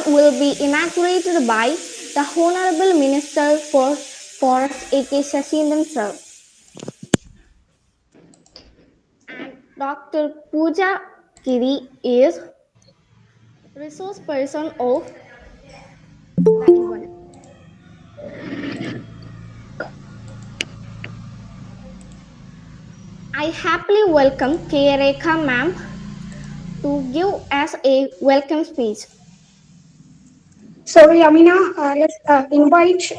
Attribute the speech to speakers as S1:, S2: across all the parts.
S1: will be inaugurated by the Honorable Minister for Forest A.K. Shashindran sir. And Dr. Pooja Giri is resource person of the event. I happily welcome K. Rekha ma'am to give us a welcome speech.
S2: Sorry, Amina, let's invite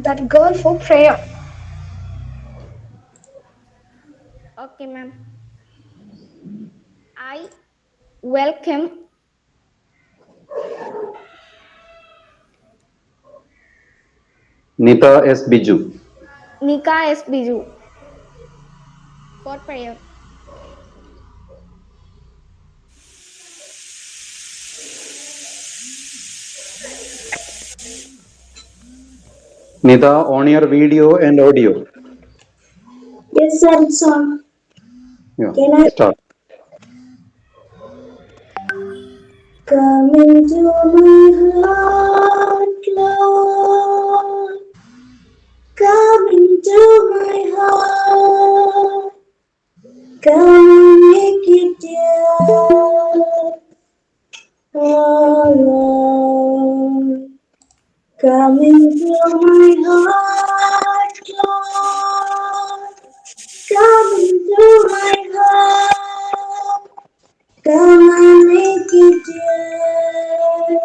S2: that girl for prayer.
S1: Okay, ma'am. I welcome
S3: Nita S. Biju.
S1: Nika S. Biju for prayer.
S3: Nita, on your video and audio.
S2: Yes, sir, it's on.
S3: Yeah,
S2: Can I
S3: start.
S2: come into my heart, Lord? Come into my heart. Come and make it dear. Oh, Lord. Come into my heart, Lord. Come into my heart. Come and make it dear.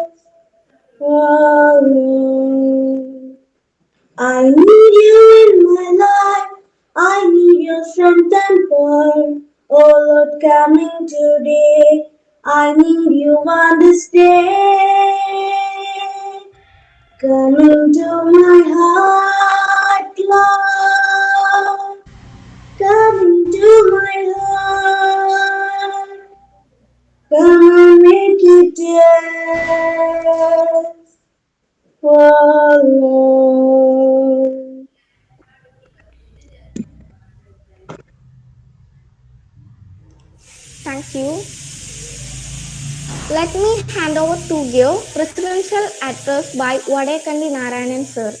S2: Oh, Lord. I need you in my life. I need your strength and power. Oh Lord, coming today. I need you on this day. Come into my heart, Lord. Come into my heart. Come and make it dear. Oh Lord.
S1: Thank you. Let me hand over to give presidential address by Vadekandi Narayanan sir.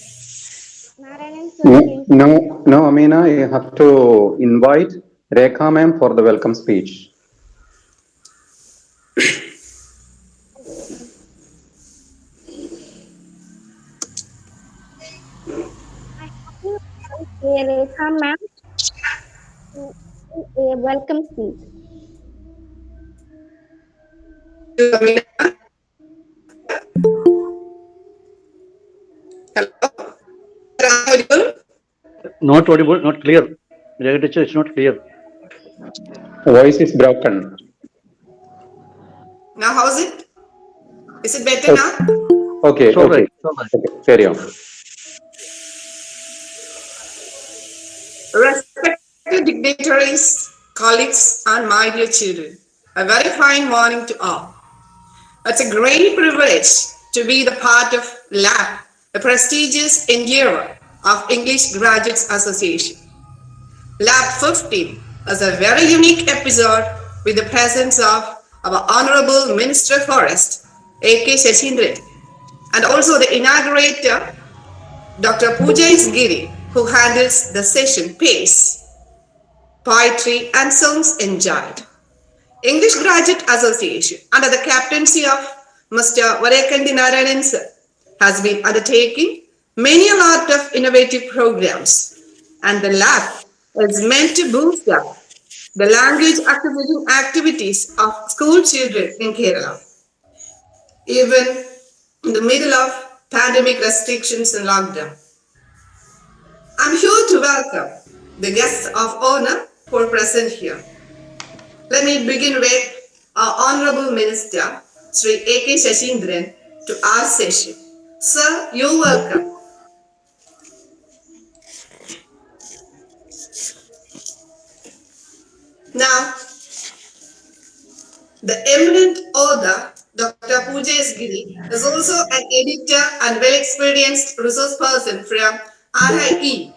S1: Narayanan sir, please.
S3: No, Amina, you have to invite Rekha ma'am for the welcome speech.
S1: I happily welcome K. Rekha ma'am to a welcome speech.
S4: Not audible, not clear. Jagadish, it's not clear.
S3: Voice is broken.
S5: Now, how's it? Is it better now?
S3: Okay,
S4: It's all
S3: okay.
S4: right. It's all right.
S3: Okay, carry on.
S5: Respected dignitaries, colleagues, and my dear children, a very fine morning to all. It's a great privilege to be the part of LAP, a prestigious endeavor of English Graduates Association. LAP-15 is a very unique episode with the presence of our Honorable Minister of Forest, A.K. Shashindran, and also the inaugurator, Dr. Pooja Giri, who handles the session Pase, Poetry and Songs Enjoyed. English Graduate Association, under the captaincy of Mr. Vadekandi Narayanan sir, has been undertaking many a lot of innovative programs, and the lab is meant to boost up the language acquisition activities of school children in Kerala, even in the middle of pandemic restrictions and lockdown. I'm here to welcome the guests of honor who are present here. Let me begin with our Honorable Minister, Sri A.K. Shashindran, to our session. Sir, you're welcome. Now, the eminent author, Dr. Pooja Giri, is also an editor and well-experienced resource person from RIE,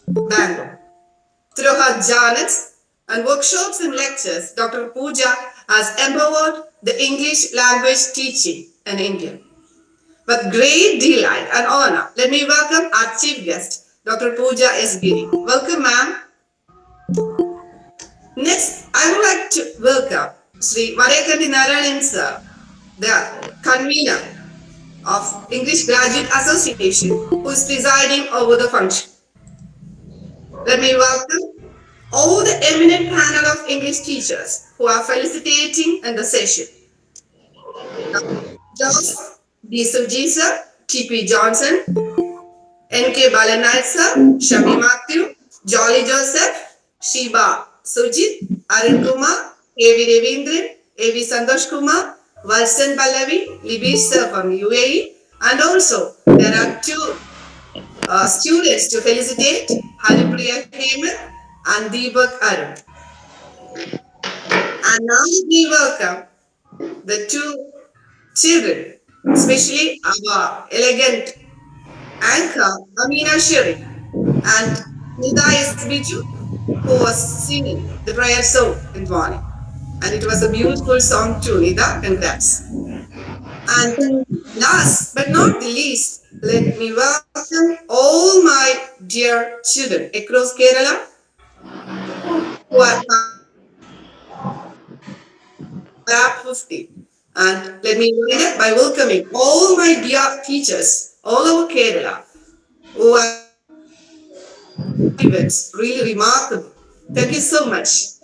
S5: Bangalore. Through her journals and workshops and lectures, Dr. Pooja has empowered the English language teaching in India. With great delight and honor, let me welcome our chief guest, Dr. Pooja S. Giri. Welcome, ma'am. Next, I would like to welcome Sri Varekandi Narayanan sir, the convener of English Graduate Association, who is presiding over the function. Let me welcome all the eminent panel of English teachers who are felicitating in the session. Joseph D. Suji sir, T.P. Johnson, N.K. Balanai sir, Shami Matthew, Jolly Joseph, Shiba Sujit, Arun Kumar, A.V. Ravindran, A.V. Santosh Kumar, Valsan Pallavi, Libish sir from UAE, and also there are two students to felicitate, Haripriya Hemant and Deepak Arun. And now we welcome the two children, especially our elegant anchor Amina Sherry and Nida S. Biju, who was singing the prayer song in the morning. And it was a beautiful song too, Nida, congrats. And last but not the least, let me welcome all my dear children across Kerala who are LAP-15. And let me begin by welcoming all my dear teachers all over Kerala who are events really remarkable. Thank you so much.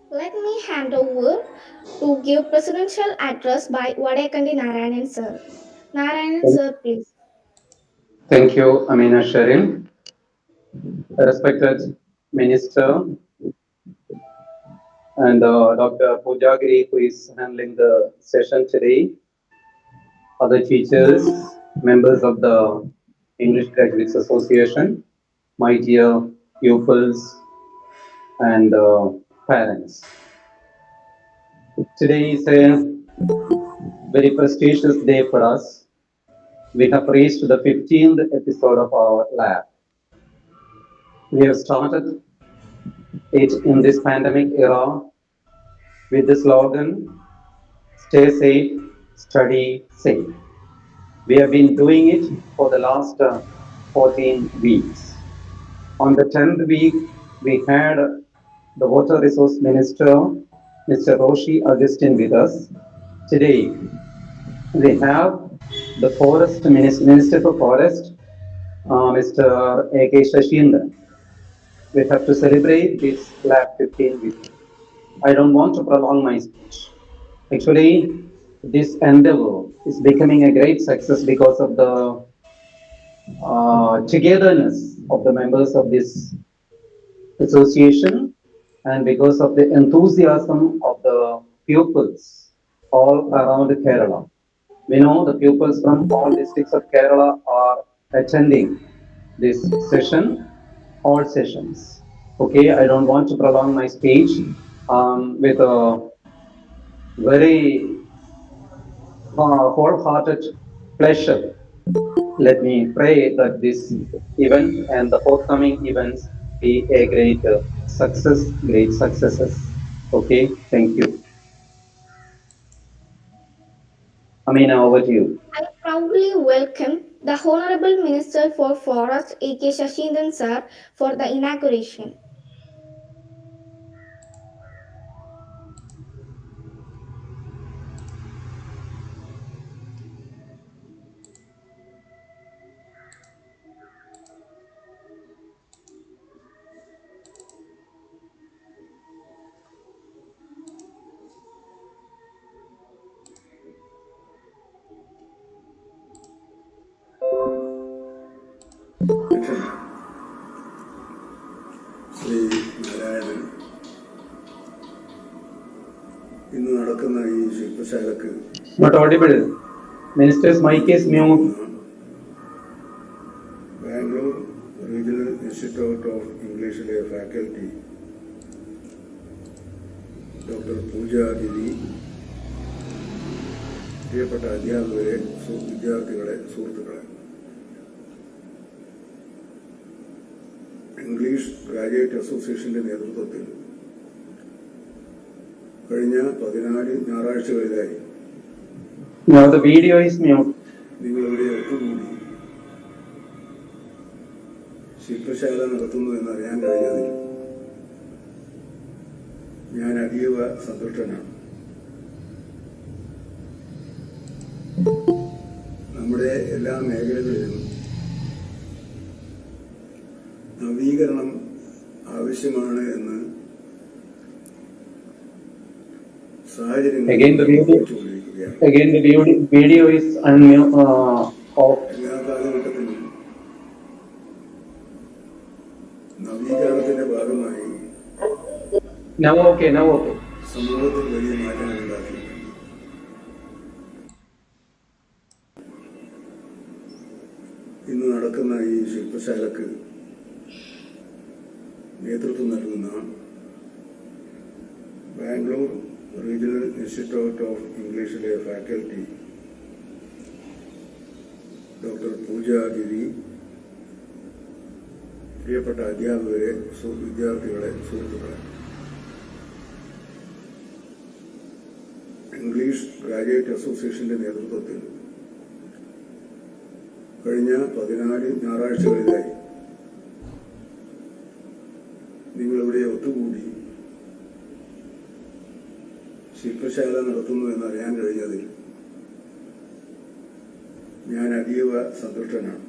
S1: Let me hand over to give presidential address by Vadekandi Narayanan sir. Narayanan sir, please.
S3: Thank you, Amina Sharin. Respected Minister and Dr. Pooja Giri, who is handling the session today, other teachers, members of the English Graduates Association, my dear pupils and parents. Today is a very prestigious day for us. We have reached the 15th episode of our lab. We have started it in this pandemic era with the slogan, stay safe, study safe. We have been doing it for the last 14 weeks. On the 10th week, we had the Water Resource Minister, Mr. Roshi Augustine, with us. Today, we have the Forest Minister for Forest, Mr. A.K. Shashindran. We have to celebrate this LAP-15 with you. I don't want to prolong my speech. Actually, this endeavor is becoming a great success because of the togetherness of the members of this association and because of the enthusiasm of the pupils all around Kerala. We know the pupils from all districts of Kerala are attending this session, all sessions. Okay, I don't want to prolong my speech with a very wholehearted pleasure. Let me pray that this event and the forthcoming events be a great success, great successes. Okay, thank you. Amina, over to you.
S1: I proudly welcome the Honorable Minister for Forest A.K. Shashindran sir for the inauguration.
S6: Shri Narayanan ഇന്ന് നടക്കുന്ന ഈ ശില്പശാലക്ക്
S3: Not audible. Minister's mic is mute.
S6: Bangalore regional institute of ഇംഗ്ലീഷിലെ faculty doctor Pooja Giri, പ്രിയപ്പെട്ട അധ്യാപകരെ, വിദ്യാർത്ഥികളെ, സുഹൃത്തുക്കളെ, English English graduate അസോസിയേഷന്റെ നേതൃത്വത്തിൽ കഴിഞ്ഞ 14 ഞായറാഴ്ചകളിലായി
S3: Now the video is mute.
S6: നിങ്ങളിവിടെ ഒത്തുകൂടി ശില്പശാല നടത്തുന്നു എന്നറിയാൻ കഴിഞ്ഞതിൽ ഞാൻ അതീവ സന്തുഷ്ടനാണ്. നമ്മുടെ എല്ലാ മേഖലകളിലും നവീകരണം ആവശ്യമാണ് എന്ന് സാഹചര്യങ്ങൾ
S3: Again the video.
S6: കൊണ്ടിരിക്കുകയാണ്.
S3: Again the video is off.
S6: എല്ലാ കാലഘട്ടത്തിലും നവീകരണത്തിന്റെ ഭാഗമായി
S3: Now okay, now okay.
S6: സമൂഹത്തിൽ വലിയ മാറ്റങ്ങൾ ഉണ്ടാക്കിയിട്ടുണ്ട്. ഇന്ന് നടക്കുന്ന ഈ ശില്പശാലക്ക് നേതൃത്വം നൽകുന്ന ബാംഗ്ലൂർ റീജിയണൽ ഇൻസ്റ്റിറ്റ്യൂട്ട് ഓഫ് ഇംഗ്ലീഷിലെ ഫാക്കൽറ്റി ഡോക്ടർ പൂജ ഗിരി, പ്രിയപ്പെട്ട അധ്യാപകരെ, വിദ്യാർത്ഥികളെ, സുഹൃത്തുക്കളെ, ഇംഗ്ലീഷ് ഗ്രാജുവേറ്റ് അസോസിയേഷന്റെ നേതൃത്വത്തിൽ കഴിഞ്ഞ 14 ഞായറാഴ്ചകളിലായി നിങ്ങളിവിടെ ഒത്തുകൂടി ശില്പശാല നടത്തുന്നു എന്നറിയാൻ കഴിഞ്ഞതിൽ ഞാൻ അതീവ സന്തുഷ്ടനാണ്.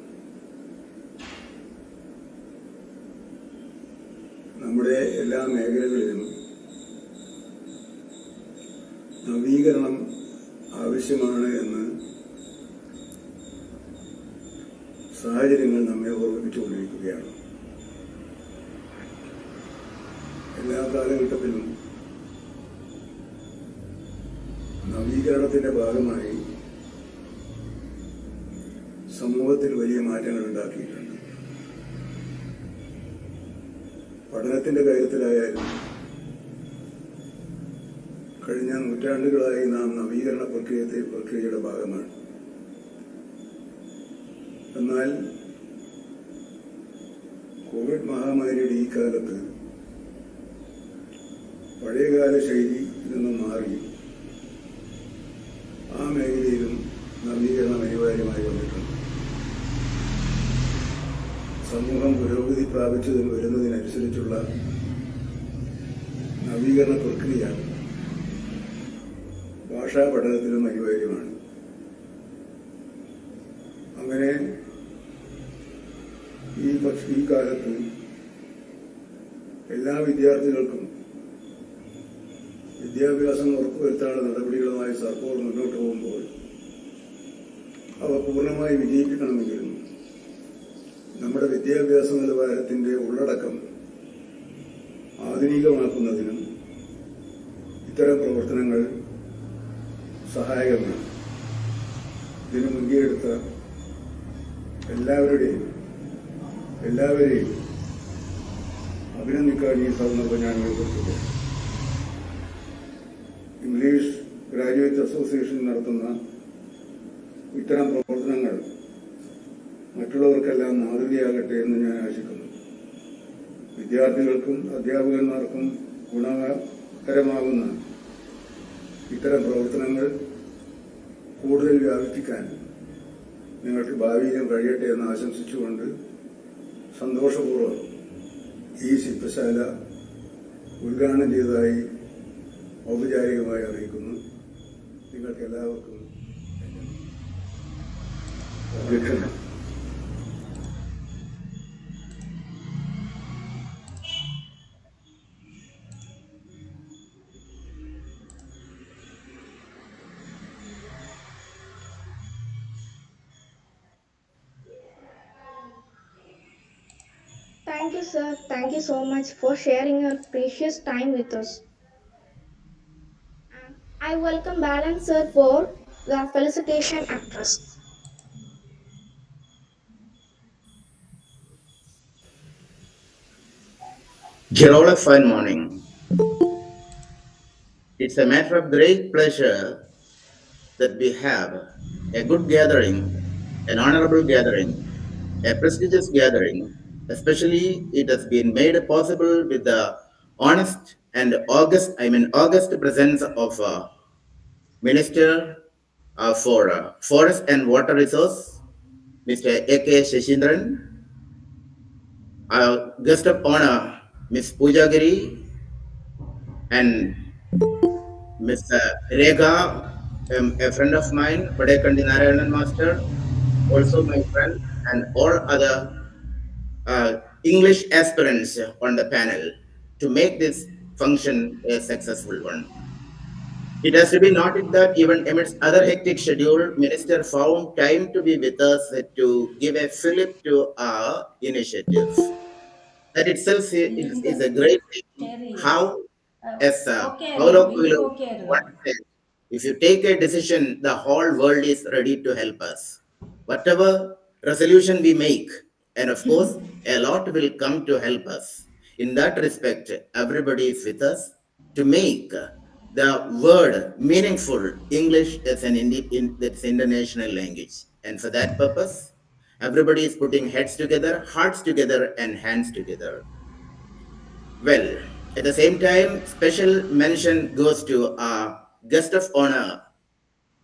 S6: നമ്മുടെ എല്ലാ മേഖലകളിലും നവീകരണം ആവശ്യമാണ് എന്ന് സാഹചര്യങ്ങൾ നമ്മെ ഓർമ്മിപ്പിച്ചുകൊണ്ടിരിക്കുകയാണ്. എല്ലാ കാലഘട്ടത്തിലും നവീകരണത്തിന്റെ ഭാഗമായി സമൂഹത്തിൽ വലിയ മാറ്റങ്ങൾ ഉണ്ടാക്കിയിട്ടുണ്ട്. പഠനത്തിന്റെ കാര്യത്തിലായാലും കഴിഞ്ഞ നൂറ്റാണ്ടുകളായി നാം നവീകരണ പ്രക്രിയയുടെ ഭാഗമാണ്. എന്നാൽ കോവിഡ് മഹാമാരിയുടെ ഈ കാലത്ത് പഴയകാല ശൈലിയിൽ നിന്നും മാറി ആ മേഖലയിലും നവീകരണം അനിവാര്യമായി വന്നിട്ടുണ്ട്. സമൂഹം പുരോഗതി പ്രാപിച്ചതിന് വരുന്നതിനനുസരിച്ചുള്ള നവീകരണ പ്രക്രിയ ഭാഷാ പഠനത്തിലും അനിവാര്യമാണ്. അങ്ങനെ ഈ കാലത്ത് എല്ലാ വിദ്യാർത്ഥികൾക്കും വിദ്യാഭ്യാസം ഉറപ്പുവരുത്താനുള്ള നടപടികളുമായി സർക്കാർ മുന്നോട്ട് പോകുമ്പോൾ അവ പൂർണ്ണമായി വിജയിപ്പിക്കണമെങ്കിലും നമ്മുടെ വിദ്യാഭ്യാസ നിലവാരത്തിന്റെ ഉള്ളടക്കം ആധുനികമാക്കുന്നതിനും ഇത്തരം പ്രവർത്തനങ്ങൾ സഹായകമാണ്. ഇതിന് മുൻകൈയെടുത്ത എല്ലാവരെയും അഭിനന്ദിക്കാൻ ഈ സന്ദർഭം ഞാൻ ഏർപ്പെടുത്തുന്നു. ഇംഗ്ലീഷ് ഗ്രാജുവേറ്റ് അസോസിയേഷൻ നടത്തുന്ന ഇത്തരം പ്രവർത്തനങ്ങൾ മറ്റുള്ളവർക്കെല്ലാം മാതൃകയാകട്ടെ എന്ന് ഞാൻ ആശിക്കുന്നു. വിദ്യാർത്ഥികൾക്കും അധ്യാപകന്മാർക്കും ഗുണകരമാകുന്ന ഇത്തരം പ്രവർത്തനങ്ങൾ കൂടുതൽ വ്യാപിപ്പിക്കാൻ നിങ്ങൾക്ക് ഭാവിയിലും കഴിയട്ടെ എന്ന് ആശംസിച്ചുകൊണ്ട് സന്തോഷപൂർവ്വം ഈ ശില്പശാല ഉദ്ഘാടനം ചെയ്തതായി ഔപചാരികമായി അറിയിക്കുന്നു. നിങ്ങൾക്ക് എല്ലാവർക്കും അധ്യക്ഷൻ
S1: Thank you, sir. Thank you so much for sharing your precious time with us. And I welcome Balan sir for the felicitation address.
S7: Dear all, a fine morning. It's a matter of great pleasure that we have a good gathering, an honorable gathering, a prestigious gathering Especially, it has been made possible with the honest and august presence of Minister for Forest and Water Resource, Mr. A.K. Shashindran, guest of honor, Ms. Pooja Giri, and Ms. Rega, a friend of mine, Padekandi Narayanan Master, also my friend, and all other English aspirants on the panel to make this function a successful one. It has to be noted that even amidst other hectic schedule, Minister found time to be with us to give a fillip to our initiative. That itself is a great thing. How, as Paulo Coelho once said, if you take a decision, the whole world is ready to help us. Whatever resolution we make, and of course, a lot will come to help us. In that respect, everybody is with us to make the word meaningful. English is that's international language, and for that purpose, everybody is putting heads together, hearts together, and hands together. Well, at the same time, special mention goes to our guest of honor,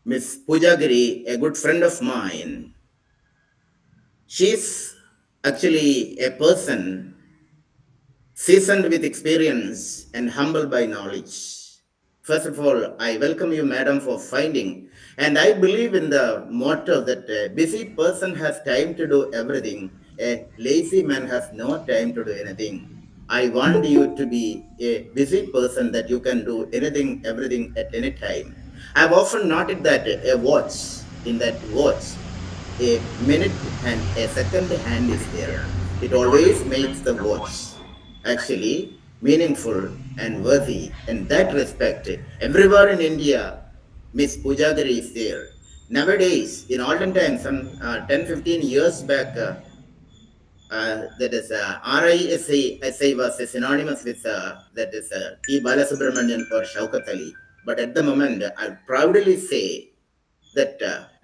S7: Miss Pooja Giri, a good friend of mine. She's actually a person seasoned with experience and humbled by knowledge. First of all, I welcome you, madam, for finding. And I believe in the motto that a busy person has time to do everything, a lazy man has no time to do anything. I want you to be a busy person that you can do anything, everything at any time. I've often noted that a watch, in that watch, a minute and a second hand is there. It always makes the watch actually meaningful and worthy. In that respect, everywhere in India, Miss Pujagari is there. Nowadays, in olden times, some 10, 15 years back, that is RIESI was synonymous with that is T. Balasubramanian or Shaukat Ali. But at the moment, I proudly say that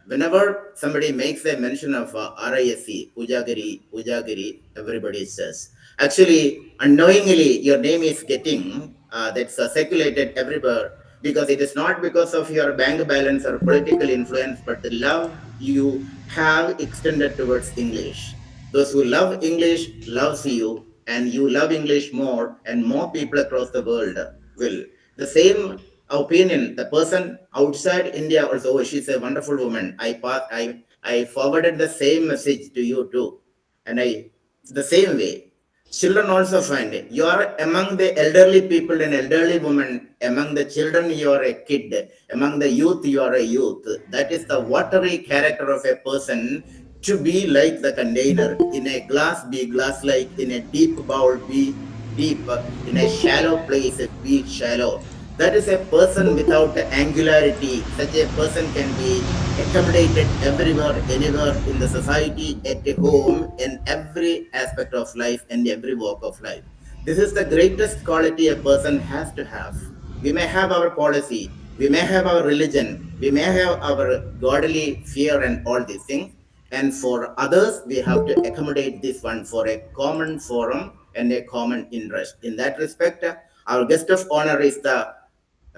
S7: whenever somebody makes a mention of RISC, Pujagiri, everybody says. Actually, unknowingly, your name is getting that's circulated everywhere because it is not because of your bank balance or political influence, but the love you have extended towards English. Those who love English loves you, and you love English more, and more people across the world will. The same opinion, the person outside India also, oh, she's a wonderful woman. I forwarded the same message to you too. And the same way, children also find it. You are among the elderly people and elderly women, among the children you are a kid, among the youth you are a youth. That is the watery character of a person, to be like the container. In a glass, be glass-like. In a deep bowl, be deep. In a shallow place, be shallow. That is a person without angularity. Such a person can be accommodated everywhere, anywhere in the society, at home, in every aspect of life and every walk of life. This is the greatest quality a person has to have. We may have our policy, we may have our religion, we may have our godly fear and all these things. And for others, we have to accommodate this one for a common forum and a common interest. In that respect, our guest of honor is the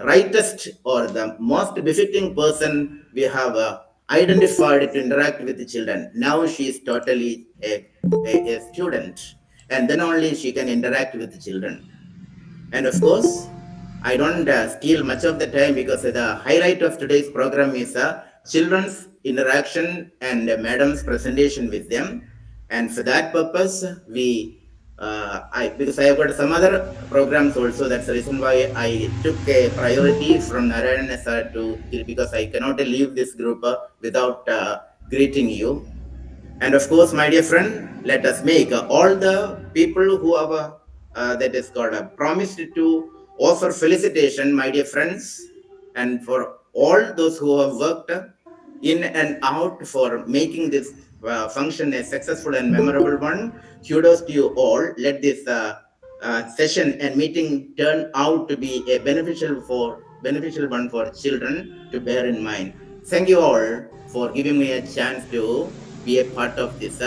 S7: rightest or the most befitting person we have identified to interact with the children. Now she is totally a student, and then only she can interact with the children. And of course, I don't steal much of the time because the highlight of today's program is children's interaction and madam's presentation with them. And for that purpose, because I have got some other programs also. That's the reason why I took a priority from Narayan sir to, because I cannot leave this group without greeting you. And of course, my dear friend, let us make all the people who have that is called promised to offer felicitation, my dear friends, and for all those who have worked in and out for making this function a successful and memorable one. Kudos to you all. Let this session and meeting turn out to be a beneficial one for children to bear in mind. Thank you all for giving me a chance to be a part of this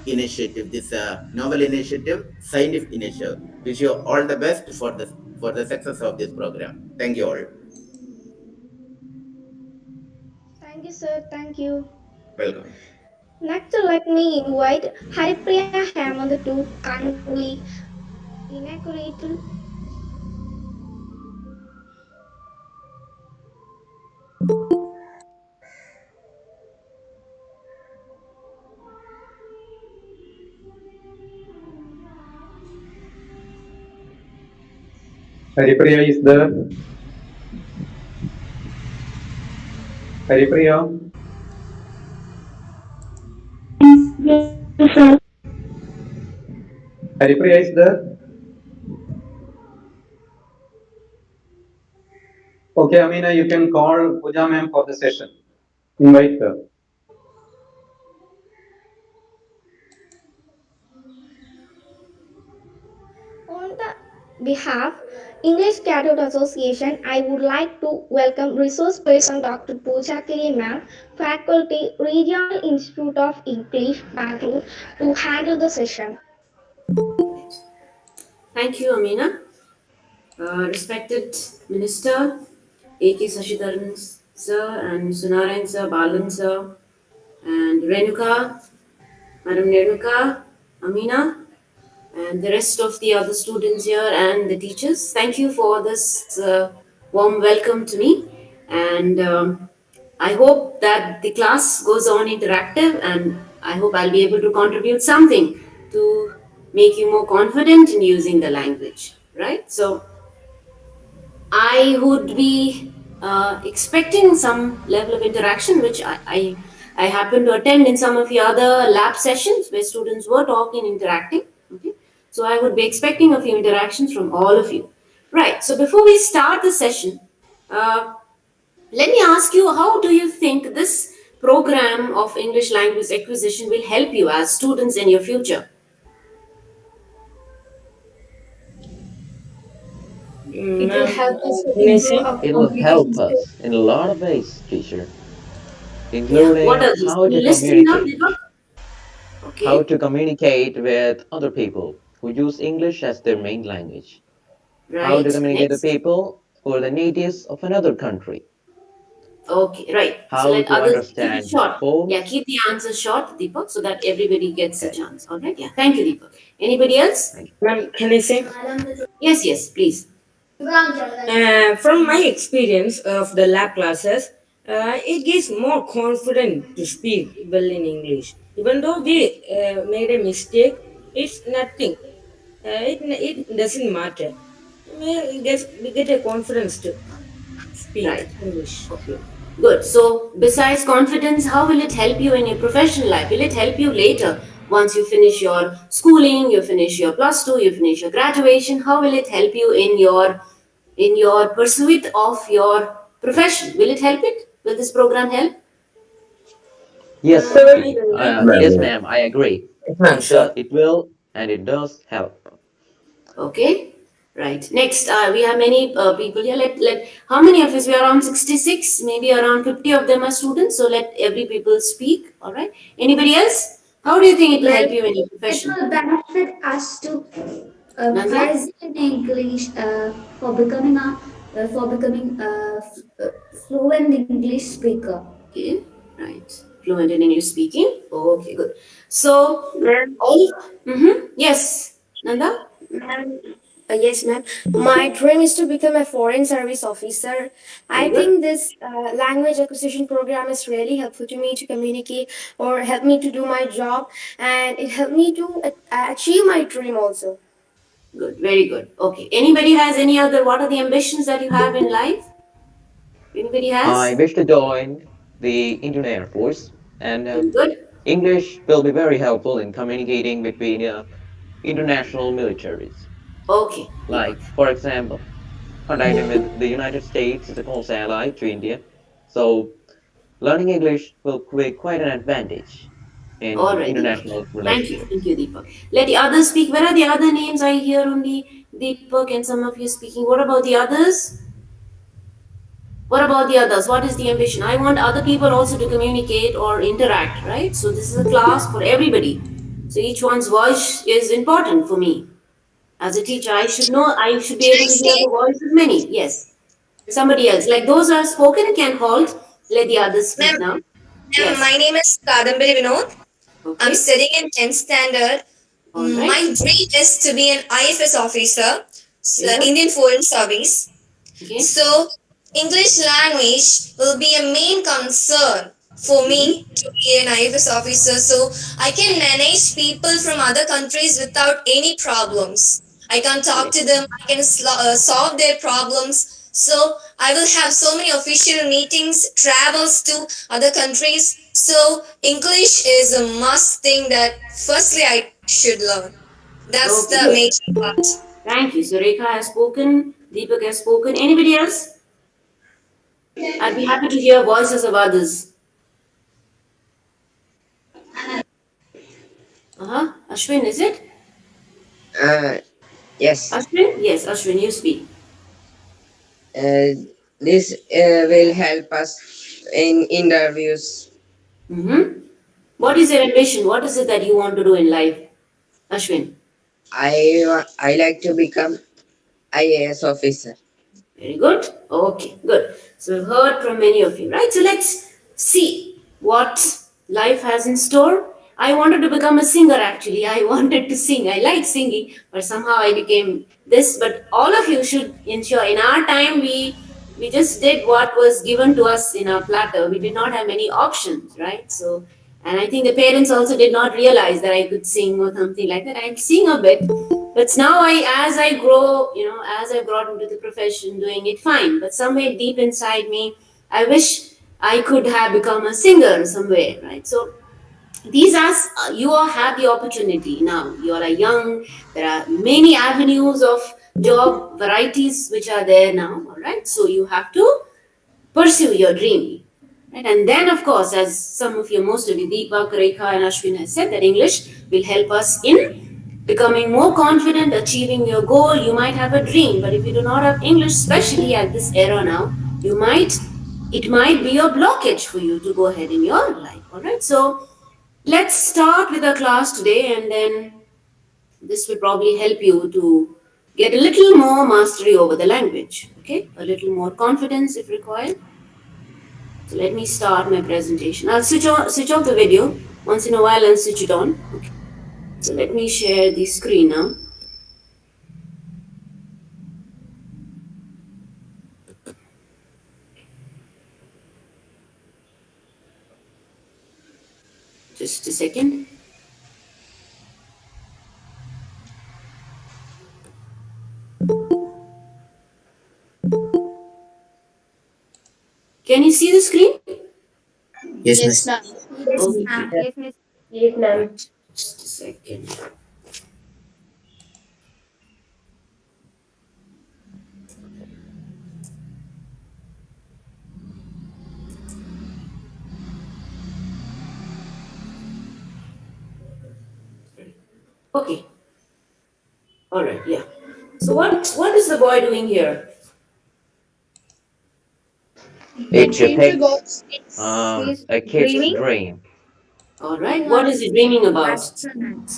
S7: initiative, this novel initiative, scientific initiative. Wish you all the best for the success of this program. Thank you all.
S1: Thank you, sir. Thank you.
S7: Welcome.
S1: Next, let me invite Haripriya Hemant to kindly inaugurate.
S3: Haripriya is there. Haripriya.
S1: Yes, sir.
S3: Haripriya is there. Okay, Amina, you can call Pooja ma'am for the session. Invite her.
S1: On the behalf English Cadet Association, I would like to welcome resource person Dr. Pooja ma'am, faculty, Regional Institute of English, Bangalore, to handle the session.
S8: Thank you, Amina. Respected Minister A.K. Sashidharan sir and Sunarayan sir, Balan sir, and Renuka, Madam Renuka, Amina, and the rest of the other students here and the teachers. Thank you for this warm welcome to me. And I hope that the class goes on interactive, and I hope I'll be able to contribute something to make you more confident in using the language, right? So I would be expecting some level of interaction, which I happen to attend in some of the other lab sessions where students were talking, interacting. Okay, so I would be expecting a few interactions from all of you. Right. So before we start the session, let me ask you: how do you think this program of English language acquisition will help you as students in your future?
S2: It will help us to
S9: Can I
S2: improve
S9: say?
S2: our
S10: It will
S2: communication
S10: help
S2: skills.
S10: us in a lot of ways, teacher,
S8: Yeah. What
S10: including
S8: are these?
S10: how
S8: Can you
S10: to
S8: list them down,
S10: communicate,
S8: Deepak? Okay.
S10: with other people who use English as their main language, how to
S8: Right.
S10: communicate with
S8: Next.
S10: people who are the natives of another country,
S8: Okay, right. So
S10: how
S8: let
S10: to
S8: others keep it
S10: understand
S8: short. Yeah,
S10: poems.
S8: keep the answers short, Deepak, so that everybody gets a
S10: Okay,
S8: chance. All right. Yeah. Thank you, Deepak. Anybody else?
S10: thank you.
S9: Ma'am, can I say?
S8: Yes, yes, please.
S9: From my experience of the lab classes, it gives more confidence to speak well in English. Even though we made a mistake, it's nothing. It doesn't matter. We get a confidence to speak
S8: Right.
S9: English.
S8: Okay. Good. So, besides confidence, how will it help you in your professional life? Will it help you later once you finish your schooling, you finish your plus two, you finish your graduation? How will it help you in your pursuit of your profession? Will it help it? Will this program help?
S10: Yes,
S9: I
S10: teacher.
S9: think
S10: Yes, ma'am, I agree.
S9: yes, ma'am, sure.
S10: It will, and it does help.
S8: Okay. Right. Next, we have many people here. Let how many of us? We are around 66. Maybe around 50 of them are students. So let every people speak. All right. Anybody else? How do you think it will help
S2: Well,
S8: you in your
S2: it
S8: profession?
S2: will benefit us to
S8: Nandya?
S2: praise in English for becoming a fluent English speaker.
S8: Okay. Right. Fluent in English speaking. Okay. Good. So
S11: Ma'am,
S8: all. Mm-hmm. Yes. Nanda.
S11: ma'am, yes, ma'am. My dream is to become a foreign service officer. I
S8: Very good.
S11: think this language acquisition program is really helpful to me to communicate or help me to do my job, and it helped me to achieve my dream also.
S8: Good. Very good. Okay. Anybody has any other? What are the ambitions that you have in life? Anybody
S10: I
S8: has?
S10: wish to join the Indian Air Force, and
S8: Very good.
S10: English will be very helpful in communicating between international militaries.
S8: Okay, Deepak.
S10: Like, for example, contacting with the United States is a close ally to India. So, learning English will be quite an advantage
S8: All
S10: in
S8: right, Deepak.
S10: international
S8: Thank
S10: relationships.
S8: you, Deepak. Let the others speak. Where are the other names? I hear only Deepak and some of you speaking. What about the others? What about the others? What is the ambition? I want other people also to communicate or interact, right? So this is a class for everybody. So each one's voice is important for me. As a teacher, I should know, I should be able to hear the voice of many. Yes. Somebody else. Like those who are spoken can hold. Let the others speak
S12: Ma'am,
S8: now. Yes.
S12: my name is Kadambari Vinod. I'm
S8: Okay.
S12: studying in 10th standard.
S8: All right.
S12: My dream is to be an IFS officer,
S8: Very good.
S12: Indian Foreign Service.
S8: Okay.
S12: So, English language will be a main concern for me to be an IFS officer. So, I can manage people from other countries without any problems. I can talk to them, I can solve their problems. So, I will have so many official meetings, travels to other countries. So, English is a must thing that firstly I should learn. That's
S8: Okay,
S12: the
S8: good.
S12: major part.
S8: Thank you. So Rekha has spoken, Deepak has spoken. Anybody else? I'd be happy to hear voices of others. Uh-huh. Ashwin, is it?
S13: Yes,
S8: Ashwin? Yes, Ashwin, you speak.
S13: this will help us in interviews.
S8: Mm-hmm. What is your ambition? What is it that you want to do in life? Ashwin.
S13: I like to become IAS officer.
S8: Very good. Okay, good. So we've heard from many of you, right? So let's see what life has in store. I wanted to become a singer actually. I wanted to sing. I like singing, but somehow I became this. But all of you should ensure in our time we just did what was given to us in our platter. We did not have many options, right? So and I think the parents also did not realize that I could sing or something like that. I sing a bit, but now as I grow, as I've got into the profession, doing it fine. But somewhere deep inside me, I wish I could have become a singer somewhere, right? So these are you all have the opportunity now. You all are young. There are many avenues of job varieties which are there now. All right, so you have to pursue your dream. Right? And then, of course, as some of you, most of you, Deepak, Rekha, and Ashwin has said, that English will help us in becoming more confident, achieving your goal. You might have a dream, but if you do not have English, especially at this era now, it might be a blockage for you to go ahead in your life. All right. So let's start with our class today, and then this will probably help you to get a little more mastery over the language. Okay, a little more confidence if required. So let me start my presentation. I'll switch off the video once in a while and switch it on. Okay. So let me share the screen now. Just a second. Can you see the screen?
S13: Yes,
S11: Yes,
S13: miss.
S11: ma'am.
S8: Okay.
S11: Yes, miss. Yes, ma'am.
S8: Just a second. Okay. All right. Yeah. So what is the boy doing here?
S10: It depicts
S1: He's
S10: a kid's
S1: dreaming,
S10: dream.
S8: All
S1: he
S8: right. What is
S1: wants
S8: he
S1: to be
S8: dreaming
S1: an
S8: about?
S1: astronaut.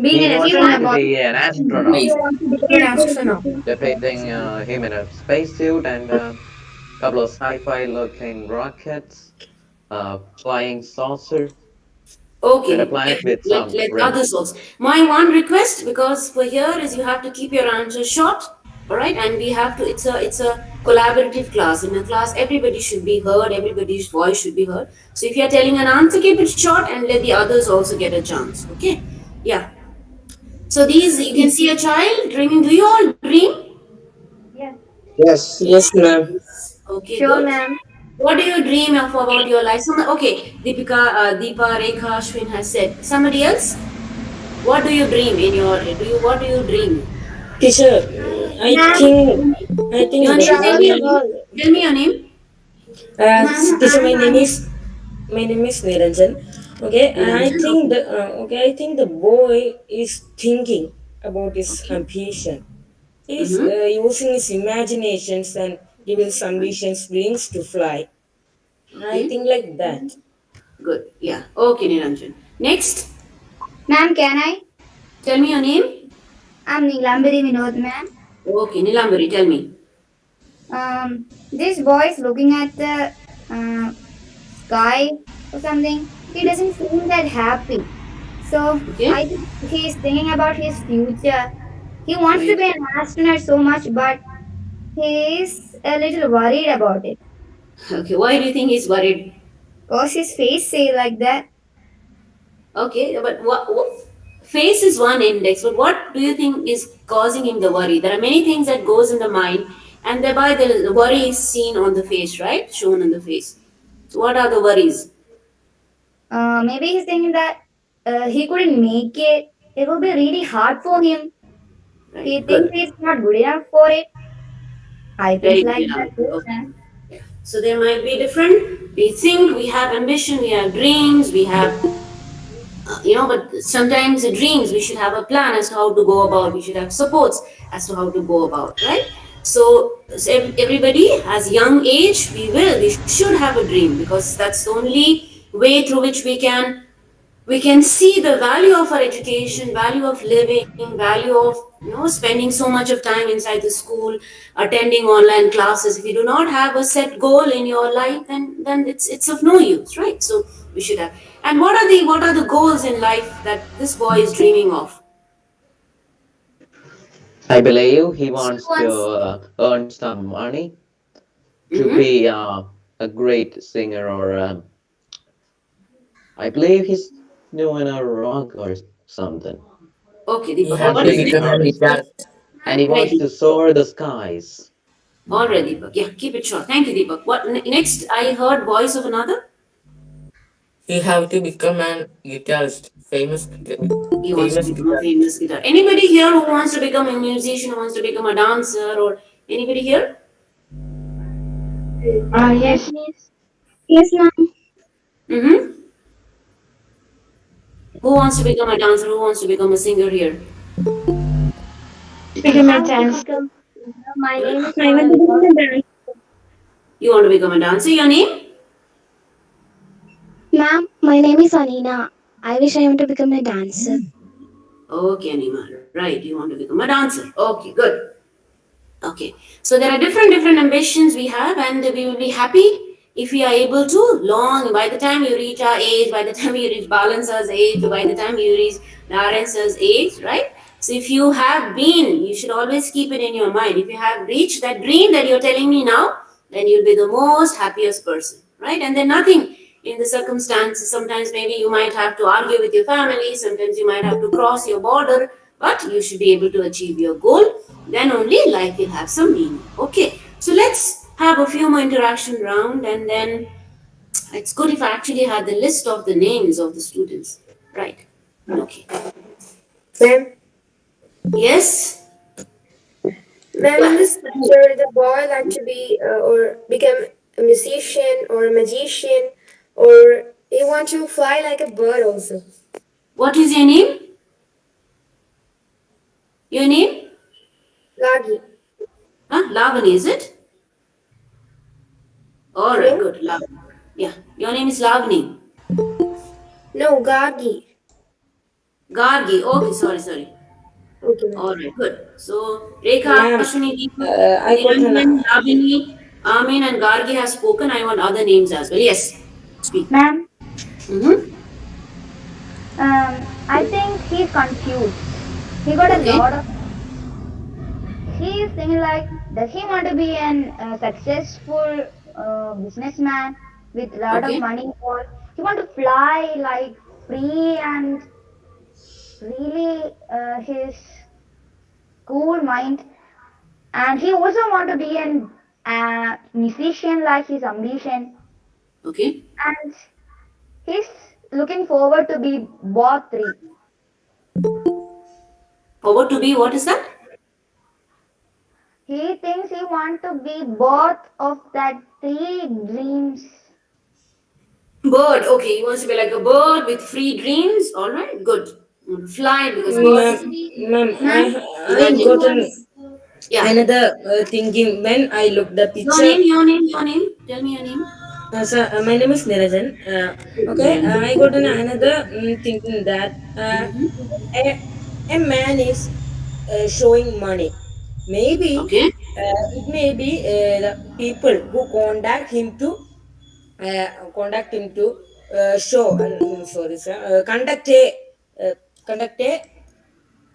S1: Being
S10: He
S1: an
S10: wanted to
S1: astronaut.
S10: be an astronaut,
S1: Being an astronaut.
S10: depicting him in a spacesuit and a couple of sci-fi looking rockets, flying saucer, and a
S8: Okay,
S10: planet with some
S8: let others
S10: rings.
S8: also. My one request, because for here is you have to keep your answers short, all right? And we have to. It's a collaborative class. In a class, everybody should be heard. Everybody's voice should be heard. So if you are telling an answer, keep it short and let the others also get a chance. Okay? Yeah. So these you can see a child dreaming. Do you all dream?
S13: Yes.
S9: Yes, ma'am.
S8: Okay,
S1: Sure,
S8: good.
S1: ma'am.
S8: What do you dream of about your life? Okay, Deepa, Rekha, Ashwin has said. Somebody else? What do you dream in your? What do you dream?
S9: Teacher, I
S1: Ma'am,
S9: think I
S8: Your
S9: think the
S8: name? Tell me
S9: boy.
S8: your name. Tell me your name.
S9: Teacher, my name is Niranjan. Okay,
S8: Niranjan. Okay.
S9: I think the boy is thinking about his
S8: Okay.
S9: ambition. He's
S8: Mm-hmm.
S9: using his imaginations and giving his ambitions wings to fly. I
S8: Okay.
S9: think like that.
S8: Good. Yeah. Okay, Niranjan. Next.
S14: Ma'am, can I?
S8: Tell me your name.
S14: I'm Nilambari Vinod, ma'am.
S8: Okay, Nilambari, tell me.
S14: This boy is looking at the sky or something. He doesn't seem that happy. So
S8: Okay,
S14: I think he's thinking about his future. He wants to
S8: right.
S14: be an astronaut so much, but he is a little worried about it.
S8: Okay, why do you think he's worried?
S14: Cause his face say like that.
S8: Okay, but what face is one index, but what do you think is causing him the worry? There are many things that goes in the mind, and thereby the worry is seen on the face, right? Shown on the face. So what are the worries?
S14: Maybe he's thinking that he couldn't make it. It will be really hard for him. He
S8: Right,
S14: thinks
S8: good.
S14: he's not good enough for it. I think
S8: Very good,
S14: like that
S8: Nilambari.
S14: too,
S8: Okay.
S14: man.
S8: So there might be different. We think we have ambition, we have dreams, we have but sometimes the dreams we should have a plan as to how to go about. We should have supports as to how to go about, right? So everybody has young age. We should have a dream because that's the only way through which we can see the value of our education, value of living, value of spending so much of time inside the school, attending online classes. If you do not have a set goal in your life, then it's of no use, right? So we should have. And what are the goals in life that this boy is dreaming of?
S10: I believe he
S11: She
S10: wants to
S11: wants.
S10: earn some money to
S8: Mm-hmm.
S10: be a great singer, or I believe he's doing a rock or something.
S8: Okay,
S15: He
S8: Deepak.
S10: Want
S15: have
S10: to
S8: What
S15: to
S8: is
S10: be an
S8: it?
S15: become a
S10: artist,
S15: guitarist.
S10: and he
S8: Right,
S10: wants to
S8: Deepak.
S10: soar the skies.
S8: All right, Deepak. Yeah, keep it short. Thank you, Deepak. What next? I heard voice of another.
S15: He have to become an guitarist,
S8: He wants to
S15: famous
S8: become a
S15: guitarist.
S8: famous guitar. Anybody here who wants to become a musician, who wants to become a dancer, or anybody here?
S1: Yes.
S14: Yes. Yes, ma'am.
S8: Mm-hmm. Who wants to become a dancer? Who wants to become a singer here?
S1: Become
S14: I
S1: a
S14: want to
S1: chance.
S14: become. My name is
S1: I want to
S14: Monica.
S1: become a dancer.
S8: You want to become a dancer? Your name?
S14: Ma'am, my name is Anina. I wish I want to become a dancer.
S8: Okay, Anima. Right. You want to become a dancer. Okay, good. Okay, so there are different ambitions we have, and we will be happy if we are able to long by the time you reach our age, by the time you reach Balansa's age, by the time you reach Narensa's age, right? So if you have been, you should always keep it in your mind. If you have reached that dream that you're telling me now, then you'll be the most happiest person, right? And then nothing in the circumstances. Sometimes maybe you might have to argue with your family. Sometimes you might have to cross your border, but you should be able to achieve your goal. Then only life will have some meaning. Okay, so let's have a few more interaction round, and then it's good if I actually had the list of the names of the students. Right. Okay.
S11: Ma'am,
S8: Yes.
S11: ma'am, in
S8: Yeah.
S11: this picture, the boy like to be or become a musician or a magician, or he want to fly like a bird also.
S8: What is your name? Your name?
S11: Gagi.
S8: Huh? Lavani, is it? All right.
S11: Hello?
S8: Good. Lavani. Yeah. Your name is Lavani.
S11: No, Gagi.
S8: Gargi. Okay. Sorry.
S11: Okay, ma'am.
S8: All right. Good. So Rekha,
S9: Ma'am,
S8: Ashwini, Deepak,
S9: I got an.
S8: Niranjan, Lavini, Amin, and Gargi have spoken. I want other names as well. Yes. Speak.
S14: Ma'am,
S8: Mm-hmm.
S14: I think he's confused. He got a
S8: Okay.
S14: lot of. He is thinking like, does he want to be an successful businessman with a lot of
S8: Okay.
S14: money, or he want to fly like free and really his cool mind, and he also want to be an musician like his ambition,
S8: Okay.
S14: and he's looking forward to be both three.
S8: Forward to be, what is that?
S14: He thinks he want to be both of that three dreams.
S8: Bird. Okay. He wants to be like a bird with free dreams. All right. Good. Fly because bird is
S9: Ma'am, ma'am,
S14: Ma'am,
S9: I
S14: he
S9: got
S8: imagine.
S9: an
S14: wants.
S8: Yeah.
S9: another thinking when I looked the
S8: Your
S9: picture.
S8: name. Your name. Your name. Tell me your name.
S9: My name is Niranjan. Okay, I got another thinking that a, a man is showing money. Maybe
S8: Okay.
S9: it may be the people who contact him to show. Sorry, sir. Uh, conduct a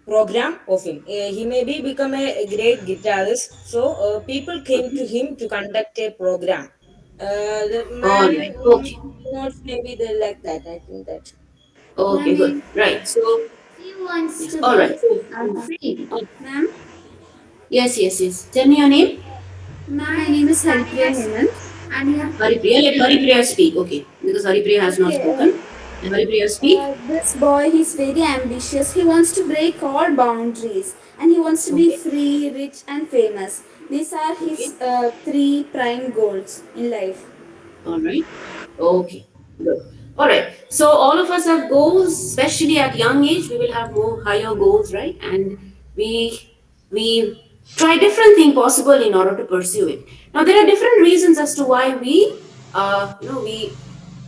S9: program of him. He may be become a great guitarist. So people came to him to conduct a program. The
S8: All
S9: man
S8: right. Okay.
S9: not maybe they like that. I think that.
S8: Okay, good. Right. So,
S14: She wants
S8: yeah.
S14: to
S8: All right.
S14: be free.
S8: Oh,
S14: Ma'am,
S8: yes, yes, yes. Tell me your name.
S14: ma'am, my name is Haripriya Hemant. And here.
S8: Haripriya. Let Haripriya speak. Okay. Because Haripriya has not
S11: Okay,
S8: spoken. And Haripriya speak.
S11: this boy, he's very ambitious. He wants to break all boundaries and he wants to be
S8: Okay.
S11: free, rich, and famous. These are
S8: Okay.
S11: his three prime goals in life.
S8: All right. Okay. Good. All right. So all of us have goals, especially at young age. We will have more higher goals, right? And we try different thing possible in order to pursue it. Now there are different reasons as to why we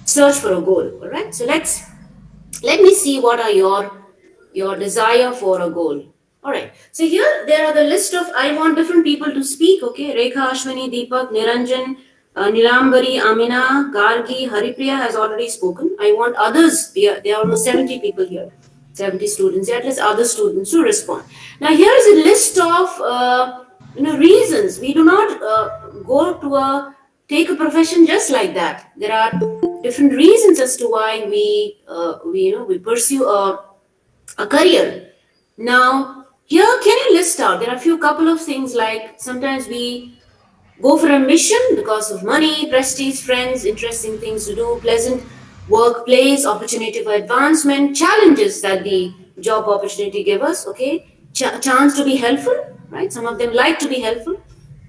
S8: search for a goal. All right. So let me see what are your desire for a goal. All right. So here there are the list of I want different people to speak. Okay, Rekha, Ashwini, Deepak, Niranjan, Nilambari, Amina, Gargi, Haripriya has already spoken. I want others. There are almost 70 people here, 70 students. At least other students to respond. Now here is a list of reasons. We do not go to a take a profession just like that. There are different reasons as to why we pursue a career. Now here, can you list out? There are a few couple of things like sometimes we go for a mission because of money, prestige, friends, interesting things to do, pleasant workplace, opportunity for advancement, challenges that the job opportunity give us. Okay, chance to be helpful, right? Some of them like to be helpful,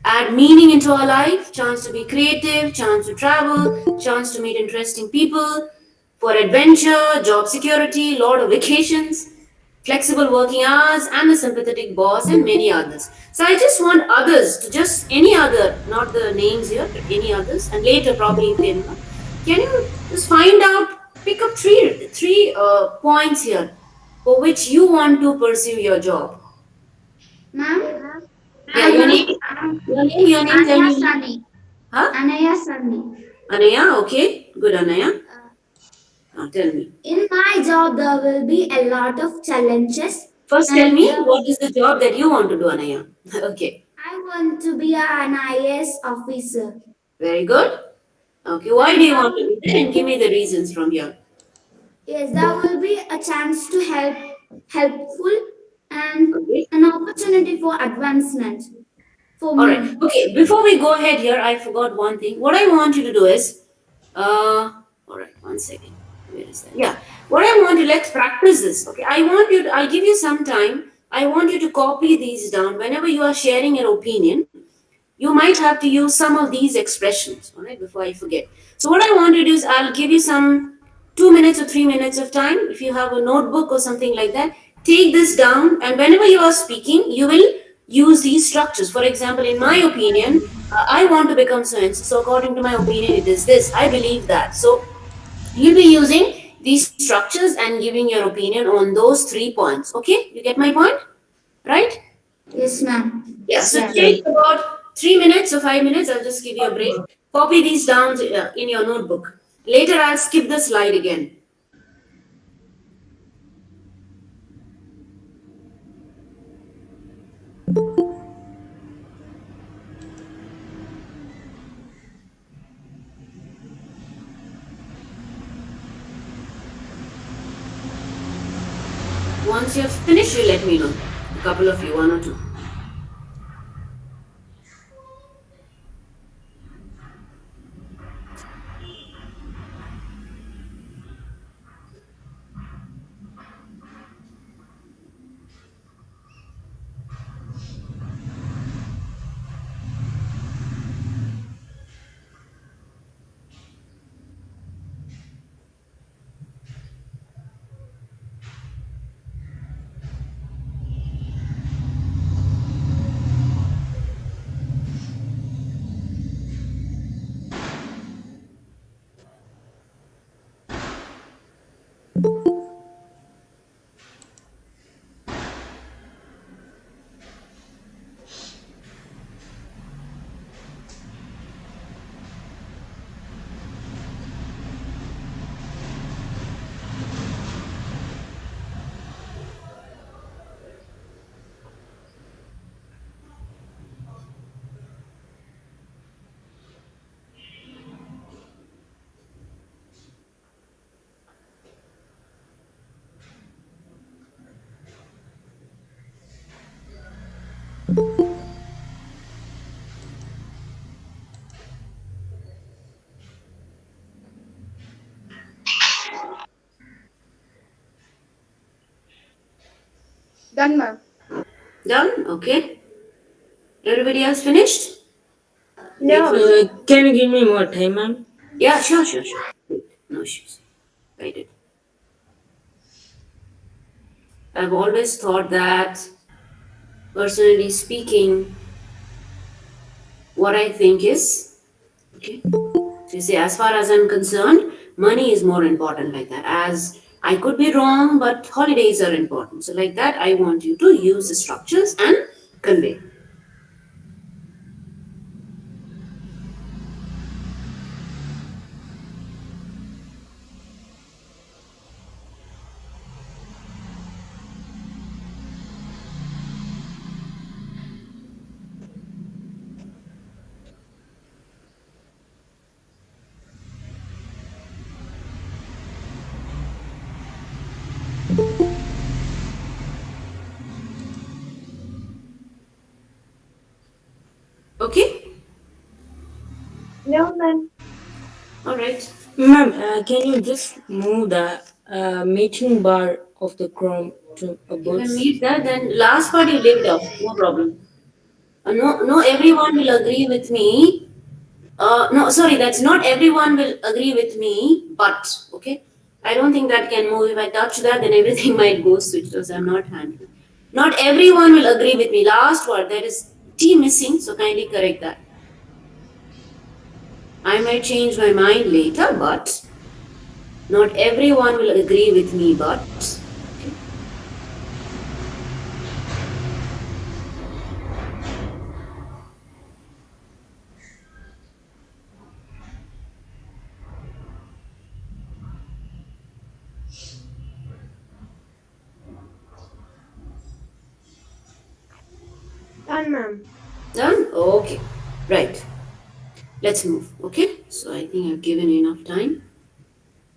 S8: add meaning into our life, chance to be creative, chance to travel, chance to meet interesting people, for adventure, job security, lot of vacations, flexible working hours, and a sympathetic boss, and many others. So I just want others to just any other, not the names here, but any others, and later probably if they know. Can you just find out, pick up three points here for which you want to pursue your job?
S14: Ma'am,
S8: Yeah, your name, your name, tell
S14: Anaya
S8: me.
S14: Sunny.
S8: Huh?
S14: Anaya Sunny.
S8: Anaya, okay, good Anaya. Tell me.
S14: In my job, there will be a lot of challenges,
S8: First, tell
S14: and
S8: me what is the job that you want to do, Anaya? Okay,
S14: I want to be an IAS officer.
S8: very good. Okay, why do you want to do that? And give me the reasons from here.
S14: Yes, there will be a chance to helpful, and
S8: Okay.
S14: an opportunity for advancement for
S8: All right.
S14: me.
S8: Okay. Before we go ahead here, I forgot one thing. What I want you to do is, all right, one second. Where is that? Yeah. What I want you, let's practice this. Okay. I'll give you some time. I want you to copy these down. Whenever you are sharing your opinion, you might have to use some of these expressions, all right, before I forget. So what I want to do is I'll give you some 2 minutes or 3 minutes of time. If you have a notebook or something like that, take this down, and whenever you are speaking, you will use these structures. For example, in my opinion, I want to become so and so. So according to my opinion, it is this. I believe that. So you'll be using these structures and giving your opinion on those 3 points. Okay, you get my point, right?
S14: Yes, ma'am.
S8: Yeah, so take about 3 minutes or 5 minutes. I'll just give you a break. Copy these down in your notebook. Later, I'll skip the slide again. Once you're finished, you let me know. A couple of you, one or two.
S2: Done, ma'am.
S8: Done? Okay. Everybody else finished?
S11: No.
S9: Can you give me more time, ma'am?
S8: Yeah, sure, sure, sure. No issues. I did. I've always thought that, personally speaking, what I think is, okay, you see, as far as I'm concerned, money is more important like that. As I could be wrong, but holidays are important. So, like that, I want you to use the structures and convey. Okay?
S11: No, ma'am.
S8: All right.
S9: Ma'am, can you just move the meeting bar of the Chrome to
S8: You can
S9: upwards?
S8: meet that, then last part you leave it off. No problem. No, everyone will agree with me. No, sorry, that's not everyone will agree with me, but okay. I don't think that can move. If I touch that, then everything might go switch because I'm not handling. Not everyone will agree with me. Last word, there is T missing, so kindly correct that. I might change my mind later, but not everyone will agree with me, but okay.
S11: Done, ma'am.
S8: Done? Okay. Right. Let's move. Okay. So I think I've given you enough time.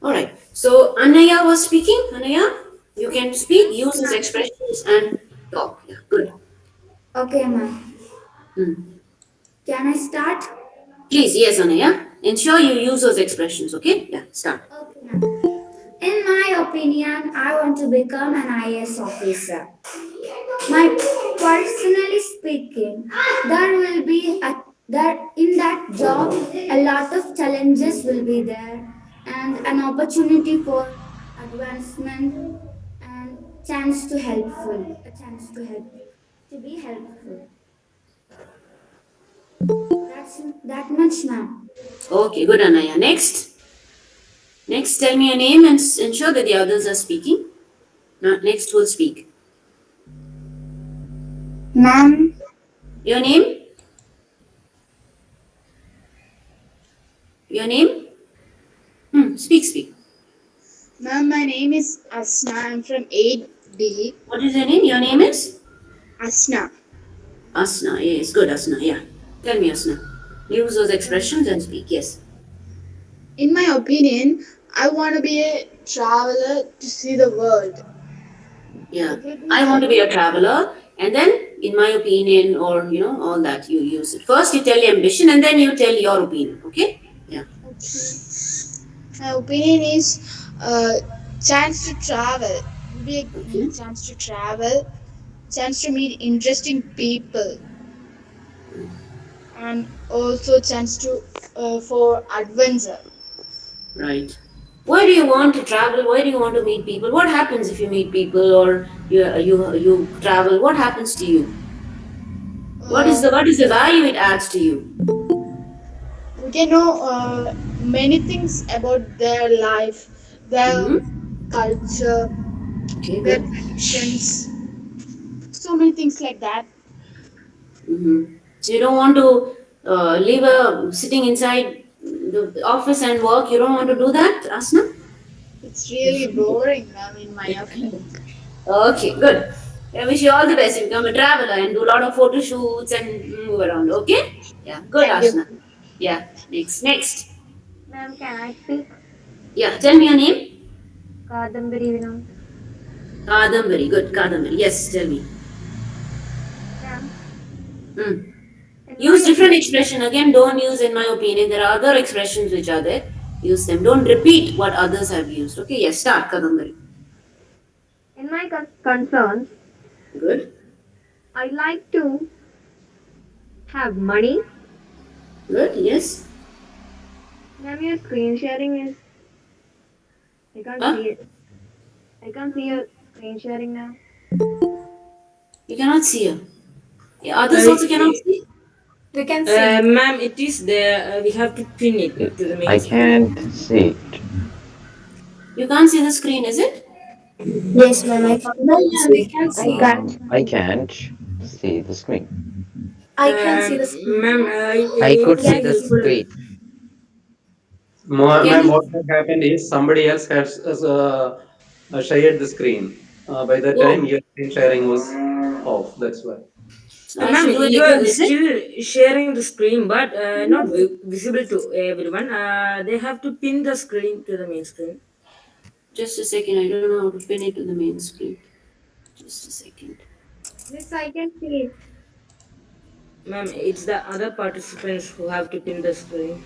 S8: All right. So Anaya was speaking. Anaya, you can speak, use his expressions, and talk. Yeah. Good.
S14: Okay, ma'am.
S8: Hmm.
S14: Can I start?
S8: Please, yes, Anaya. Ensure you use those expressions. Okay. Yeah. Start.
S14: Okay, ma'am. In my opinion, I want to become an IAS officer. My personally speaking, there will be that in that job a lot of challenges will be there and an opportunity for advancement and chance to helpful a chance to help to be helpful. That's that much, ma'am.
S8: Okay. Good, Anaya. Next. Next, tell me your name and ensure that the others are speaking. Now, next, will speak.
S14: Ma'am,
S8: Your name? Your name? Speak, speak.
S16: Ma'am, my name is Asna. I'm from 8D.
S8: What is your name? Your name is?
S16: Asna.
S8: Asna. Yes, good, Asna. Yeah. Tell me, Asna. Use those expressions and speak. Yes.
S16: In my opinion, I want to be a traveler to see the world.
S8: Yeah. I want to be a traveler, and then, in my opinion, or all that, you use it. First, you tell your ambition, and then you tell your opinion. Okay? Yeah.
S16: My opinion is chance to travel. Be a
S8: Okay.
S16: chance to travel, chance to meet interesting people, and also chance to for adventure.
S8: Right. Why do you want to travel? Why do you want to meet people? What happens if you meet people or you travel? What happens to you? What is the value it adds to you?
S16: We can know many things about their life, their
S8: Mm-hmm.
S16: culture,
S8: Okay,
S16: their
S8: good.
S16: traditions, so many things like that.
S8: So you don't want to leave a sitting inside the office and work. You don't want to do that, Asna?
S16: It's really boring, ma'am, in my opinion.
S8: Okay, good. I wish you all the best. You become a traveler and do a lot of photo shoots and move around. Okay? Yeah, good,
S16: Thank you.
S8: Asna. Yeah, next.
S14: Ma'am, can I speak?
S8: Yeah, tell me your name.
S14: Kadambari Vinod.
S8: Kadambari, good, Kadambari. Yes, tell me.
S14: Ma'am,
S8: Hmm.
S14: in my
S8: Use different
S14: opinion,
S8: expression. Again, don't use in my opinion. There are other expressions which are there. Use them. Don't repeat what others have used. Okay, yes, start, Kadambari.
S14: in my concerns,
S8: Good,
S14: I like to have money.
S8: good, yes.
S14: Ma'am, your screen sharing is. I can't
S8: Huh?
S14: see it. I can't see your screen sharing now.
S8: You cannot see her. Yeah, others also cannot
S9: Uh,
S8: see.
S11: We can see.
S9: ma'am, it is there. We have to pin it to the main
S10: I
S9: screen.
S10: can't see it.
S8: You can't see the screen, is it?
S11: Yes, ma'am, I can't
S14: No,
S11: see the
S14: ma'am, we
S11: screen.
S14: can
S11: I
S14: see.
S11: can't.
S10: I can't see the screen.
S11: I can't see the screen.
S9: Ma'am,
S10: I
S9: it
S10: could
S9: would
S10: see
S9: be
S11: Can
S10: the
S11: you?
S9: helpful.
S10: screen.
S8: Can
S3: Ma'am,
S8: you?
S3: what had happened is somebody else has shared the screen. By that time,
S8: Oh,
S3: your screen sharing was off. That's why.
S8: so I
S9: Ma'am,
S8: should do it
S9: you
S8: again,
S9: are
S8: is it?
S9: still sharing the screen, but not visible to everyone. They have to pin the screen to the main screen.
S8: Just a second. I don't know how to pin it to the main screen. Just a second.
S14: Yes, I can see it.
S9: Ma'am, it's the other participants who have to pin the screen.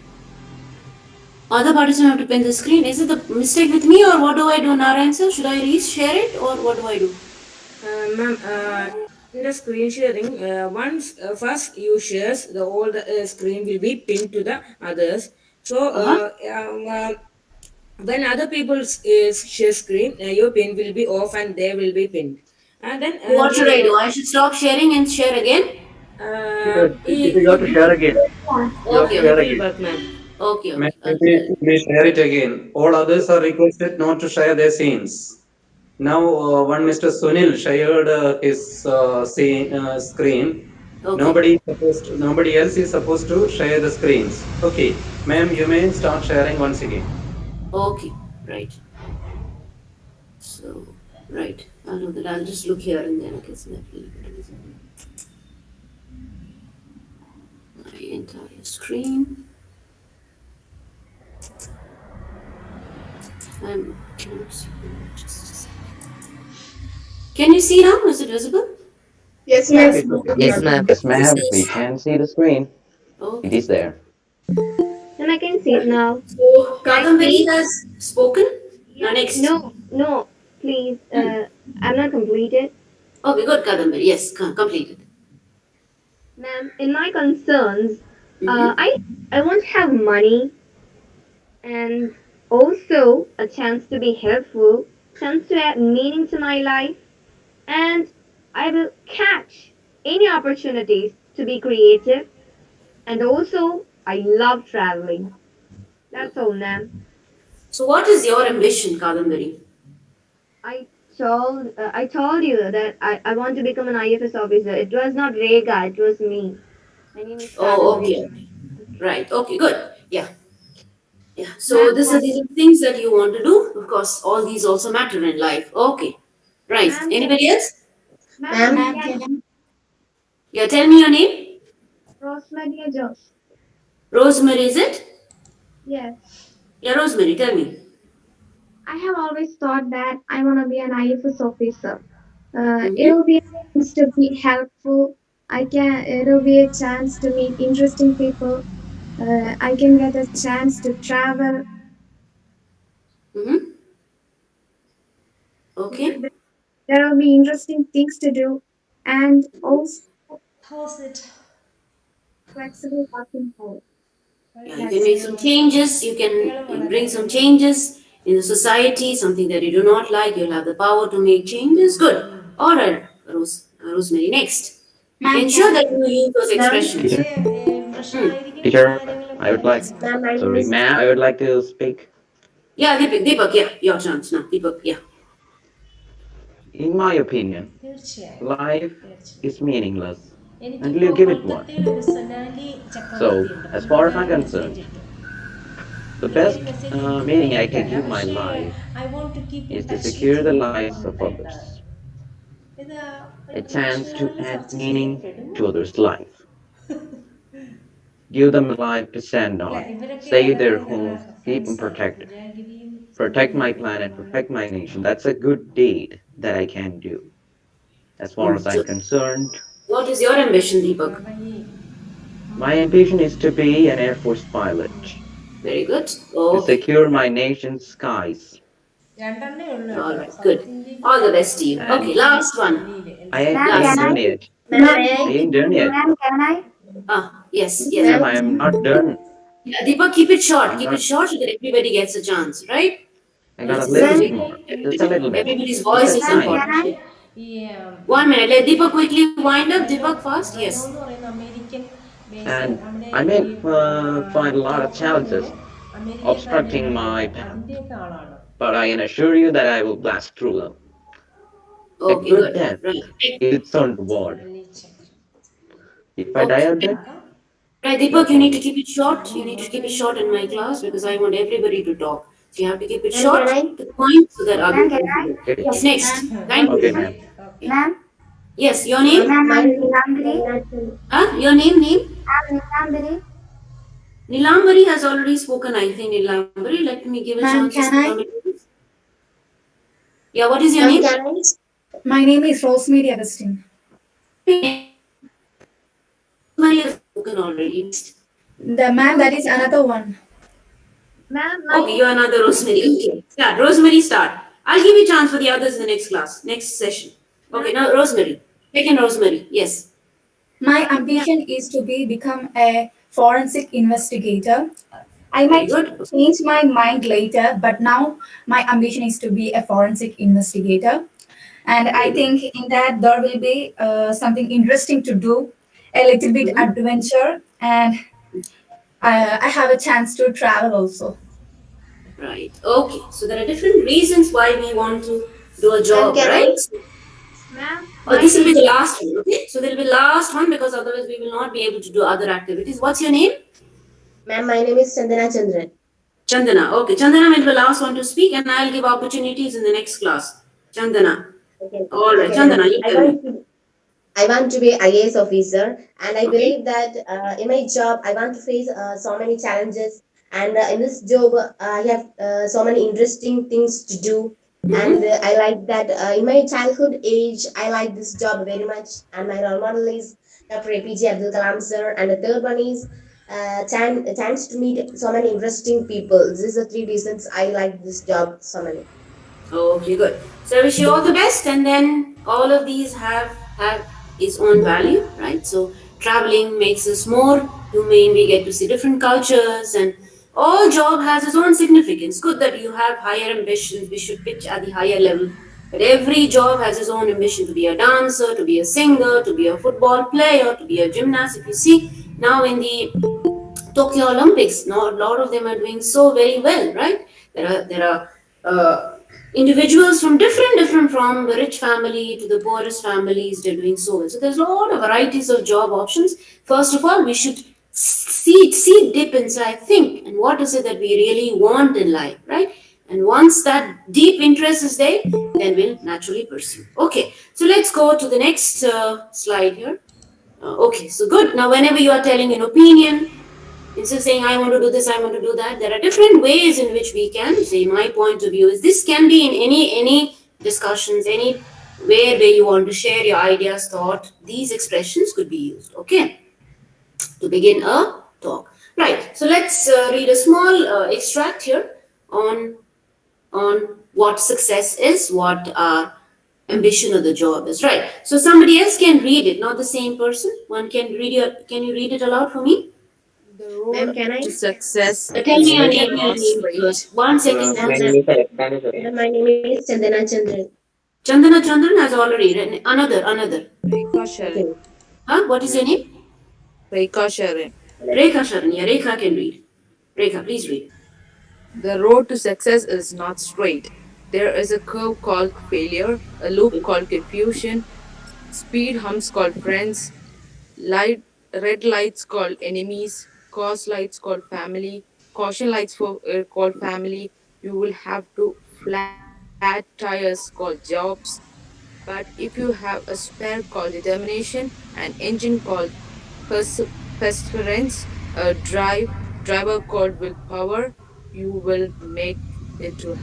S8: Other participants have to pin the screen. Is it the mistake with me, or what do I do, Narayan sir? Should I re-share it, or what do I do?
S9: Ma'am, in the screen sharing, once first you shares, the all the screen will be pinned to the others. So
S8: Uh-huh.
S9: when other people share screen, your pin will be off and they will be pinned. And then
S8: So what should I
S9: the
S8: do? I should stop sharing and share again?
S4: It is got to share again. You have to
S8: Okay,
S9: it
S4: share
S8: okay.
S9: will
S4: again.
S9: work, ma'am.
S8: Okay,
S3: May,
S8: okay.
S3: you
S8: I'll do
S3: may,
S8: that.
S3: you may share it again. All others are requested not to share their scenes. Now, one Mr. Sunil shared his screen.
S8: Okay.
S3: Nobody else is supposed to share the screens. Okay, ma'am, you may start sharing once again.
S8: Okay. Right. So, right. I'll do that. I'll just look here and then I can see that little bit visible. My entire screen. I'm cannot see. Just a second. Can you see now? Is it visible?
S16: Yes, ma'am.
S11: Yes,
S3: Okay,
S11: ma'am.
S3: okay.
S10: Yes, ma'am. Yes,
S11: Yes,
S10: ma'am. We
S11: yes.
S10: can see the screen. It
S8: Okay.
S10: is there.
S14: Then I can see it now.
S8: So,
S14: My
S8: Kadambari
S14: screen.
S8: has spoken. Now,
S14: Yeah.
S8: next.
S14: No, no. Please.
S8: Hmm.
S14: I'm not completed.
S8: Okay, good, Kadambari. Yes, completed.
S14: Ma'am, in my concerns,
S8: Mm-hmm.
S14: I want to have money and also a chance to be helpful, chance to add meaning to my life, and I will catch any opportunities to be creative. And also, I love traveling. That's all, ma'am.
S8: So, what is your ambition, Kadambari?
S14: I told you that I want to become an IFS officer. It was not Rega, it was me. My name is
S8: Oh,
S14: Kadambari.
S8: okay, okay. Right. Okay, good. Yeah. Yeah. So,
S14: Ma'am,
S8: these are the things that you want to do. Of course, all these also matter in life. Okay. Right.
S14: ma'am,
S8: Anybody else?
S14: ma'am,
S11: Ma'am,
S14: can
S8: Yeah, tell me your name.
S14: Rosemary Josh.
S8: Rosemary, is it?
S14: Yes.
S8: Yeah, Rosemary, tell me.
S14: I have always thought that I want to be an IFS officer.
S8: Mm-hmm.
S14: It'll be a chance to be helpful. It'll be a chance to meet interesting people. I can get a chance to travel.
S8: Mm-hmm. Okay.
S14: There will be interesting things to do, and also
S11: how's it?
S14: flexible working hours.
S8: Yeah, you can
S14: That's
S8: make some changes. You can bring some changes in the society, something that you do not like. You'll have the power to make changes. Good. All right, Rosemary. Next.
S11: Ma'am,
S8: Ensure
S11: can
S8: that
S11: I?
S8: you use those
S11: Ma'am,
S8: expressions.
S10: Teacher,
S8: Hmm.
S10: teacher, I would like.
S11: yes, ma'am, I
S10: Sorry,
S11: missed.
S10: ma'am. I would like to speak.
S8: Yeah, Deepak, yeah, your chance now. Deepak, yeah.
S10: In my opinion,
S17: തീർച്ചയായും
S10: life
S17: തീർച്ചയായും
S10: is meaningless until
S17: എനിക്കിപ്പോൾ
S10: you give it one.
S17: കൊൽക്കത്തയിൽ ഒരു സൊനാലി ചക്രവർത്തി
S10: So,
S17: ഉണ്ട്
S10: as far as
S17: പുള്ളിക്കാരി
S10: I'm
S17: message
S10: concerned,
S17: ഇട്ടു
S10: the
S17: പുള്ളിക്കാരി
S10: best
S17: മെസ്സേജ് ഇടുന്നേ
S10: meaning I can
S17: എനിക്കല്ല
S10: give my
S17: പക്ഷേ
S10: life
S17: I want to keep in
S10: is to
S17: touch with
S10: secure the
S17: you
S10: lives of
S17: എന്നിട്ടാണ്
S10: others,
S17: ഇത്
S10: a
S17: ഒരു
S10: chance to
S17: ഡിക്ഷണറിയിൽ
S10: add
S17: സെർച്ച്
S10: meaning
S17: ചെയ്യപ്പെടുമോ
S10: to others' life, give them a life to stand
S17: അല്ല
S10: on,
S17: ഇവരൊക്കെ
S10: save their
S17: ഏതൊക്കെ
S10: homes, keep them
S17: ഫ്രണ്ട്സാണ്
S10: protected,
S17: പൂജാഗിരിയും
S10: protect my
S17: സത്യനൊക്കെ
S10: planet,
S17: തോന്നുന്നു.
S10: protect my nation. That's a good deed that I can do. As far as I'm concerned,
S8: What is your ambition, Deepak?
S10: my ambition is to be an Air Force pilot,
S8: Very good.
S10: to
S8: Okay.
S10: secure my nation's skies.
S17: രണ്ടെണ്ണേ ഉള്ളൂ
S8: All
S17: കേട്ടോ
S8: right, good.
S17: South ഇന്ത്യക്ക്
S8: All the best to you.
S10: And
S8: Okay, last one.
S10: I ain't,
S14: Ma'am,
S10: I ain't
S14: can I?
S10: done yet.
S14: Ma'am,
S10: I ain't done yet.
S14: ma'am, can I?
S8: Yes, yes.
S10: Ma'am, I am not done.
S8: Yeah, Deepak, keep it short.
S10: I'm
S8: Keep it
S10: not.
S8: short so that everybody gets a chance, right?
S10: I got a
S8: It's
S10: little
S14: Ma'am,
S10: bit more. Just a little bit.
S8: everybody's
S10: Just
S8: voice
S10: a
S8: is
S14: ma'am,
S10: tiny.
S14: can I?
S8: important.
S17: ഈ
S8: 1 minute. Let Deepak quickly wind up.
S17: റെനോ
S8: Deepak fast. Yes.
S17: റെനോ എന്ന് പറയുന്ന American base
S10: And
S17: നമ്മുടെ
S10: I
S17: ഈ
S10: may find a lot of
S17: ടോക്കിയോയിലെ
S10: challenges
S17: അമേരിക്കക്കാരുടെ
S10: obstructing my path,
S17: അതിൻ്റെയൊക്കെ ആളാണ്.
S10: but I can assure you that I will blast through them. A
S8: Okay,
S10: good
S8: good.
S10: death
S8: Right.
S10: is its own reward. If I die out there,
S8: Right, Deepak, you need to keep it short. You need to keep it short in my class because I want everybody to talk. So you have to keep it
S14: Ma'am,
S8: short
S14: can I?
S8: to the point so that
S14: Ma'am,
S8: others
S14: can
S8: will
S14: I?
S8: do.
S10: okay.
S8: Yes, next.
S14: Ma'am,
S8: Thank you.
S10: Okay, ma'am.
S14: ma'am,
S8: Yes, your name?
S14: ma'am, I'm Nilambari.
S8: Huh? Your name?
S14: I'm Nilambari.
S8: Nilambari has already spoken, I think. Nilambari, let me give a
S2: Ma'am,
S8: chance to
S2: can I?
S8: somebody else. Yeah, what is your
S14: Ma'am,
S8: name?
S14: can I?
S2: My name is Rosemary Agustin.
S8: Rosemary has spoken already.
S2: The man that is another one.
S14: Ma'am,
S8: Okay, you're another Rosemary. Okay. Start. Rosemary, start. I'll give you a chance for the others in the next class, next session. Okay, now Rosemary. Second Rosemary. Yes.
S2: My ambition is to become a forensic investigator. I
S8: Very
S2: might
S8: good.
S2: change my mind later, but now my ambition is to be a forensic investigator. And I think in that there will be something interesting to do, a little bit adventure, and I have a chance to travel also.
S8: Right. Okay. So there are different reasons why we want to do a job,
S14: can I?
S8: right?
S14: Ma'am,
S8: This will be the last one. Okay. So there will be last one because otherwise we will not be able to do other activities. What's your name?
S14: ma'am, my name is Chandana Chandran.
S8: Chandana. Okay. Chandana will be the last one to speak, and I'll give opportunities in the next class. Chandana.
S14: Okay.
S8: All right.
S14: Okay,
S8: Chandana,
S14: ma'am.
S8: you tell me.
S14: I want to be IAS officer, and I
S8: Okay.
S14: believe that in my job I want to face so many challenges, and in this job I have so many interesting things to do, and I like that in my childhood age I like this job very much, and my role model is Dr. APJ Abdul Kalam sir, and the third one is chance to meet so many interesting people. These are three reasons I like this job so many.
S8: Okay, good. So I wish you all the best, and then all of these have its own value, right? So traveling makes us more humane. We get to see different cultures, and all job has its own significance. Good that you have higher ambitions. We should pitch at the higher level. But every job has its own ambition to be a dancer, to be a singer, to be a football player, to be a gymnast. If you see now in the Tokyo Olympics, now a lot of them are doing so very well, right? There are individuals from different from the rich family to the poorest families. They're doing so well. So there's a lot of varieties of job options. First of all, we should see dip inside, think, and what is it that we really want in life, right? And once that deep interest is there, then we'll naturally pursue. Okay, so let's go to the next slide here. Okay, so good. Now, whenever you are telling an opinion, instead of saying I want to do this, I want to do that, there are different ways in which we can say my point of view is this. Can be in any discussions, any where you want to share your ideas, thought. These expressions could be used. Okay, to begin a talk. Right. So let's read a small extract here on what success is, what our ambition of the job is. Right. So somebody else can read it, not the same person. One can read it. Can you read it aloud for me?
S13: The road
S14: Ma'am, can I?
S13: to success
S8: Tell
S13: is
S8: me your
S13: very
S8: name,
S13: not straight.
S8: first. 1 second.
S14: Ma'am, my name is Chandana Chandran.
S8: Chandana Chandran has already written. Another.
S13: Rekha Sharan.
S8: Huh? What is your name?
S13: Rekha Sharan.
S8: Rekha Sharan. Yeah, Rekha can read. Rekha, please read.
S18: The road to success is not straight. There is a curve called failure, a loop called confusion, speed humps called friends, light red lights called enemies, cause lights called family, caution lights for called family. You will have to flat tires called jobs. But if you have a spare called determination, an engine called perseverance, a driver called willpower, you will make it to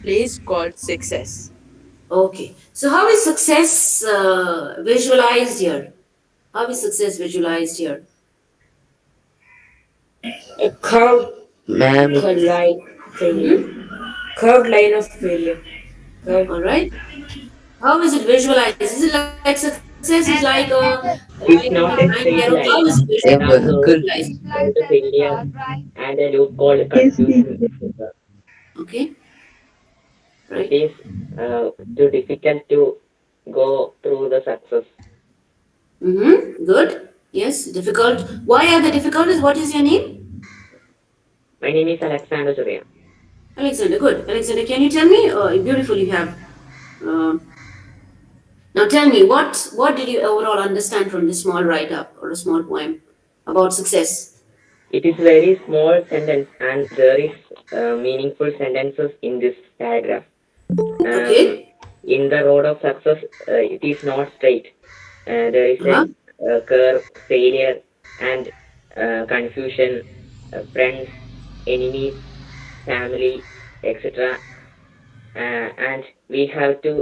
S18: place called success.
S8: Okay. So how is success visualized here? How is success visualized here?
S9: A curved
S15: Ma'am,
S9: line failure.
S8: Mm-hmm.
S9: Curved line of failure. Curved.
S8: All right. How is it visualized? Is it like success is like
S14: And
S8: a line
S15: it's
S8: in a
S15: not a
S8: line
S15: straight
S8: arrow? How
S15: line.
S8: is it
S15: A circle
S8: visualized?
S15: called
S14: visualized
S15: the
S14: as a
S15: failure
S14: chart, right?
S15: and a loop called confusion, etc.
S8: Okay.
S15: It
S8: Right.
S15: is too difficult to go through the success.
S8: Mm-hmm. Good. Yes. Difficult. Why are the difficulties? What is your name?
S15: My name is Alexander Surya.
S8: Alexander. Good. Alexander, can you tell me? Beautiful. You have. Uh, Now tell me, what did you overall understand from this small write up or a small poem about success?
S15: It is very small sentence and there is meaningful sentences in this paragraph. Um,
S8: Okay.
S15: in the road of success, it is not straight. There is
S8: Uh-huh.
S15: a curve, failure, and confusion, friends, enemies, family, etc. And we have to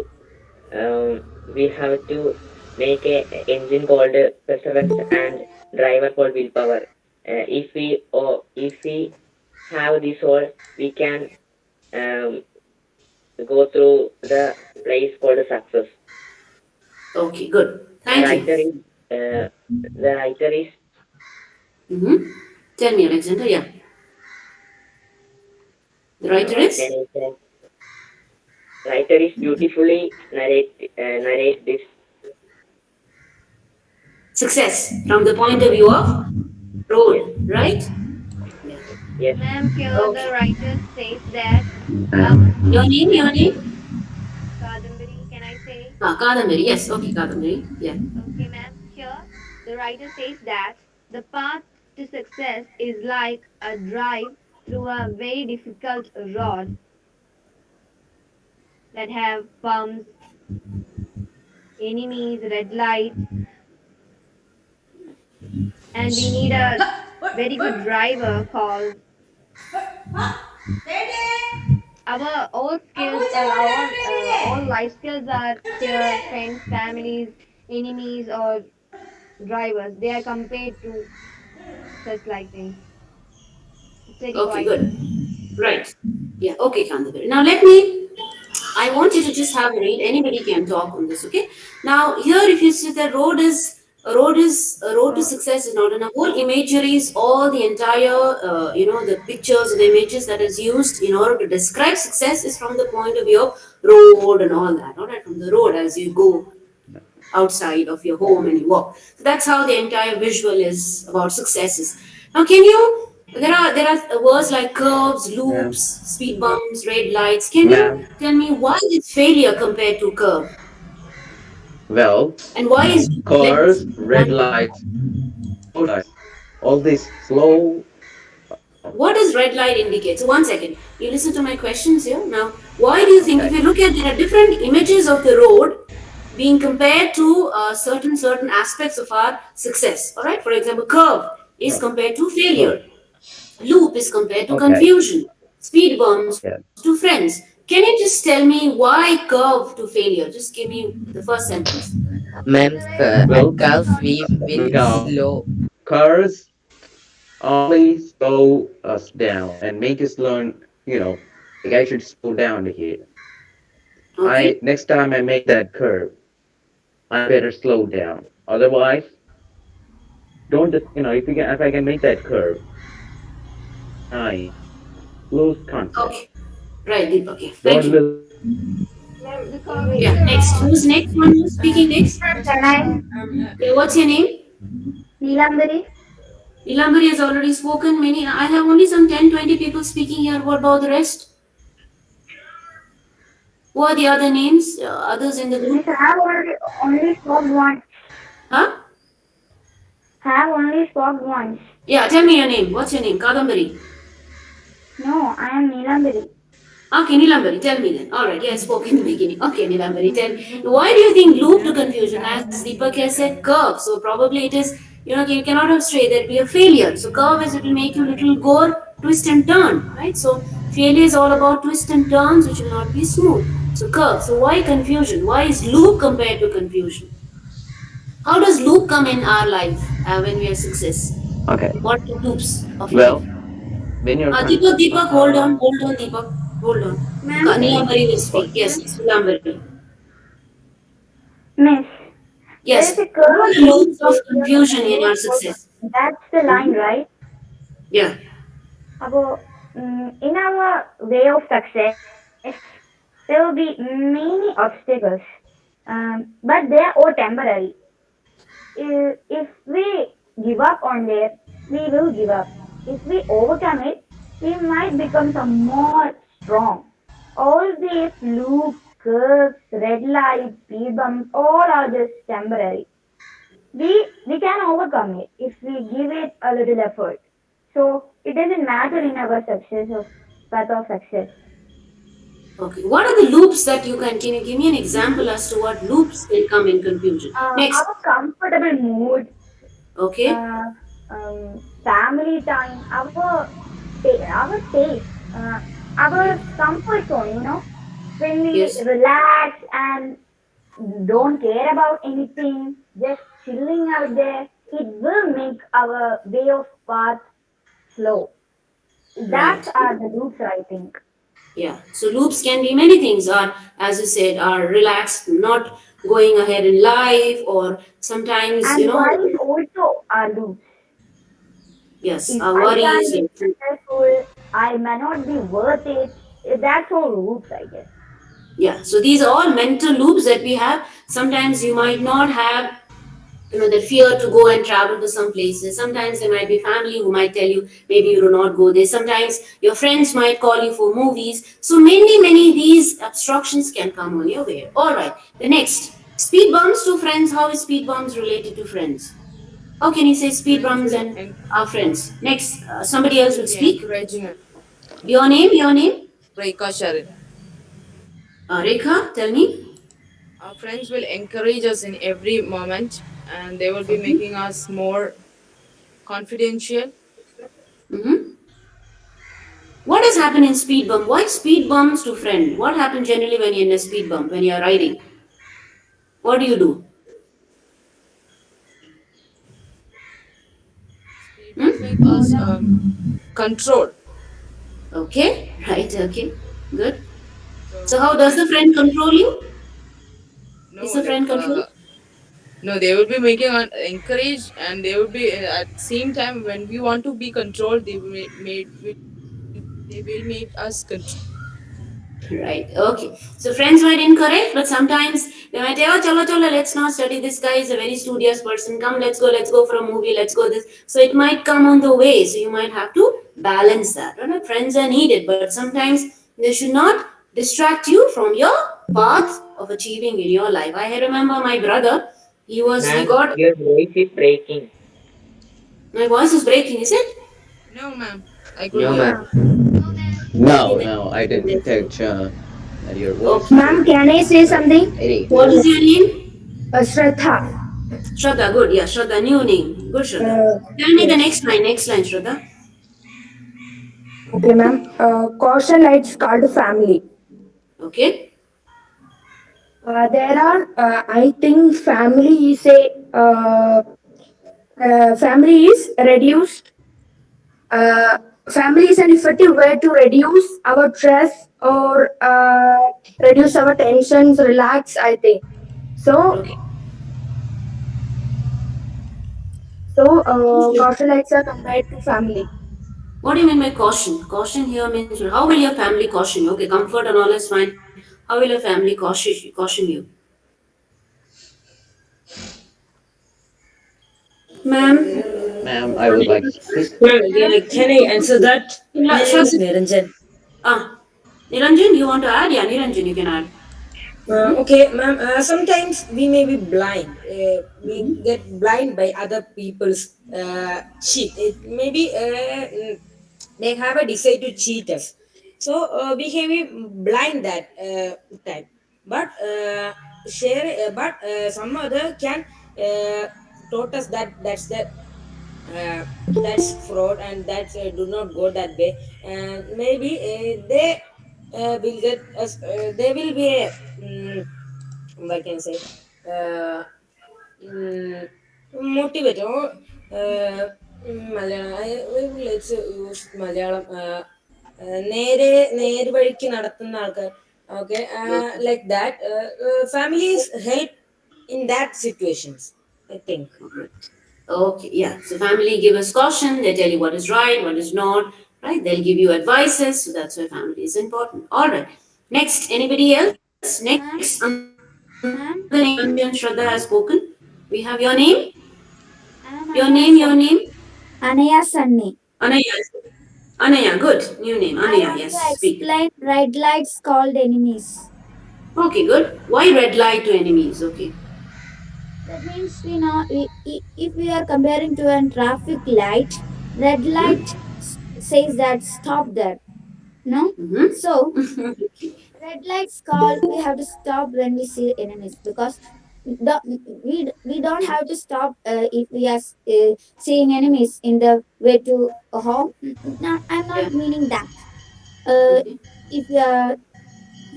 S15: make a engine called perseverance and driver called willpower. If we have this all, we can um, go through the place called success.
S8: Okay, good.
S15: The
S8: Thank you.
S15: writer is the writer is
S8: Mm-hmm. Tell me, Alexander. Yeah. The writer
S15: what can
S8: is
S15: I say? Writer is beautifully narrate this.
S8: success from the point of view of
S15: Yes,
S8: road, right? Yeah.
S15: yes.
S14: Ma'am, here the
S8: Okay.
S14: writer says that
S8: Your name,
S14: success
S8: your name?
S14: Kadambari, can I say?
S8: Ah, Kadambari. Yes. Okay, Kadambari. Yeah.
S14: Okay, ma'am. Here the writer says that the path to success is like a drive through a very difficult road that have bumps, enemies, red lights, and we need a very good driver called our all skills or our all life skills are here friends, families, enemies, or drivers. They are compared to such like things. It's very
S8: Okay,
S14: quite.
S8: good. Right. Yeah. Okay, Kadambari. Now let me. I want you to just have a read. Anybody can talk on this, okay? Now, here, if you see the road to success is not enough. Whole imagery is all the entire, the pictures, the images that is used in order to describe success is from the point of view of road and all that. All right, from the road as you go outside of your home and you walk. So that's how the entire visual is about successes. Now, can you? There are words like curves, loops,
S15: Ma'am,
S8: speed bumps, red lights. Can you
S15: ma'am.
S8: tell me why is failure compared to curve,
S10: Well,
S8: and why is length
S10: cars, red
S8: one?
S10: lights, all this slow.
S8: What does red light indicate? So one second, you listen to my questions here. Now, why do you think if
S10: Okay.
S8: you look at there are different images of the road being compared to certain aspects of our success? All right. For example, curve is
S10: Well,
S8: compared to
S10: well,
S8: failure. Loop is compared to
S10: okay.
S8: confusion. Speed bumps to
S10: Yeah.
S8: friends. Can you just tell me why curve to failure? Just give me the first sentence.
S13: Ma'am,
S10: Well,
S13: at curves we will
S10: now
S13: slow.
S10: cars only slow us down and make us learn. Like I should slow down here. I
S8: Okay.
S10: next time I make that curve, I better slow down. Otherwise, don't just if I can make that curve, I lose confidence.
S8: Okay. Right. Deep. Okay. Thank
S10: Don't
S8: you.
S10: listen.
S14: Ma'am, the curve is
S8: Yeah. Next. Who's next? One who's speaking next?
S14: Can I?
S8: Yeah. What's your name?
S14: Neelamdari?
S8: Ilambari has already spoken. Many. I have only some 10-20 people speaking here. What about the rest? Who are the other names? Others in the
S14: Miss,
S8: group?
S14: I have only spoke once.
S8: Huh?
S14: Have only spoke once.
S8: Yeah, tell me your name. What's your name? Kadambari.
S14: No, I am Nilambari.
S8: Okay, Nilambari, tell me then. Alright, yeah, I spoke in the beginning. Okay, Nilambari, tell me. Why do you think loop to confusion? As Deepak has said, curve. So probably it is, you cannot have straight, there'll be a failure. So curve is, it will make you little go, twist and turn, right? So failure is all about twist and turns, which will not be smooth. So curve. So why confusion? Why is loop compared to confusion? How does loop come in our life when we are success?
S10: Okay.
S8: What are the loops of life?
S10: Well, when you're
S8: Deepak, hold on, Deepak, hold on.
S14: Ma'am?
S8: Nilambari will
S10: what?
S8: speak. Yes, Nilambari.
S14: Miss, there is
S8: Yes.
S14: a
S8: What are
S14: curve
S8: the
S14: called
S8: loops of confusion in our success?
S14: that's the line, right?
S8: Yeah.
S14: About, in our way of success, there will be many obstacles, but they are all temporary. If we give up on there, we will give up. If we overcome it, we might become some more strong. All these loops, curves, red lights, speed bumps, all are just temporary. We can overcome it if we give it a little effort. So it doesn't matter in our success or path of success.
S8: Okay. What are the loops that can you give me an example as to what loops can come in confusion? Next.
S14: Our comfortable mood,
S8: Okay.
S14: uh, family time, our taste, our comfort zone. When we
S8: Yes.
S14: relax and don't care about anything, just chilling out there, it will make our way of path slow. That's
S8: Right.
S14: are the loops, I think.
S8: Yeah. So loops can be many things. Are, as you said, are relaxed, not going ahead in life, or sometimes
S14: And worries also are loops.
S8: yes,
S14: If
S8: our
S14: I can't
S8: worries.
S14: be successful, I may not be worth it. That's all loops, I guess.
S8: Yeah. So these are all mental loops that we have. Sometimes you might not have the fear to go and travel to some places. Sometimes there might be family who might tell you maybe you do not go there. Sometimes your friends might call you for movies. So many these obstructions can come on your way. All right. The next, speed bumps to friends. How is speed bumps related to friends? How can you say speed
S18: Friends
S8: bumps
S18: will
S8: and our friends? Next, somebody else will
S18: be
S8: speak.
S18: encouraging us.
S8: Your name, your name.
S18: Rekha Sharan.
S8: Rekha, tell me.
S18: Our friends will encourage us in every moment, and they will be
S8: Mhm.
S18: making us more confidential.
S8: Mhm. What has happened in speed bump? Why speed bumps to friend? What happens generally when you're in a speed bump, when you're riding? What do you do?
S18: Speed bumps make
S8: Hmm?
S18: us control.
S8: Okay, right, okay, good. So
S18: So
S8: how does the friend control you?
S18: no,
S8: Is the
S18: like
S8: friend control?
S18: no, they will be making us encourage, and they will be at the same time when we want to be controlled, they will make us control.
S8: Right, okay. So friends might encourage, but sometimes they might say, oh, chalo, chalo, let's not study. This guy is a very studious person. Come, let's go for a movie, let's go this. So it might come on the way. So you might have to balance that. Right? Friends are needed, but sometimes they should not distract you from your path of achieving in your life. I remember my brother, he
S15: Ma'am,
S8: got,
S15: your voice is breaking.
S8: my voice is breaking, is it?
S18: No, ma'am, I could
S15: No,
S18: hear.
S15: ma'am.
S8: Okay
S10: No,
S8: then.
S10: no, I didn't catch that your voice
S8: Okay.
S10: is
S14: Ma'am,
S10: breaking.
S14: can I say
S10: But
S14: something?
S8: What
S10: anyways,
S8: is your name?
S14: Shraddha.
S8: Shraddha, good. Yeah, Shraddha, new name. Good, Shraddha. Tell me the
S14: Yes.
S8: next line, Shraddha.
S14: Okay, ma'am. Caution lights called family.
S8: Okay.
S14: There are, I think, family is reduced. Uh, Family is an effective way to reduce our stress or reduce our tensions, relax. I think so.
S8: Okay.
S14: Caution lights are compared to family.
S8: What do you mean by caution? Caution here means how will your family caution you? Okay, comfort and all is fine. How will your family caution you? Ma'am?
S10: Ma'am, I would like to speak.
S9: Ma'am, can I answer that?
S8: Yeah,
S9: My name
S8: sure.
S9: is Niranjan.
S8: Niranjan, you want to add? Yeah, Niranjan, you can add.
S9: Okay, ma'am. Sometimes we may be blind. We
S8: Mhm.
S9: get blind by other people's cheat. It maybe they have a desire to cheat us. So we can be blind that time. But some other can taught us that that's fraud and that's do not go that way. And maybe they will get us. They will be a. What can I say? Uh, mm, Motivator. Let's use Malayalam നേർവഴിക്ക് നടത്തുന്ന ആൾക്കാർ okay like that families help in that situations, I think.
S8: Okay, yeah. So family give us caution. They tell you what is right, what is not. Right? They'll give you advices. So that's why family is important. All right. Next, anybody else? Next,
S14: Ma'am,
S8: under the name Niranjan
S14: ma'am,
S8: Shraddha has spoken. We have your name.
S14: I'm
S8: Your name. Your name.
S14: Anaya Sunny.
S8: Anaya. Anaya. Good. New name.
S14: I
S8: Anaya.
S14: want to
S8: Yes. Speak.
S14: explain red lights called enemies.
S8: Okay. Good. Why red light to enemies? Okay.
S14: That means we know if we are comparing to a traffic light, red
S8: Mm-hmm.
S14: light says that stop there. No, so red lights call we have to stop when we see enemies because the we don't have to stop if we are seeing enemies in the way to home. No, I'm not
S8: Yeah.
S14: meaning that. Uh, if we are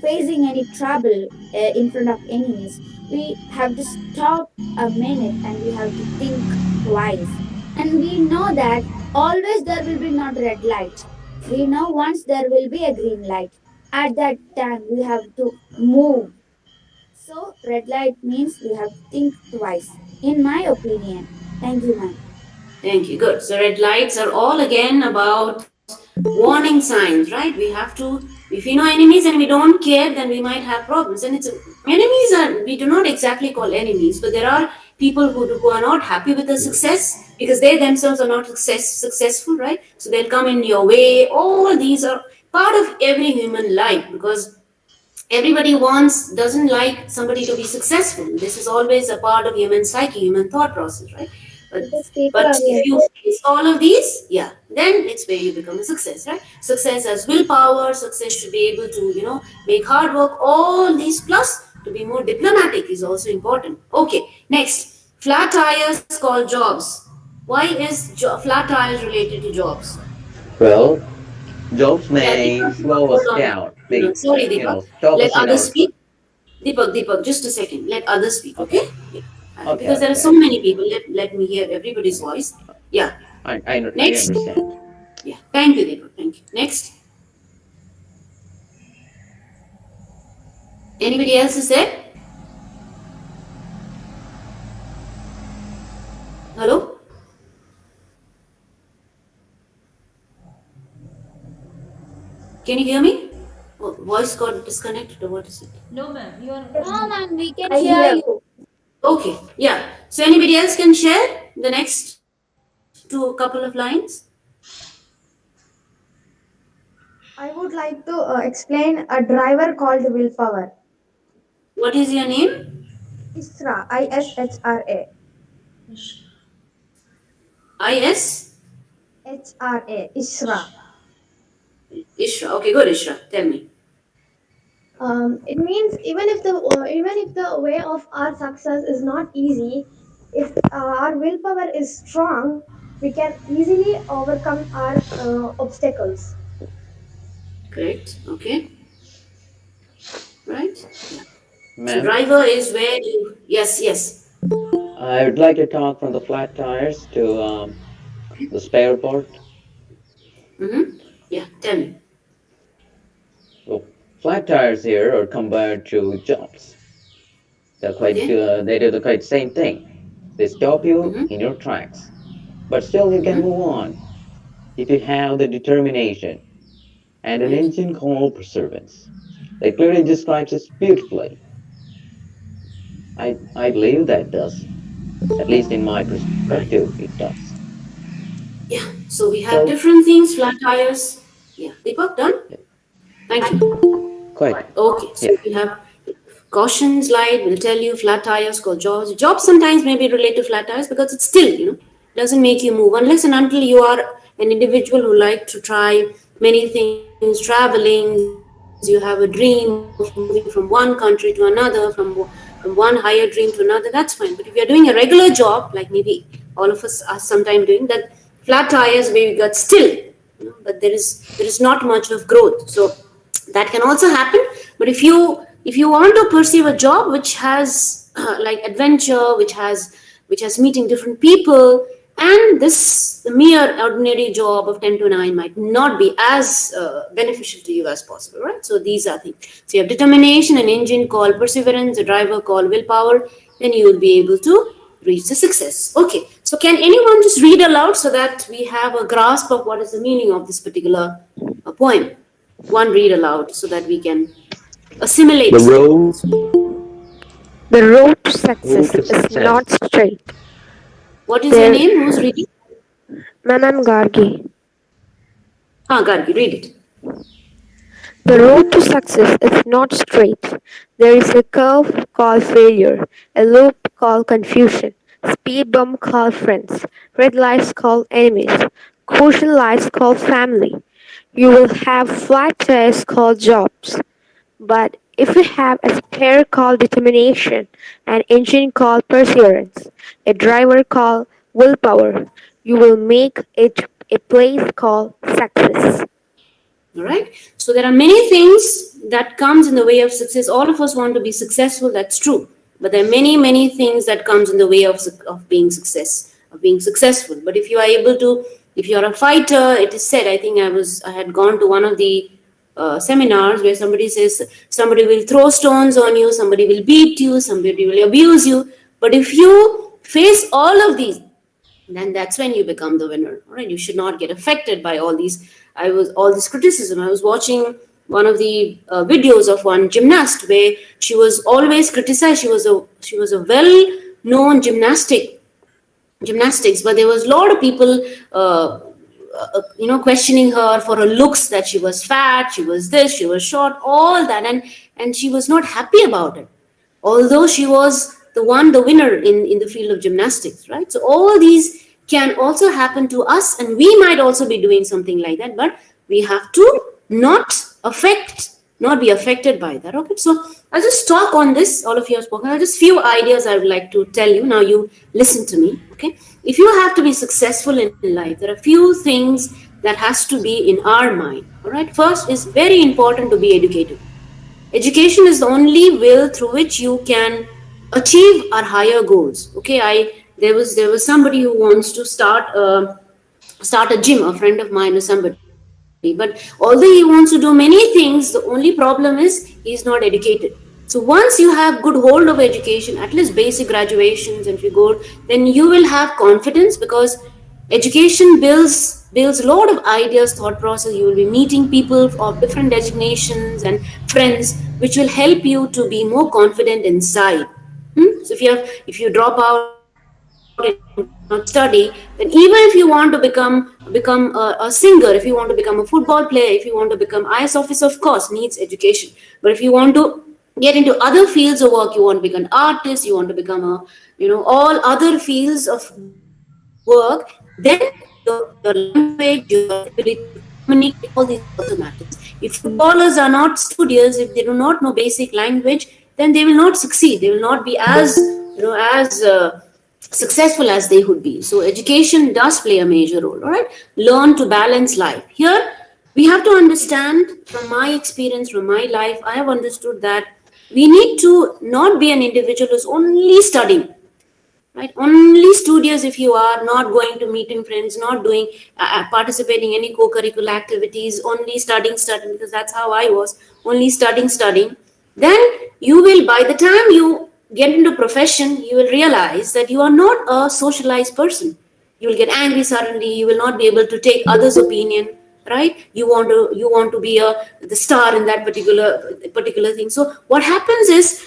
S14: facing any trouble in front of enemies, we have to stop a minute and we have to think twice. And we know that always there will be not red light. We know once there will be a green light. At that time, we have to move. So, red light means we have to think twice, in my opinion. Thank you, ma'am.
S8: Thank you. Good. So red lights are all again about warning signs, right? We have to, if we know enemies and we don't care, then we might have problems. And it's enemies are we do not exactly call enemies, but there are people who are not happy with the success because they themselves are not successful, right? So they'll come in your way. All these are part of every human life because everybody wants doesn't like somebody to be successful. This is always a part of human psyche, human thought process, right? but
S14: Because people
S8: but
S14: are
S8: if
S14: like
S8: you face all of these, yeah, then it's where you become a success, right? Success as willpower, success should be able to make hard work, all these, plus to be more diplomatic is also important. Okay, next, flat tires called jobs. Why is flat tires related to jobs?
S10: Well, jobs
S8: Yeah,
S10: may
S8: Deepak,
S10: slow
S8: hold
S10: us
S8: on.
S10: down.
S8: No,
S10: They,
S8: sorry, Deepak.
S10: stop
S8: Let
S10: us in
S8: others
S10: our
S8: speak. Deepak, just a second. Let others speak, okay?
S10: Okay,
S8: Yeah.
S10: okay,
S8: Because there are so
S10: okay.
S8: many people. Let me hear everybody's voice. Yeah.
S10: I
S8: Next.
S10: understand.
S8: Yeah. Thank you, Deepak. Thank you. Next. Anybody else is there? Hello? Can you hear me? Oh, voice got disconnected or what is it?
S17: No, ma'am, you are
S14: no, ma'am, we can
S11: I
S14: hear
S11: hear.
S14: you.
S8: Okay. Yeah. So anybody else can share the next two couple of lines?
S19: I would like to explain a driver called willpower.
S8: What is your name?
S19: ISRA, ISHRA.
S8: IS?
S19: HRA, ISRA.
S8: Ishra. Okay, good, Ishra. Tell me.
S19: It means even if the way of our success is not easy, if our willpower is strong, we can easily overcome our obstacles.
S8: Correct. Okay. Right? Yeah. So
S10: Ma'am,
S8: driver is where you, yes, yes.
S10: I would like to talk from the flat tires to the spare part.
S8: Mm-hmm. Yeah, tell me.
S10: Well, flat tires here are compared to jobs. They're quite
S8: Okay.
S10: good. They do the quite same thing. They stop you
S8: Mm-hmm.
S10: in your tracks, but still you can
S8: Mm-hmm.
S10: move on if you have the determination and an
S8: Right.
S10: engine called perseverance. That clearly describes us beautifully. I believe that does. At least in my perspective, it does.
S8: Yeah. So we have
S10: So,
S8: different things, flat tires. Yeah. Deepak, done? Thank you.
S10: quite.
S8: Okay.
S10: Yeah.
S8: So we have caution slide will tell you flat tires called jobs. Jobs sometimes may be related to flat tires because it's still, doesn't make you move unless and until you are an individual who like to try many things, travelings, you have a dream of moving from one country to another, from one higher dream to another, that's fine. But if you're doing a regular job, like maybe all of us are sometimes doing that, flat tires where you got still, but there is not much of growth. So that can also happen. But if you want to pursue a job which has like adventure, which has meeting different people, and this mere ordinary job of 10 to 9 might not be as beneficial to you as possible, right? So these are things. So you have determination, an engine called perseverance, a driver called willpower, then you will be able to reach the success. Okay, so can anyone just read aloud so that we have a grasp of what is the meaning of this particular poem? One read aloud so that we can assimilate.
S10: The road,
S20: The road to
S10: road
S20: success
S10: to
S20: is not
S10: success.
S20: straight.
S8: What is your
S20: There,
S8: name? Who's reading?
S20: Ma'am, I'm Gargi.
S8: Gargi, read it.
S20: The road to success is not straight. There is a curve called failure, a loop called confusion, speed bump called friends, red lights called enemies, caution lights called family. You will have flat tires called jobs. But if you have a spare called determination, an engine called perseverance, a driver called willpower, you will make it a place called success.
S8: All right. So there are many things that comes in the way of success. All of us want to be successful. That's true. But there are many things that comes in the way of being successful. But if you are able to, if you are a fighter, it is said. I think I had gone to one of the seminars where somebody says somebody will throw stones on you, somebody will beat you, somebody will abuse you. But if you face all of these, then that's when you become the winner. All right, you should not get affected by all this criticism. I was watching one of the videos of one gymnast where she was always criticized. She was a well known gymnastics, but there was a lot of people questioning her for her looks, that she was fat, she was this, she was short, all that, and she was not happy about it, although she was the winner in the field of gymnastics, right? So all these can also happen to us, and we might also be doing something like that, but we have to not be affected by that. Okay, so I'll just talk on this. All of you have spoken. I'll just few ideas I would like to tell you. Now you listen to me. Okay, if you have to be successful in life, there are few things that has to be in our mind. All right, first is very important to be educated. Education is the only will through which you can achieve our higher goals. Okay, there was somebody who wants to start a gym, a friend of mine or somebody, but although he wants to do many things, the only problem is he's not educated. So once you have good hold of education, at least basic graduations, and if you go, then you will have confidence, because education builds a lot of ideas, thought process. You will be meeting people of different designations and friends, which will help you to be more confident inside. So if you drop out and you cannot study, then even if you want to become a singer, if you want to become a football player, if you want to become IS officer, of course needs education. But if you want to get into other fields of work, you want to become an artist, you want to become all other fields of work, then your language, your ability to communicate, all these also matters. If footballers are not studious, if they do not know basic language, then they will not succeed. They will not be as successful as they would be. So education does play a major role. All right, learn to balance life. Here we have to understand, from my experience, from my life, I have understood that we need to not be an individual who's only studying, right? Only studious. If you are not going to meeting friends, not doing participating in any co-curricular activities, only studying, because that's how I was, only studying, then you will, by the time you get into profession, you will realize that you are not a socialized person. You will get angry suddenly, you will not be able to take others opinion, right? You want to be the star in that particular thing. So what happens is,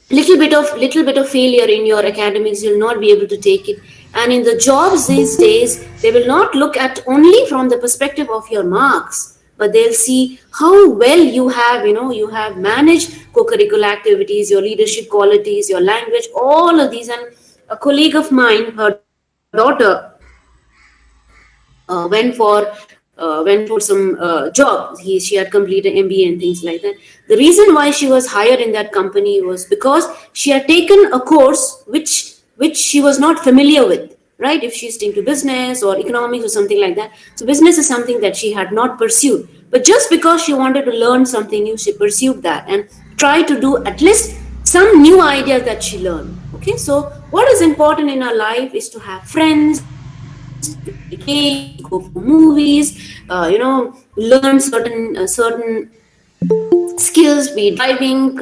S8: little bit of failure in your academics, you'll not be able to take it. And in the jobs these days, they will not look at only from the perspective of your marks, but they'll see how well you have managed co-curricular activities, your leadership qualities, your language, all of these. And a colleague of mine, her daughter, went for some job. She had completed MBA and things like that. The reason why she was hired in that company was because she had taken a course which she was not familiar with. Right? If she's into business or economics or something like that, so business is something that she had not pursued. But just because she wanted to learn something new, she pursued that and tried to do at least some new ideas that she learned. Okay, so what is important in our life is to have friends, to engage, to go for movies, learn certain skills, be it driving,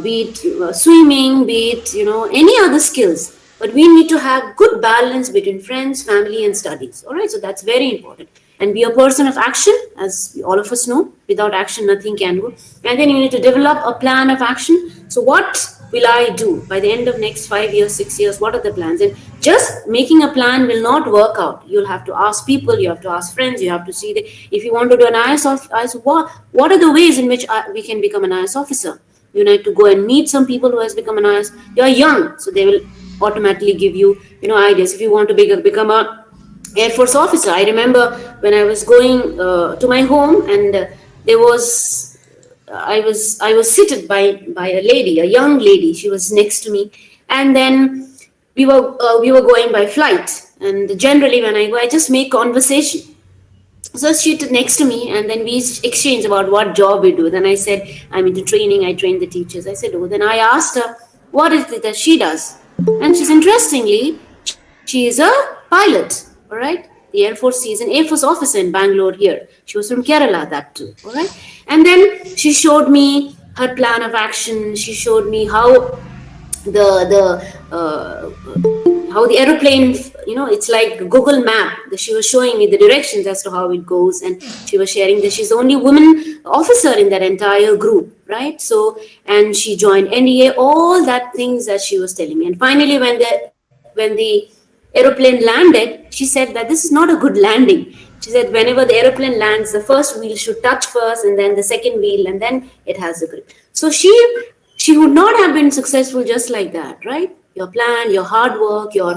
S8: be it swimming, be it any other skills. But we need to have good balance between friends, family, and studies. All right, so that's very important. And be a person of action, as all of us know. Without action, nothing can go. And then you need to develop a plan of action. So what will I do by the end of next 5 years, 6 years? What are the plans? And just making a plan will not work out. You'll have to ask people, you have to ask friends, you have to see if you want to do an IS officer, what are the ways in which we can become an IS officer? You need to go and meet some people who has become an IS. You're young, so they will automatically give you ideas. If you want to become a Air Force officer, I remember when I was going to my home, and there was I was seated by a lady, a young lady. She was next to me, and then we were going by flight. And generally, when I go, I just make conversation. So she stood next to me, and then we exchanged about what job we do. Then I said, I'm into training. I train the teachers. I said, oh. Then I asked her, what is it that she does? And she's interestingly, she is a pilot. All right, the Air Force. She's an Air Force officer in Bangalore here. She was from Kerala, that too. All right, and then she showed me her plan of action. She showed me how the aeroplane, it's like Google map. She was showing me the directions as to how it goes, and she was sharing that she's the only woman officer in that entire group, right? So, and she joined NDA, all that things that she was telling me. And finally, when the aeroplane landed, she said that this is not a good landing. She said whenever the aeroplane lands, the first wheel should touch first, and then the second wheel, and then it has a grip. So she would not have been successful just like that, right? Your plan, your hard work, your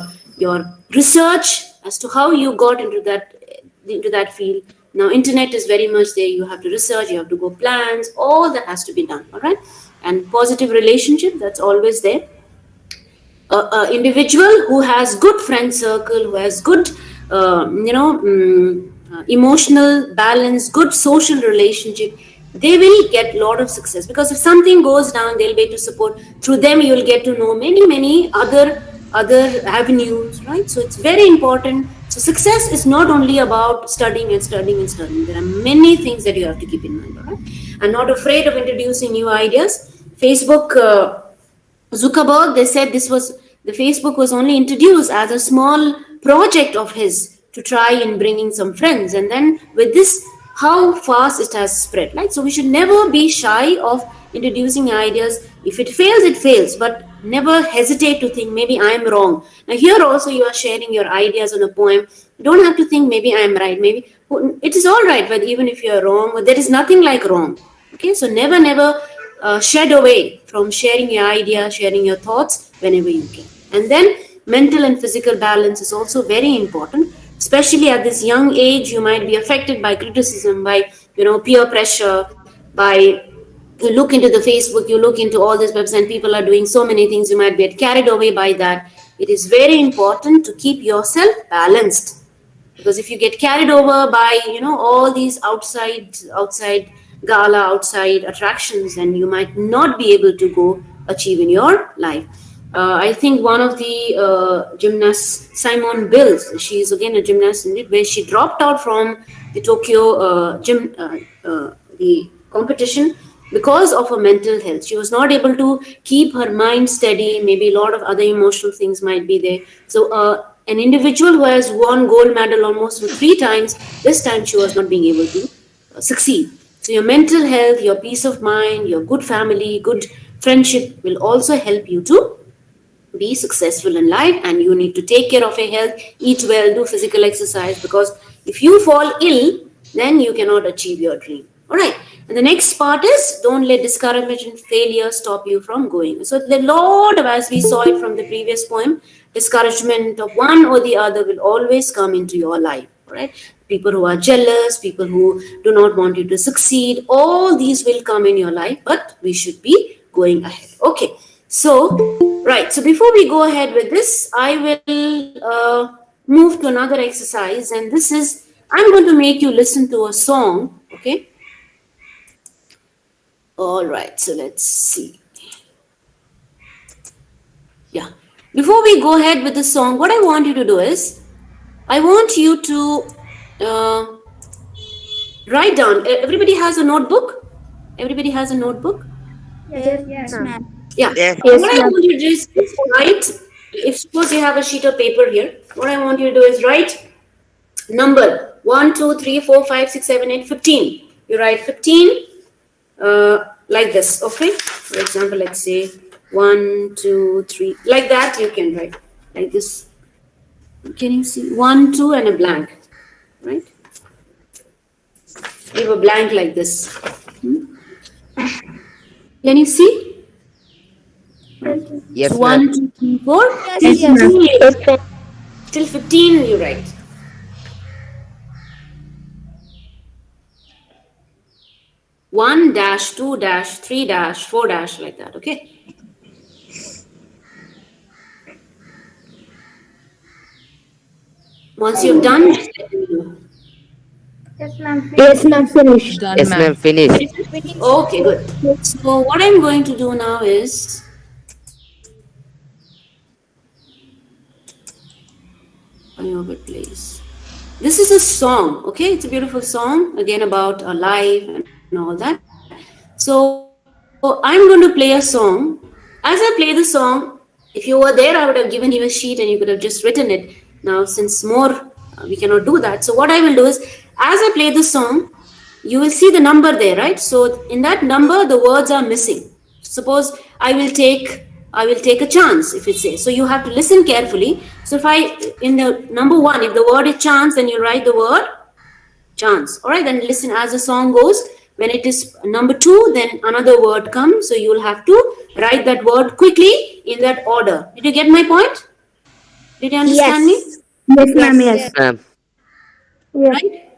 S8: research as to how you got into that field. Now internet is very much there. You have to research, you have to go plans, all that has to be done. All right, and positive relationship, that's always there. Individual who has good friend circle, who has good emotional balance, good social relationship, they will get a lot of success. Because if something goes down, they'll be able to support. Through them, you'll get to know many other avenues, right? So it's very important. So success is not only about studying and studying and studying. There are many things that you have to keep in mind, all right? I'm not afraid of introducing new ideas. Facebook, Zuckerberg, they said the Facebook was only introduced as a small project of his to try in bringing some friends. And then with this, how fast it has spread, right? So we should never be shy of introducing ideas. If it fails, it fails, but never hesitate to think maybe I'm wrong. Now here also you are sharing your ideas on a poem. You don't have to think maybe I'm right. Maybe it is all right, but even if you're wrong, but there is nothing like wrong. Okay, so never shed away from sharing your idea, sharing your thoughts whenever you can. And then mental and physical balance is also very important. Especially at this young age, you might be affected by criticism, by peer pressure, by you look into the Facebook, you look into all these websites, and people are doing so many things. You might get carried away by that. It is very important to keep yourself balanced, because if you get carried over by all these outside gala, outside attractions, then you might not be able to go achieve in your life. I think one of the gymnasts, Simone Biles, she's again a gymnast, where she dropped out from the Tokyo the competition because of her mental health. She was not able to keep her mind steady. Maybe a lot of other emotional things might be there. So an individual who has won gold medal almost 3 times, this time she was not being able to succeed. So your mental health, your peace of mind, your good family, good Friendship will also help you to be successful in life, and you need to take care of your health, eat well, do physical exercise, because if you fall ill, then you cannot achieve your dream. All right. And the next part is, don't let discouragement and failure stop you from going. So the lot of, as we saw it from the previous poem, discouragement of one or the other will always come into your life. All right. People who are jealous, people who do not want you to succeed, all these will come in your life, but we should be going ahead. Okay. So, right. So before we go ahead with this, I will move to another exercise, and this is, I'm going to make you listen to a song. Okay. All right. So let's see. Yeah. Before we go ahead with the song, what I want you to do is, I want you to write down. Everybody has a notebook. Everybody has a notebook.
S19: Yes, ma'am.
S8: Yeah.
S20: Yes.
S8: What I want you to do is write. If suppose you have a sheet of paper here, what I want you to do is write number 1, 2, 3, 4, 5, 6, 7, 8, 15. You write 15 like this. Okay. For example, let's say 1, 2, 3. Like that you can write like this. Can you see 1, 2, and a blank? Right. Leave a blank like this. Can you see?
S20: Yes,
S8: So
S20: ma'am.
S8: 1, 2, 3, 4.
S19: Yes,
S8: And
S19: yes.
S8: 15 till 15 you write. One dash, 2 dash, 3 dash, 4 dash, like that. Okay. Once you've done, just let me know.
S19: Yes, ma'am.
S20: Yes, ma'am. Finished. Yes, ma'am. Finished.
S8: Okay, good. So what I'm going to do now is, please. This is a song, okay? It's a beautiful song, again about our life and all that. So I'm going to play a song. As I play the song, if you were there, I would have given you a sheet and you could have just written it. Now, since we cannot do that. So what I will do is, as I play the song, you will see the number there, right? So in that number, the words are missing. Suppose I will take a chance, if it says. So you have to listen carefully. So if in the number 1, if the word is chance, then you write the word chance. All right, then listen as the song goes. When it is number 2, then another word comes. So you will have to write that word quickly in that order. Did you get my point? Did you understand me?
S19: Yes, ma'am. Yes.
S20: Ma'am.
S8: Right?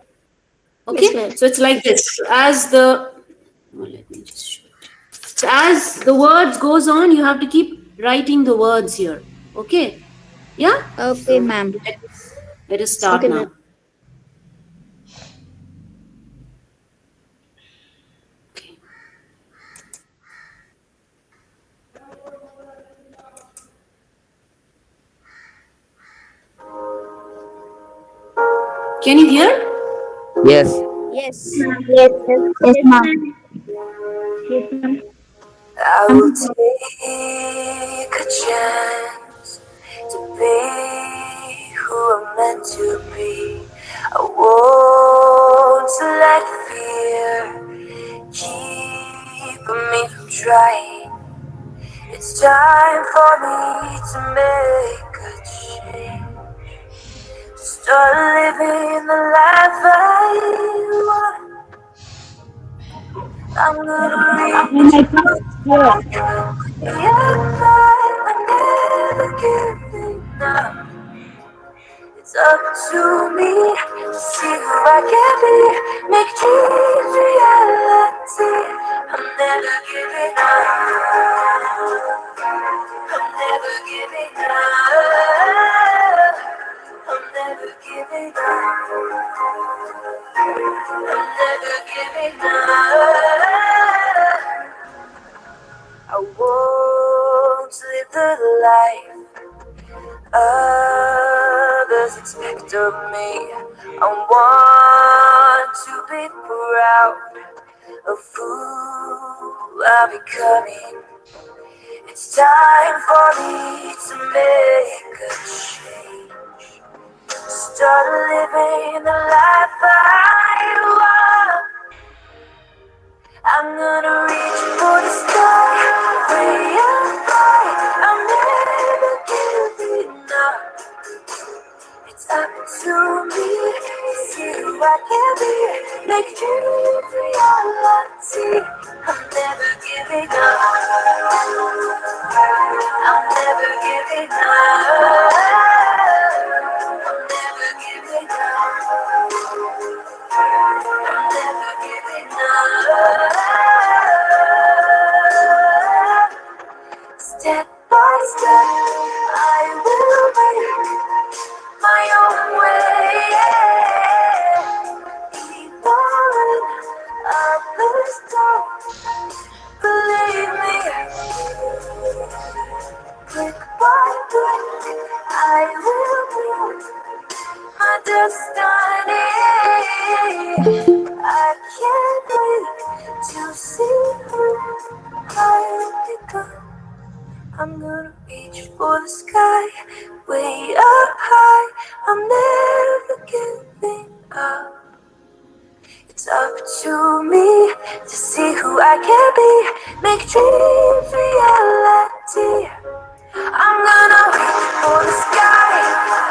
S8: Okay.
S19: Yes,
S8: So it's like this. Let me just show it. So as the words goes on, you have to keep writing the words here. Okay. Yeah.
S19: okay, ma'am.
S8: Let us start
S19: Okay,
S8: now.
S19: ma'am.
S8: Okay. Can you hear?
S20: Yes.
S19: Yes. Yes, yes, ma'am. Yes, ma'am.
S21: I will take a chance to be who I'm meant to be. I won't let fear keep me from trying. It's time for me to make a change. Start living the life I want. I'm gonna reach for the sky. I never giving up. It's up to me to see who I can be. Make dreams reality. I'm never giving up. I'm never giving up. I'm never giving up. I'm never giving up. I won't live the life others expect of me. I want to be proud of who I'm becoming. It's time for me to make a change. Start living the life I want. I'm gonna reach for the sky, make dreams reality. I'm never giving up. I'm never giving up. I'm never giving up. I'm never giving up. Step by step, I will make my own way. Even others don't believe me. Brick by brick, I will build my destiny. I can't wait to see who I become. I'm gonna reach for the sky, way up high. I'm never giving up. It's up to me to see who I can be, make dreams reality. I'm gonna reach for the sky,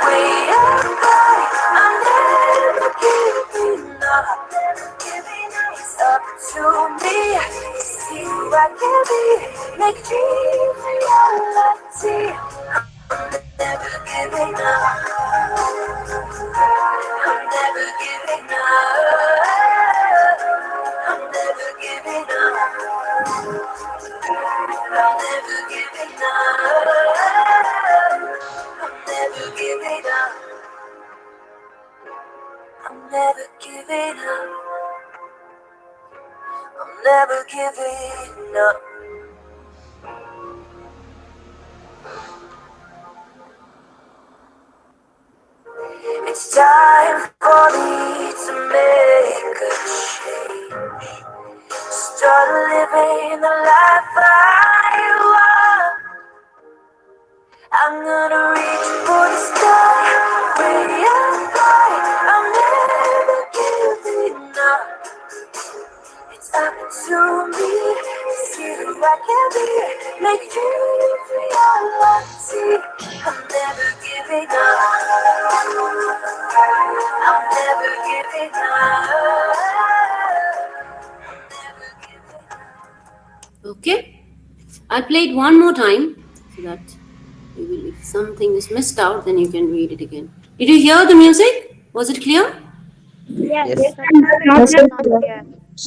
S21: way up high. I'm never giving up. It's up to me to see who I can be, make dreams reality. I'm never giving up. I'm never giving up. I'm never giving up. I'm never giving up. I'm never giving up. I'm never giving up. I'm never giving up. It's time for me to make a change. Start living the life I want. I'm gonna reach for the sky, way up high. I'm never giving up. It's up to me to see who I can be, make dreams reality. I'm never giving up. I'm never giving up.
S8: Okay, I'll play it one more time so that you will, if something is missed out, then you can read it again. Did you hear the music? Was it clear?
S19: Yes,
S10: Yes,
S19: but not
S20: Yes,
S19: clear.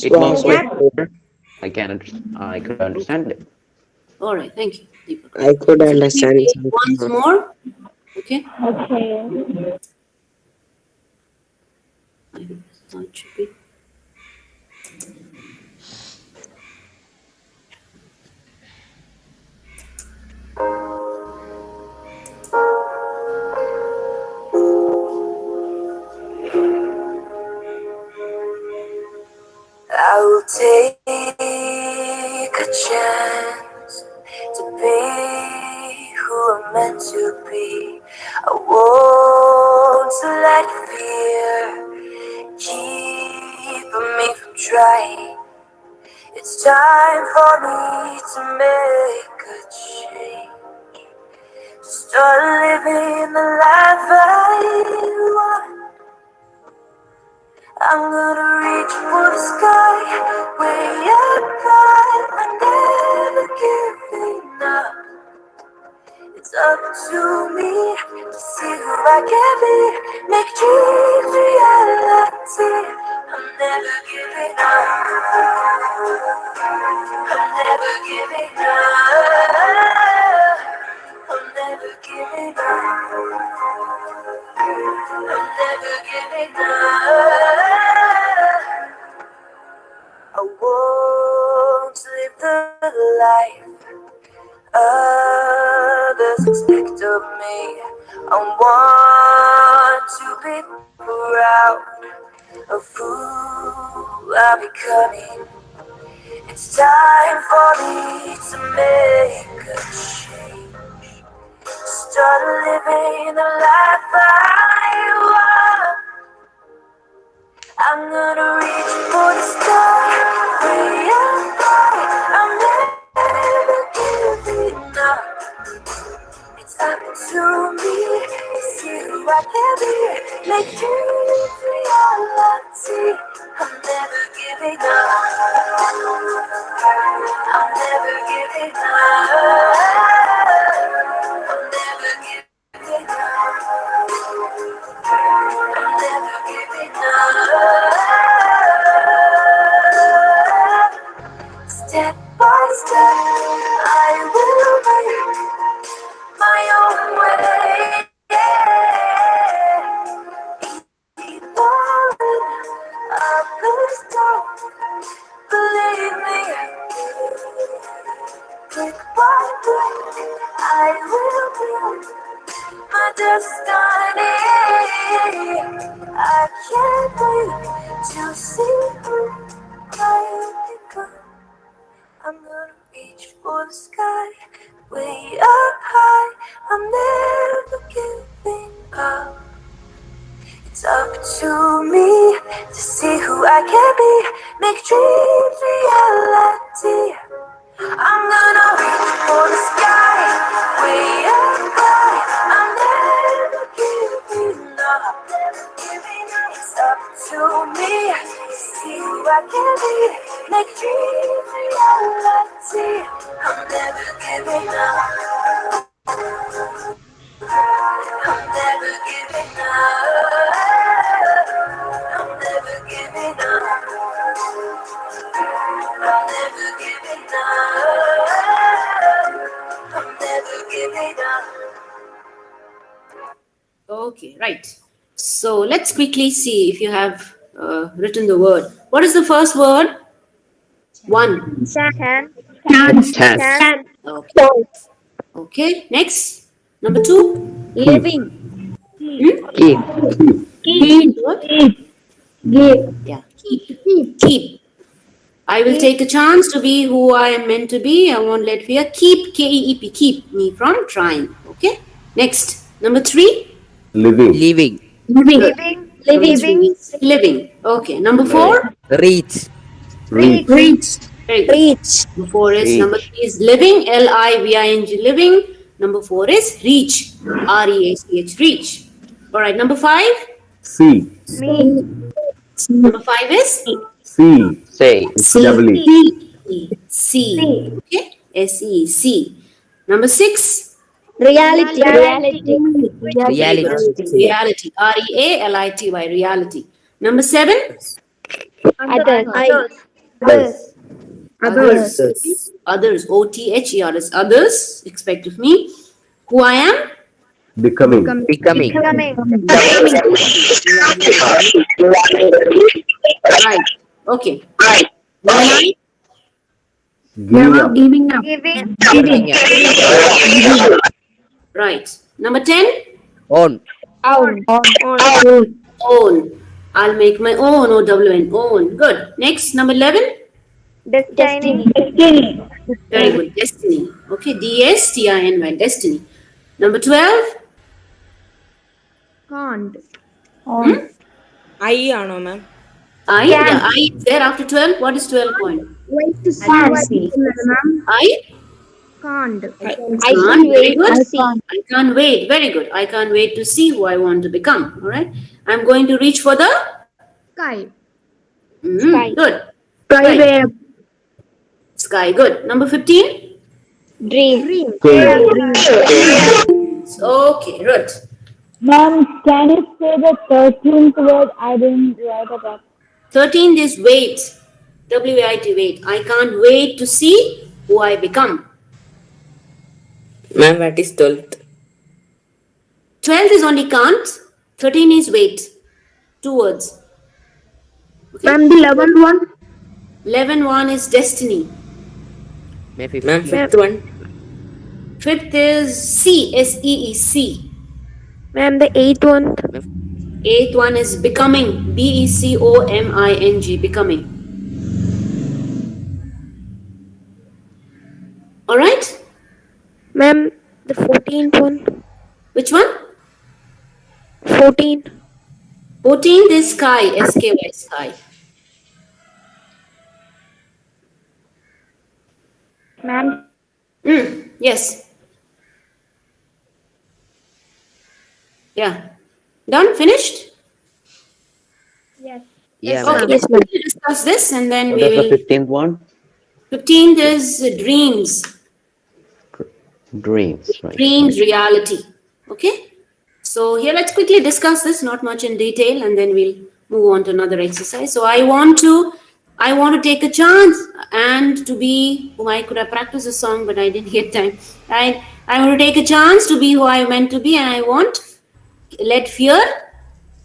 S10: it was quite
S8: Okay.
S10: clear. I could understand it.
S8: All right, thank you, Deepak.
S13: I could
S8: So let me
S13: understand
S8: play it
S13: something.
S8: once more. Okay.
S19: Okay.
S8: I hope it should be.
S21: I will take a chance to be who I'm meant to be. I won't let fear keep me from trying. It's time for me to make a change. Start living the life I want. I'm gonna reach for the sky, way up high. I'm never giving up. It's up to me to see who I can be, make dreams reality. I'm never giving up. I'm never giving up. I'm never giving up. I'm never giving up. I won't live the life others expect of me. I want to be proud of who I'm becoming. It's time for me to make a change. Start living the life I want. I'm gonna reach for the sky, way up high. I'm never giving up. It's up to me to see who I can be, make dreams reality. I'm giving up. I'm never giving up. I'm never giving up. I'm never giving up. Step by step, I will make my own way. Falling up the stone, believe me. Brick by brick, I will build my destiny. I can't wait to see who I become. I'm gonna reach for the sky, way up high. I'm never giving up. It's up to me to see who I can be, make dreams reality. I'm gonna reach for the sky, way up high. I'm never giving up. It's up to me to see who I can be, make dreams reality. I'm never giving up. I'm never giving up. I'm never giving up. I'm never giving up. I'm never giving up.
S8: Okay, right. So let's quickly see if you have written the word. What is the first word? One.
S20: Chance.
S10: Chance.
S8: Okay. Okay. Next. Number two.
S20: Living.
S10: Keep.
S8: What?
S19: Give.
S8: Yeah. Keep. I will take a chance to be who I am meant to be. I won't let fear keep, K-E-E-P, keep me from trying. Okay. Next. Number three.
S10: Living.
S8: Living. Living. Okay. Number four.
S10: Reach.
S8: Very good. Number four is
S10: Reach.
S8: number three is living, L-I-V-I-N-G, living. Number four is reach, R-E-A-C-H, reach. All right. Number five.
S10: See.
S8: Number five is
S10: See. Say. Doubly.
S8: C. Okay. S-E-C. Number six.
S20: Reality.
S8: Very good. Reality. R-E-A-L-I-T-Y. Reality. Number seven.
S20: Others.
S8: Others. O-T-H-E-R-S. Others. Expect of me. Who I am.
S10: Becoming.
S8: Right. Okay. Number nine.
S10: Giving up.
S8: Right. Number 10.
S10: On.
S8: Own. I'll make my own. O-W-N. Own. Good. Next. Number 11.
S20: Destiny.
S8: Very good. Destiny. Okay. D-S-T-I-N-Y. Destiny. Number 12.
S19: Can't.
S9: I ആണോ മാം?
S8: I. Yeah, I is there after 12. What is 12 point?
S19: Wait to see.
S8: I.
S19: Can't.
S8: I can't wait to see. I can't wait. Very good. I can't wait to see who I want to become. All right. I'm going to reach for the
S19: Sky.
S8: Good. Right. Sky. Good. Number 15.
S20: Dream.
S8: Okay. Good.
S19: Ma'am, can you say the 13th word? I didn't write it up.
S8: 13th is wait. W-A-I-T. Wait. I can't wait to see who I become.
S15: Ma'am, what is 12th?
S8: 12th is only can't. 13 is wait. 2 words. Okay.
S19: Ma'am, the 11th one?
S8: 11 one is destiny.
S15: Ma'am, 5th one?
S8: 5th is C. S-E-E-C.
S20: Ma'am, the 8th one.
S8: 8th one is becoming. B-E-C-O-M-I-N-G. Becoming. All right.
S20: Ma'am, the 14th one.
S8: Which one?
S20: 14.
S8: 14th is sky. S-K-Y. Sky.
S19: Ma'am.
S8: Yes. Yeah. Done? Finished?
S19: Yes.
S10: Yeah,
S20: Yes,
S10: ma'am.
S20: ma'am.
S8: Okay, let's quickly discuss this and then
S10: What
S8: we
S10: does the
S8: will.
S10: 15th one?
S8: 15th is dreams.
S10: Dreams, right?
S8: Dreams, reality. Okay. So here, let's quickly discuss this, not much in detail, and then we'll move on to another exercise. So I want to take a chance and to be whom I could have practiced a song, but I didn't get time. I want to take a chance to be who I meant to be, and I won't let fear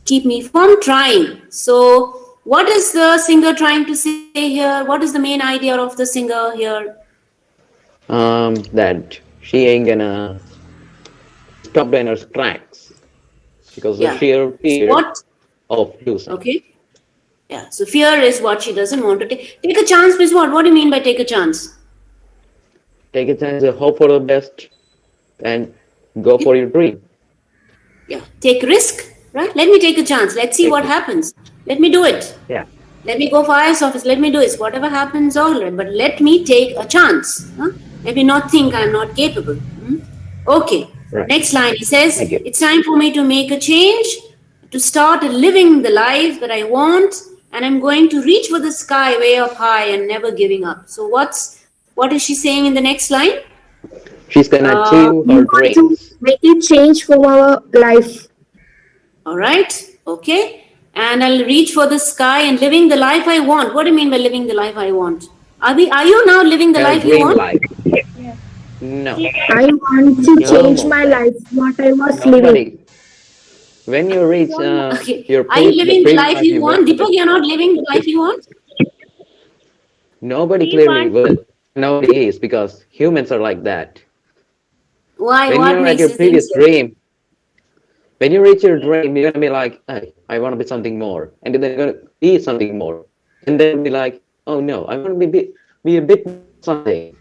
S8: keep me from trying. So, what is the singer trying to say here? What is the main idea of the singer here?
S10: That she ain't gonna stop in her tracks because of
S8: Yeah.
S10: sheer
S8: So
S10: fear
S8: what?
S10: of losing.
S8: Okay. Yeah. So fear is what she doesn't want to take. Take a chance, Miss. What do you mean by take a chance?
S10: Take a chance, hope for the best, and go for your dream.
S8: Yeah. Take risk, right? Let me take a chance. Let's see what happens. Let me do it.
S10: Yeah.
S8: Let me go for IS office. Let me do it. Whatever happens, all right. But let me take a chance. Huh? Let me not think I'm not capable. Okay.
S10: Right.
S8: Next line. He says,
S10: Thank you.
S8: it's time for me to make a change, to start living the life that I want, and I'm going to reach for the sky way up high and never giving up. So what is she saying in the next line?
S10: She's gonna achieve
S20: We
S10: her
S20: want to
S10: dreams.
S20: make a change from our life.
S8: All right. Okay. And I'll reach for the sky and living the life I want. What do you mean by living the life I want? Are you now living the
S10: Her
S8: life you
S10: dream
S8: want?
S10: life. No.
S20: I want to change
S10: Almost.
S20: my life, what I was living.
S10: Nobody. When you reach
S8: Okay.
S10: your
S8: Are you
S10: the
S8: living the
S10: dream
S8: life
S10: life
S8: you
S10: you
S8: want? Deepak,
S10: wanted,
S8: you're not living the life you want?
S10: nobody
S19: We
S10: clearly
S19: want
S10: will. Nobody is because humans are like that.
S8: Why?
S10: When
S8: What
S10: you're at
S8: makes
S10: your
S8: you think
S10: previous
S8: so?
S10: dream, when you reach your dream, you're gonna be like, hey, I want to be something more, and then they're gonna be something more, and then be like, oh no, I want to be a bit more something.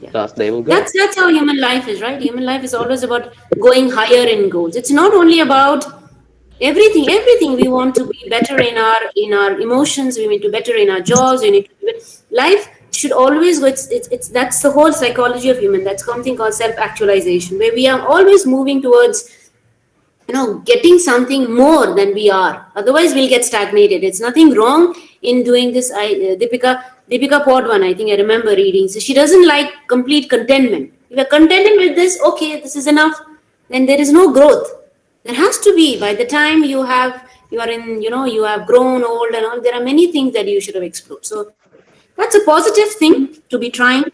S8: Yeah.
S10: Thus, they will go.
S8: That's how human life is, right? Human life is always about going higher in goals. It's not only about everything we want to be better in our emotions, we need to better in our jobs, we need to be, life should always go, it's that's the whole psychology of human. That's something called self actualization, where we are always moving towards getting something more than we are. Otherwise we'll get stagnated. It's nothing wrong in doing this. Deepika Podwan, I think I remember reading, so she doesn't like complete contentment. If you're contented with this, okay, this is enough, then there is no growth. There has to be, by the time you are in, you have grown old and all, there are many things that you should have explored. So that's a positive thing to be trying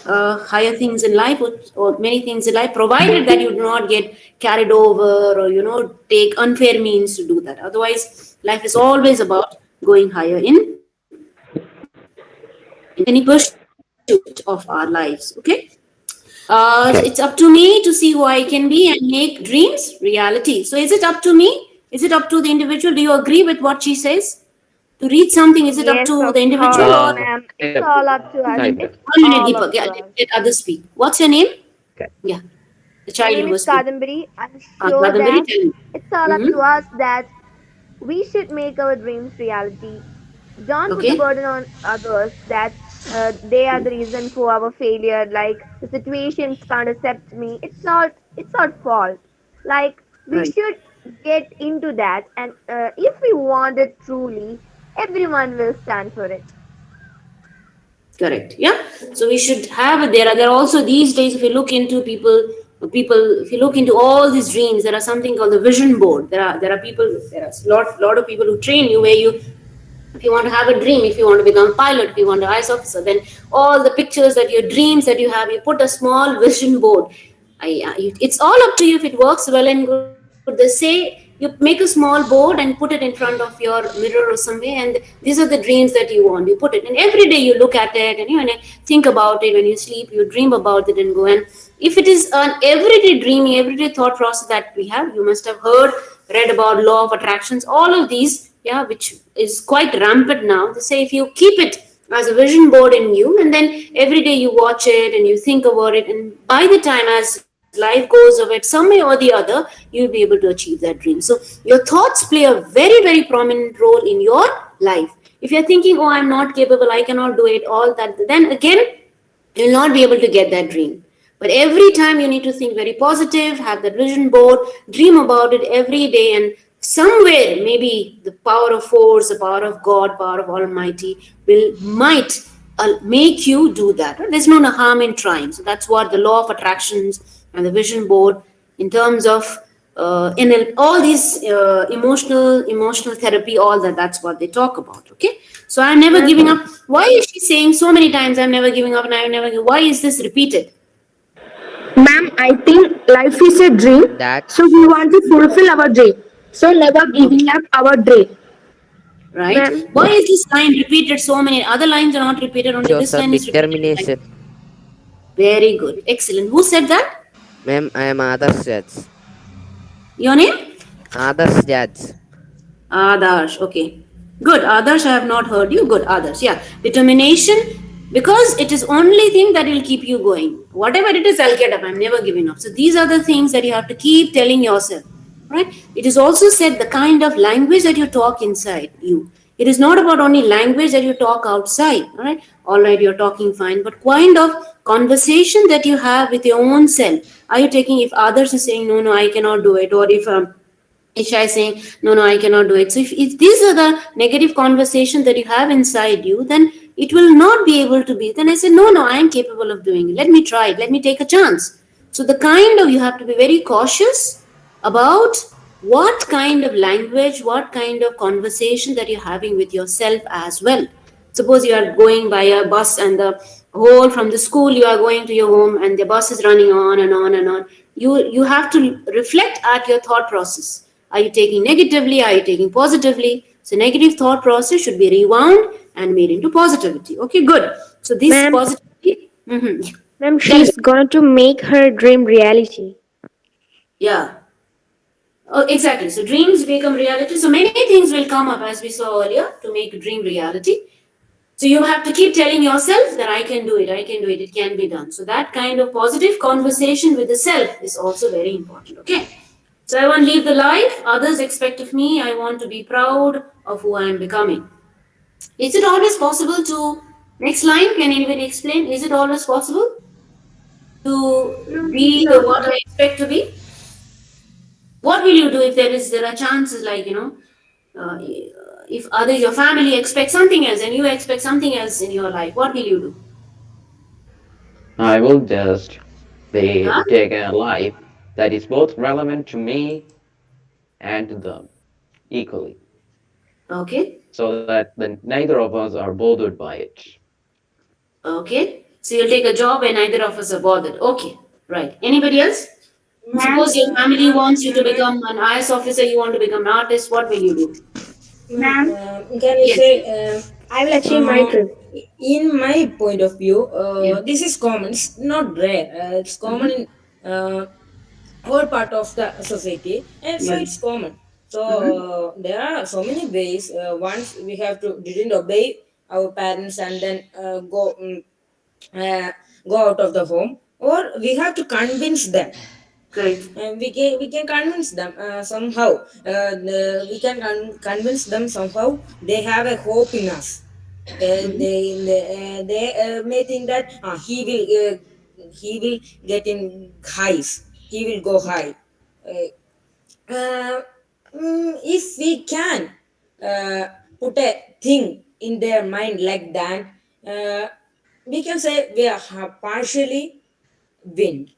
S8: higher things in life, or many things in life, provided that you do not get carried over or take unfair means to do that. Otherwise life is always about going higher in any pursuit of our lives. Okay. It's
S10: Okay.
S8: up to me to see who I can be and make dreams reality. So is it up to me? Is it up to the individual? Do you agree with what she says? To read something, is it up
S14: Yes,
S8: to
S14: of
S8: the individual
S14: course,
S8: or
S14: ma'am.
S10: Kind
S14: It's
S10: of,
S14: all up to us.
S10: kind of.
S14: It's
S8: 1 minute,
S14: all
S8: Deepak?
S14: up
S8: Yeah,
S14: to
S8: let,
S14: us.
S8: let others speak. What's your name?
S10: Okay.
S8: Yeah, the
S14: My
S8: child
S14: name
S8: who
S14: is
S8: was speaking.
S14: Kadambari. I'm sure
S8: Kadambari,
S14: that
S8: tell me.
S14: it's all up to
S8: Mm-hmm.
S14: us that we should make our dreams reality. Don't put the
S8: Okay.
S14: burden on others that they are the reason for our failure. Like the situations can't accept me. It's not fault. Like we
S8: Right.
S14: should get into that, and if we want it truly, everyone will stand for it.
S8: Correct. Yeah. So we should have it. There are also these days, if you look into if you look into all these dreams, there are something called the vision board. There are lot of people who train you, where you, if you want to have a dream, if you want to become a pilot, if you want to be an IS officer, then all the pictures that your dreams that you have, you put a small vision board. It's all up to you if it works well and good. They say you make a small board and put it in front of your mirror or somewhere, and these are the dreams that you want. You put it, and every day you look at it, and you think about it. When you sleep, you dream about it and go. And if it is an everyday dreaming, everyday thought process that we have, you must have read about law of attractions, all of these, yeah, which is quite rampant now. They say if you keep it as a vision board in you, and then every day you watch it and you think about it, and by the time as life goes of it, some way or the other, you'll be able to achieve that dream. So your thoughts play a very, very prominent role in your life. If you're thinking, oh, I'm not capable, I cannot do it, all that, then again you'll not be able to get that dream. But every time you need to think very positive, have that vision board, dream about it every day, and somewhere maybe the power of force, the power of God, power of Almighty will might make you do that. There's no harm in trying. So that's what the law of attractions and the vision board, in terms of all these emotional therapy, all that. That's what they talk about. Okay, so I'm never giving up. Why is she saying so many times I'm never giving up and I'm never? Why is this repeated?
S20: Ma'am, I think life is a dream, so we want to fulfill our dream. So never giving up our dream.
S8: Right?
S20: Ma'am,
S8: Why is this line repeated so many? Other lines are not repeated, only
S5: Shows
S8: this
S5: a
S8: line is repeated.
S5: determination.
S8: Very good. Excellent. Who said that?
S5: Ma'am, I am Adar's judge.
S8: Your name?
S5: Adar's judge.
S8: Adarsh. Okay. Good. Adarsh, I have not heard you. Good. Adarsh. Yeah. Determination, because it is only thing that will keep you going. Whatever it is, I'll get up. I'm never giving up. So these are the things that you have to keep telling yourself. Right? It is also said the kind of language that you talk inside you. It is not about only language that you talk outside. All right, you're talking fine, but kind of conversation that you have with your own self. Are you taking, if others are saying, no, no, I cannot do it, or if Isha is saying, no, no, I cannot do it. So if these are the negative conversation that you have inside you, then it will not be able to be. Then I say, no, no, I am capable of doing it. Let me try it. Let me take a chance. So the kind of, you have to be very cautious about what kind of language, what kind of conversation that you're having with yourself as well. Suppose you are going by a bus and the whole from the school you are going to your home and the bus is running on and on and on. You have to reflect at your thought process. Are you taking negatively? Are you taking positively? So negative thought process should be rewound and made into positivity. Okay, good. So this
S20: ma'am,
S8: positivity. Mhm.
S20: ma'am,
S8: Tell me.
S20: she's going to make her dream reality.
S8: Yeah. Oh, exactly. So dreams become reality. So many things will come up as we saw earlier to make a dream reality. So you have to keep telling yourself that I can do it, I can do it, it can be done. So that kind of positive conversation with the self is also very important. Okay. So I want to live the life others expect of me. I want to be proud of who I am becoming. Is it always possible to, next line, can anybody explain? Is it always possible to be
S20: No.
S8: what I expect to be? What will you do if there are chances like, uh, if others, your family expect something else and you expect something else in your life, what will you do?
S10: I will just
S8: Huh?
S10: take a life that is both relevant to me and to them equally,
S8: Okay.
S10: so that neither of us are bothered by it.
S8: Okay. So you'll take a job and neither of us are bothered. Okay. Right. Anybody else?
S17: Ma'am,
S8: Suppose your family wants you to become an IS officer, you want to become an artist, what will you do?
S9: Ma'am,
S17: ma'am,
S9: can I
S8: Yes.
S9: say,
S20: I will achieve my
S9: uh,
S20: dream.
S9: in my point of view,
S8: Yeah.
S9: this is common. It's not rare. It's common
S8: Mm-hmm.
S9: in whole part of the society, and so
S8: Yeah.
S9: it's common. So
S8: Mm-hmm.
S9: there are so many ways. Once we have to didn't obey our parents and then uh, go out of the home, or we have to convince them.
S8: Correct.
S9: We can convince them somehow. We can convince them somehow. They have a hope in us.
S8: Mm-hmm.
S9: They may think that he will get in highs. He will go high. Uh, if we can uh, put a thing in their mind like that, uh, we can say we are partially win.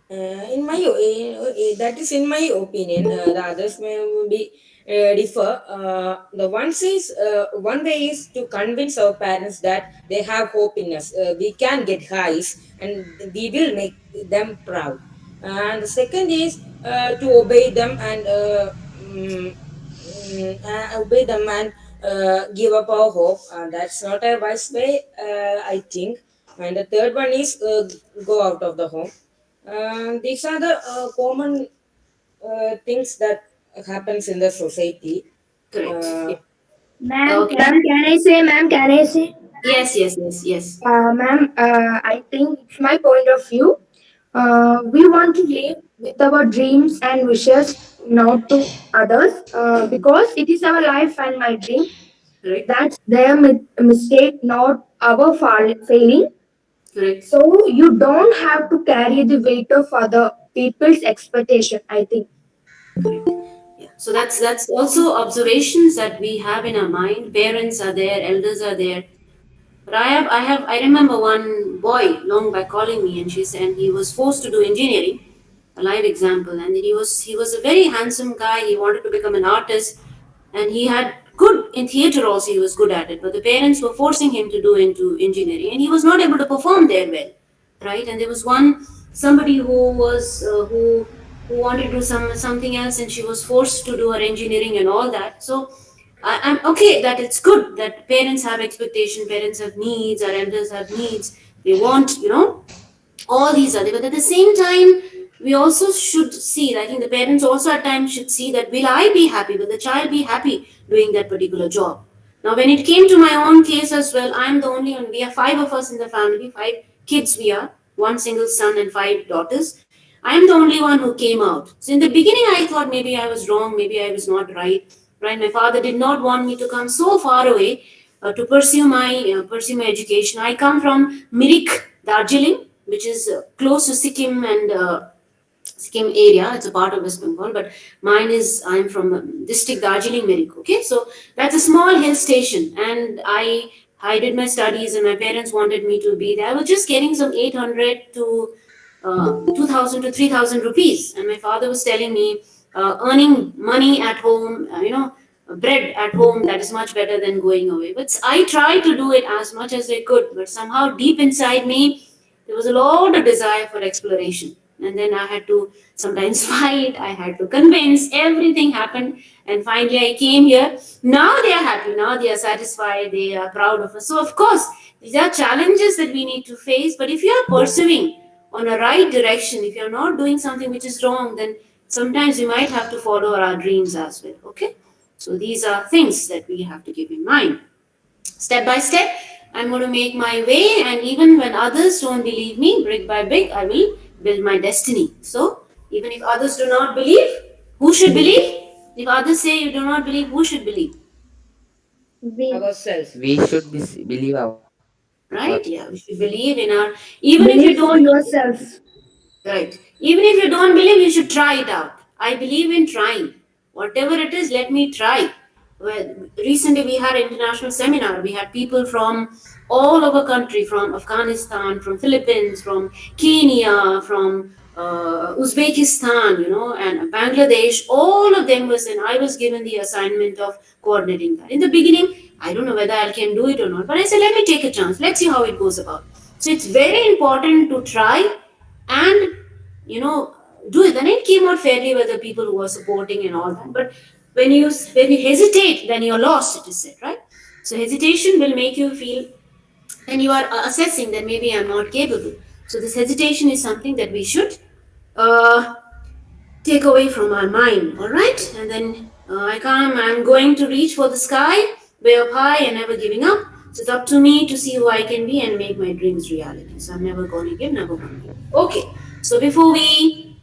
S9: That is in my opinion. The others may be differ. The one way is to convince our parents that they have hope in us. We can get highs and we will make them proud. And the second is to obey them and obey them and give up our hope. That's not a wise way, I think. And the third one is go out of the home. These are the common things that happens in the society.
S8: Correct.
S9: Uh,
S8: Yeah.
S14: Ma'am,
S8: Okay.
S14: can
S19: Ma'am, can I say, ma'am, can I say?
S8: Yes, yes, yes, yes.
S19: Ma'am, I think it's my point of view. We want to live with our dreams and wishes, not to others, because it is our life and my dream.
S8: Correct.
S19: That's their mistake, not our failing.
S8: Correct.
S19: So you don't have to carry the weight of other people's expectation, I think.
S8: Correct. Yeah. So that's also observations that we have in our mind. Parents are there, elders are there. But I remember one boy long back calling me, and he was forced to do engineering, a live example. And he was a very handsome guy. He wanted to become an artist, and he had good in theater also. He was good at it, but the parents were forcing him to do into engineering, and he was not able to perform there well, right? And there was somebody who wanted to do something else, and she was forced to do her engineering and all that. So I'm okay that it's good that parents have expectation, parents have needs, our elders have needs. They want, all these are there. But at the same time, we also should see, I think the parents also at times should see that will I be happy, will the child be happy doing that particular job? Now, when it came to my own case as well, I'm the only one. We are five of us in the family, five kids we are, one single son and five daughters. I'm the only one who came out. So in the beginning, I thought maybe I was wrong, maybe I was not right. Right, my father did not want me to come so far away to pursue my education. I come from Mirik, Darjeeling, which is close to Sikkim and Sikkim area. It's a part of West Bengal, but I'm from district Darjeeling, Mirik. Okay, so that's a small hill station, and I did my studies, and my parents wanted me to be there. I was just getting some 800 to 2,000 to 3,000 rupees, and my father was telling me earning money at home, bread at home, that is much better than going away. But I tried to do it as much as I could, but somehow deep inside me, there was a lot of desire for exploration. And then I had to sometimes fight, I had to convince, everything happened. And finally, I came here. Now they are happy, now they are satisfied, they are proud of us. So, of course, these are challenges that we need to face. But if you are pursuing on a right direction, if you're not doing something which is wrong, then sometimes we might have to follow our dreams as well. Okay? So, these are things that we have to keep in mind. Step by step, I'm going to make my way, and even when others don't believe me, brick by brick, I will build my destiny. So, even if others do not believe, who should believe? If others say you do not believe, who should believe?
S9: Ourselves.
S5: We should believe our.
S8: Right? Yeah, we should believe in our. Even if you
S19: Believe
S8: don't.
S19: yourself.
S8: Right. Even if you don't believe, you should try it out. I believe in trying. Whatever it is, let me try. Well, recently we had an international seminar. We had people from all over country, from Afghanistan, from Philippines, from Kenya, from Uzbekistan, and Bangladesh. All of them was, and I was given the assignment of coordinating that. In the beginning, I don't know whether I can do it or not, but I said, let me take a chance. Let's see how it goes about. So it's very important to try and do it. Then it came out fairly with the people who were supporting and all that. But when you hesitate, then you're lost, it is said, right? So hesitation will make you feel, and you are assessing that maybe I'm not capable. So this hesitation is something that we should uh, take away from our mind. All right, and then I'm going to reach for the sky way up high and never giving up. So it's up to me to see who I can be and make my dreams reality. So I'm never going to give, never going to give. Okay, so before we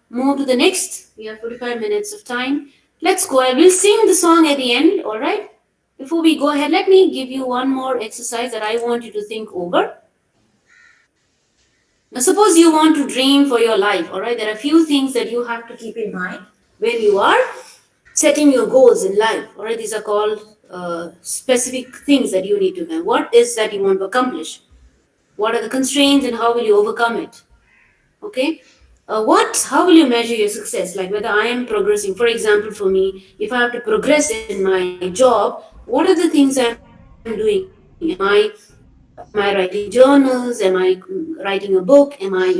S8: move to the next, we have 45 minutes of time. Let's go. I will sing the song at the end. All right, before we go ahead, let me give you one more exercise that I want you to think over. Now, suppose you want to dream for your life, all right? There are a few things that you have to keep in mind when you are setting your goals in life, all right? These are called specific things that you need to know. What is that you want to accomplish? What are the constraints and how will you overcome it? Okay? How will you measure your success? Like whether I am progressing. For example, for me, if I have to progress in my job, what are the things I'm doing? Am I writing journals? Am I writing a book? Am I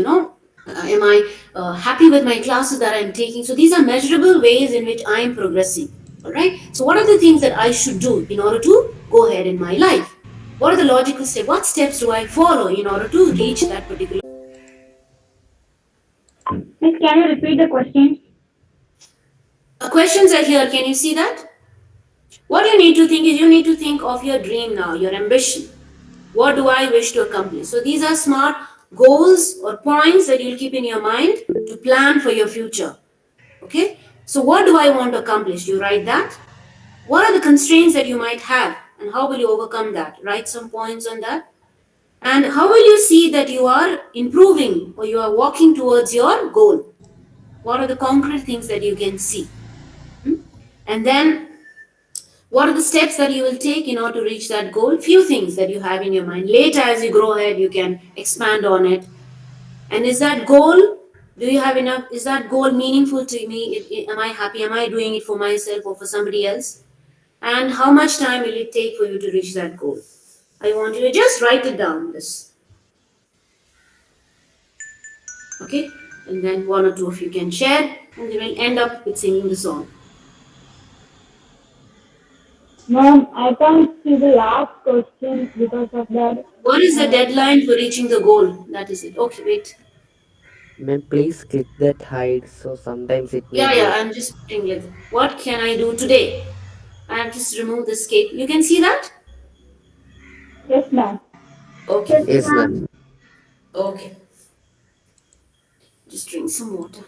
S8: happy with my classes that I'm taking? So these are measurable ways in which I am progressing. All right. So what are the things that I should do in order to go ahead in my life? What are the logical steps? What steps do I follow in order to reach that particular?
S14: Miss, can you repeat the question?
S8: Questions are here. Can you see that? What you need to think is you need to think of your dream now, your ambition. What do I wish to accomplish? So these are smart goals or points that you'll keep in your mind to plan for your future. Okay? So what do I want to accomplish? You write that. What are the constraints that you might have and how will you overcome that? Write some points on that. And how will you see that you are improving or you are walking towards your goal? What are the concrete things that you can see? And then what are the steps that you will take in order to reach that goal? Few things that you have in your mind. Later, as you grow ahead, you can expand on it. And is that goal, do you have enough? Is that goal meaningful to me? Am I happy? Am I doing it for myself or for somebody else? And how much time will it take for you to reach that goal? I want you to just write it down. This, okay? And then one or two of you can share, and we will end up with singing the song.
S16: Mom, I can't see the last question because of that.
S8: What is the deadline for reaching the goal? That is it. Okay, wait.
S5: Ma'am, please click that hide so sometimes it may
S8: Yeah,
S5: go.
S8: I'm just putting it. What can I do today? I have just removed the escape. You can see that?
S16: Yes, ma'am.
S8: Okay.
S5: Yes, ma'am.
S8: Okay. Just drink some water.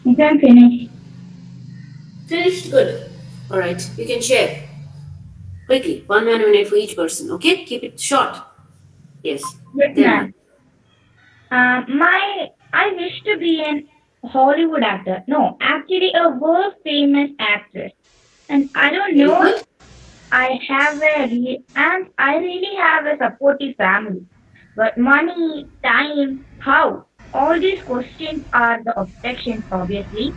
S16: You can finish.
S8: Finished? Good. Alright, you can share. Quickly. 1 minute for each person. Okay? Keep it short. Yes.
S14: Yes,
S8: Tell me.
S14: ma'am. I wish to be an Hollywood actor. No, actually a world famous actress. And I don't
S8: Very
S14: know.
S8: good.
S14: I really have a supportive family. But money, time, how? All these questions are the objections, obviously.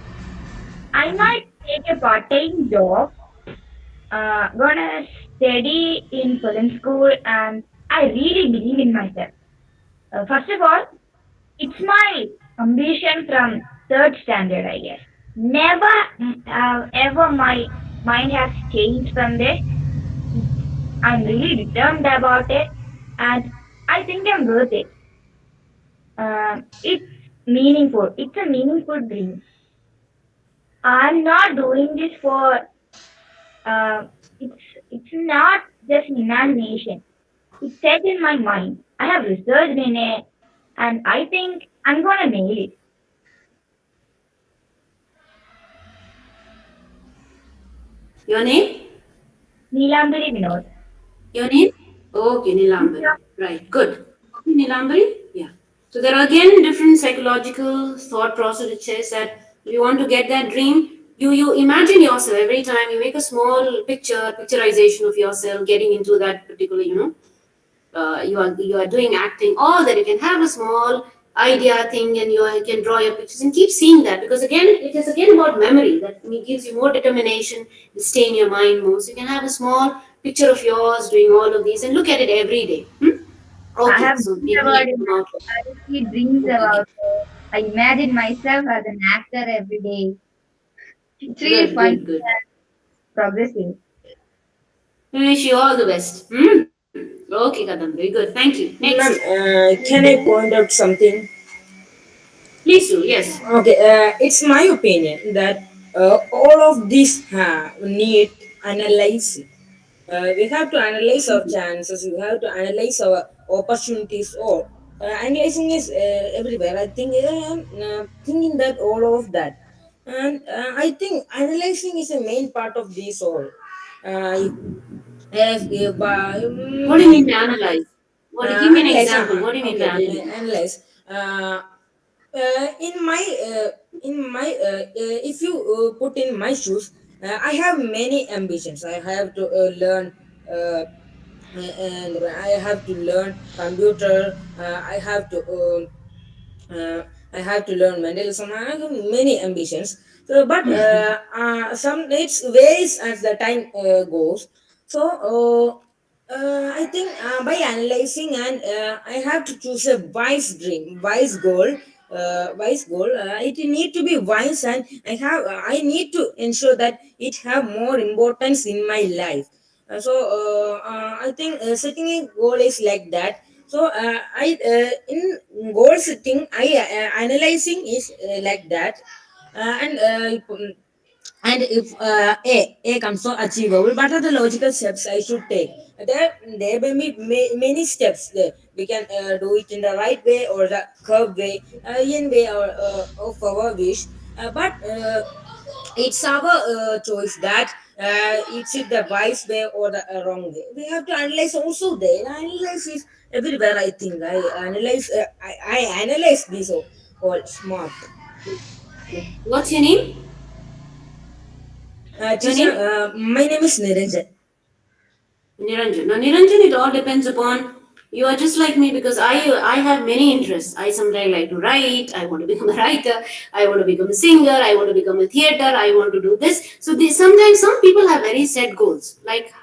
S14: I might take a part-time job, gonna study in film school, and I really believe in myself. First of all, it's my ambition from third standard, I guess. Never ever my mind has changed from this. I'm really determined about it, and I think I'm worth it. It's meaningful. It's a meaningful dream. I'm not doing this for. Uh, it's not just imagination. It's set in my mind. I have researched in it, and I think I'm gonna nail it.
S8: Your name?
S14: Neelambari Vinod.
S8: Your name? Okay, Nilambari. Right, good. Okay, Nilambari? Yeah. So there are again different psychological thought process which says that if you want to get that dream, you imagine yourself every time you make a small picturization of yourself getting into that particular, you are doing acting, all that. You can have a small idea thing, and you can draw your pictures and keep seeing that, because again it is again about memory that gives you more determination. It stay in your mind more. So you can have a small picture of yours doing all of these and look at it every day.
S14: I
S8: Okay,
S14: have
S8: so
S14: dreamed
S8: maybe
S14: about
S8: it
S14: it.
S8: will not.
S14: I see dreams
S8: Okay,
S14: about it. I imagine myself as an actor every day. It's really
S8: good,
S14: fun
S8: good,
S14: and
S8: good.
S14: progressive.
S8: We wish you all the best. Okay, Kadam, very good. Thank you. Next.
S9: Ma'am, can I point out something?
S8: Please do, yes.
S9: Okay, it's my opinion that all of this need analyzing. We have to analyze our chances. We have to analyze our opportunities. All analyzing is everywhere. I think thinking that all of that, and I think analyzing is a main part of this all. If, if,
S8: What do you mean by analyze? What? Give me an
S9: analyze.
S8: example. What do you mean by
S9: Okay,
S8: analyze?
S9: analyze. Uh, in my if you put in my shoes, I have many ambitions. I have to learn uh, and I have to learn computer. I have to learn Mendelism. I have many ambitions. So, but some it's varies as the time goes. So, I think by analyzing and I have to choose a wise dream, wise goal. Wise goal. It need to be wise, and I need to ensure that it have more importance in my life. I think setting a goal is like that. So I in goal setting, I analyzing is like that, and if a comes to achievable, what are the logical steps I should take? There may be many steps there. We can do it in the right way or the curve way, in way or of our wish. But it's our choice that it's it the wise way or the wrong way. We have to analyze also there. Analyze is everywhere. I think I analyze. I analyze this all smart.
S8: What's your name? Your
S9: Teacher,
S8: name?
S9: my name is Niranjan.
S8: Niranjan. Now, Niranjan, it all depends upon you are just like me, because I have many interests. I sometimes like to write. I want to become a writer. I want to become a singer. I want to become a theater. I want to do this. So sometimes some people have very set goals. Like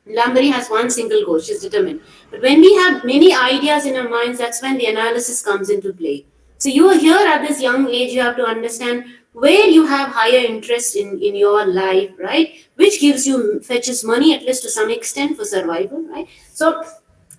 S8: Lambari has one single goal. She's determined. But when we have many ideas in our minds, that's when the analysis comes into play. So you are here at this young age. You have to understand where you have higher interest in your life, right? Which gives you fetches money at least to some extent for survival, right? So,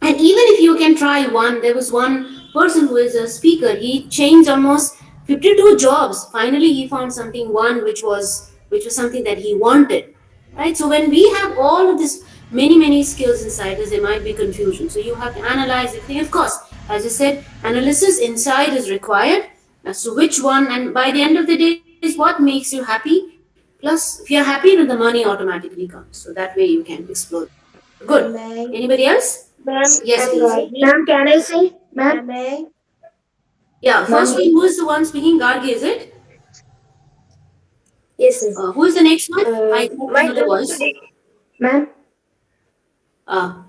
S8: and even if you can try one, there was one person who is a speaker. He changed almost 52 jobs. Finally, he found something one which was something that he wanted, right? So when we have all of this many skills inside us, there might be confusion. So you have to analyze everything. Of course, as I said, analysis inside is required as to which one, and by the end of the day is what makes you happy. Plus, if you're happy, then the money automatically comes. So that way you can explore. Good. Anybody else? Yes,
S19: Ma'am,
S8: please.
S19: I'm Gargi.
S14: Ma'am, can I say? Ma'am,
S19: May I?
S8: Yeah, first
S14: ma'am,
S8: one, who is the one speaking? Gargi, is it?
S19: Yes, miss.
S8: Who is the next one? I heard
S19: My
S8: another
S19: dream is to
S8: voice.
S19: be.
S14: ma'am.
S8: Uh,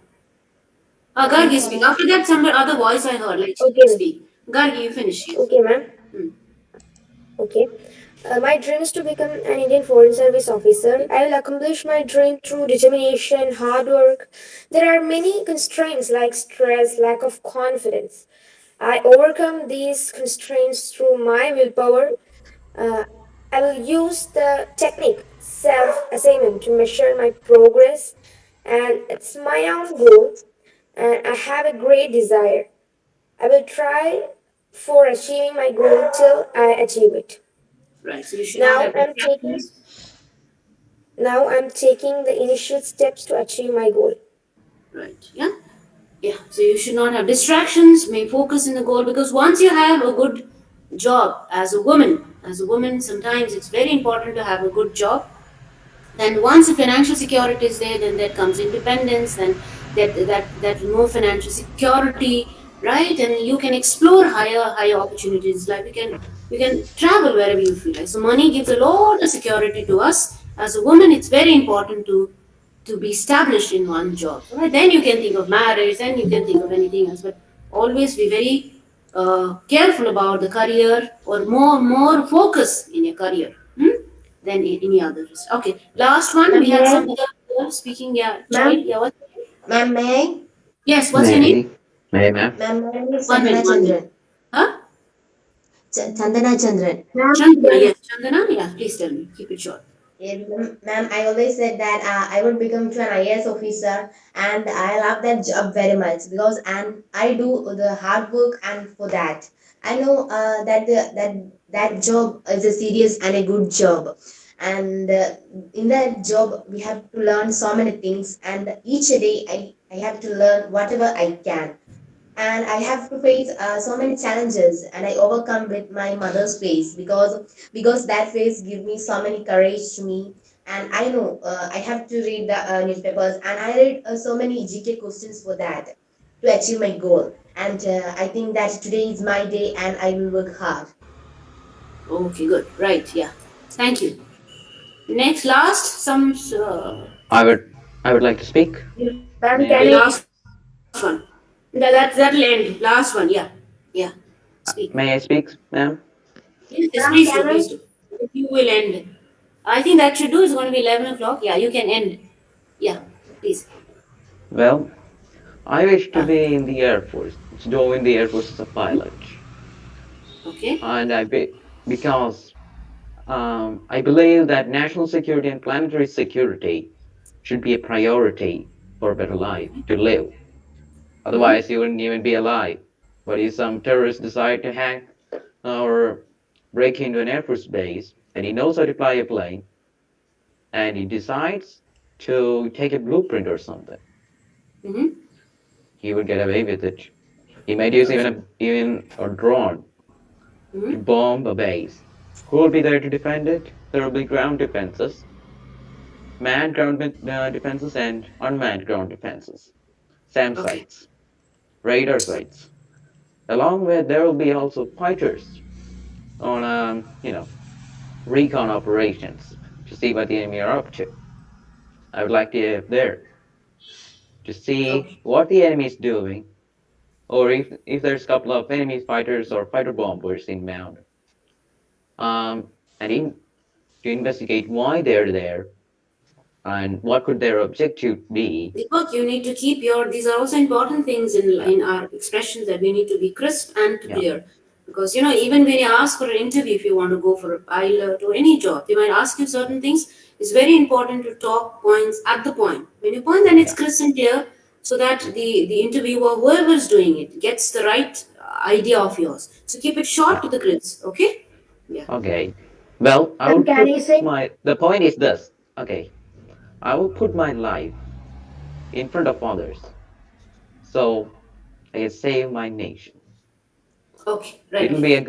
S8: Gargi, speak. After that, some other voice I heard, like
S19: Okay, miss.
S8: speak. Gargi, you finish. Yes.
S19: Okay, ma'am. Okay. My dream is to become an Indian Foreign Service officer. I will accomplish my dream through determination, hard work. There are many constraints like stress, lack of confidence. I overcome these constraints through my willpower. Uh, I will use the technique self assignment to measure my progress, and it's my own goal. And I have a great desire. I will try for achieving my goal till I achieve it.
S8: Right. So you should not
S19: Now
S8: have
S19: I'm taking
S8: distractions.
S19: now I'm taking the initial steps to achieve my goal.
S8: Right. Yeah. Yeah. So you should not have distractions. May focus in the goal, because once you have a good job as a woman, sometimes it's very important to have a good job. Then once the financial security is there, then there comes independence. Then that more financial security, right? And you can explore higher opportunities. Like you can travel wherever you feel like. So money gives a lot of security to us as a woman. It's very important to to be established in one job. Right? Then you can think of marriage, then you can think of anything else. But always be very careful about the career, or more focus in your career than any others. Okay, last one. We had some other girl speaking. Yeah, child. Yeah, what?
S6: Ma'am, may I?
S8: Yes, what's your name?
S10: May, may, ma'am.
S6: Ma'am, my name is
S8: One
S6: Chandana
S8: minute, 1 minute.
S6: Chandran.
S8: Huh?
S6: Chandana Chandran.
S8: Chandana, yes, Chandana. Yeah, please tell me. Keep it short.
S6: Yeah, ma'am, I always said that I would become to an IAS officer, and I love that job very much because and I do the hard work, and for that I know that job is a serious and a good job, and in that job we have to learn so many things, and each day I have to learn whatever I can, and I have to face so many challenges, and I overcome with my mother's face because that face give me so many courage to me. And I know I have to read the newspapers, and I read so many GK questions for that to achieve my goal. And I think that today is my day, and I will work hard.
S8: Okay, good. Right. Yeah. Thank you. Next, last, some.
S10: I would, I would like to speak.
S8: Ma'am,
S10: May I?
S8: can I? Last one. That'll end. Last one. Yeah. Yeah. Speak.
S10: May I speak, ma'am?
S8: Yes, yes, please do. Please do. You will end. I think that should do. It's going to be 11 o'clock. Yeah, you can end. Yeah. Please.
S10: Well, I wish to be in the Air Force, to join the Air Force as a pilot.
S8: Okay.
S10: And because I believe that national security and planetary security should be a priority for a better life to live. Otherwise, you wouldn't even be alive. But if some terrorist decide to hack or break into an Air Force base, and he knows how to fly a plane, and he decides to take a blueprint or something, he would get away with it. He might use even a drone to bomb a base. Who will be there to defend it? There will be ground defenses, manned ground defenses, and unmanned ground defenses, SAM sites, radar sites. Along with there will be also fighters on recon operations to see what the enemy are up to. I would like to be there to see what the enemy is doing, or if there's a couple of enemy fighters or fighter bombers inbound, and to investigate why they're there and what could their objective be.
S8: Deepak, you need to keep your. These are also important things in our expressions, that we need to be crisp and clear. Because even when you ask for an interview, if you want to go for a pilot or any job, they might ask you certain things. It's very important to talk points at the point. When you point, then it's crisp and clear, so that the interviewer, whoever is doing it, gets the right idea of yours. So keep it short to the crisp. Okay. Yeah.
S10: Okay. Well, I will
S19: Can I
S10: put
S19: say?
S10: the point is this. Okay. I will put my life in front of others, so I can save my nation.
S8: Okay, right.
S10: It'll be a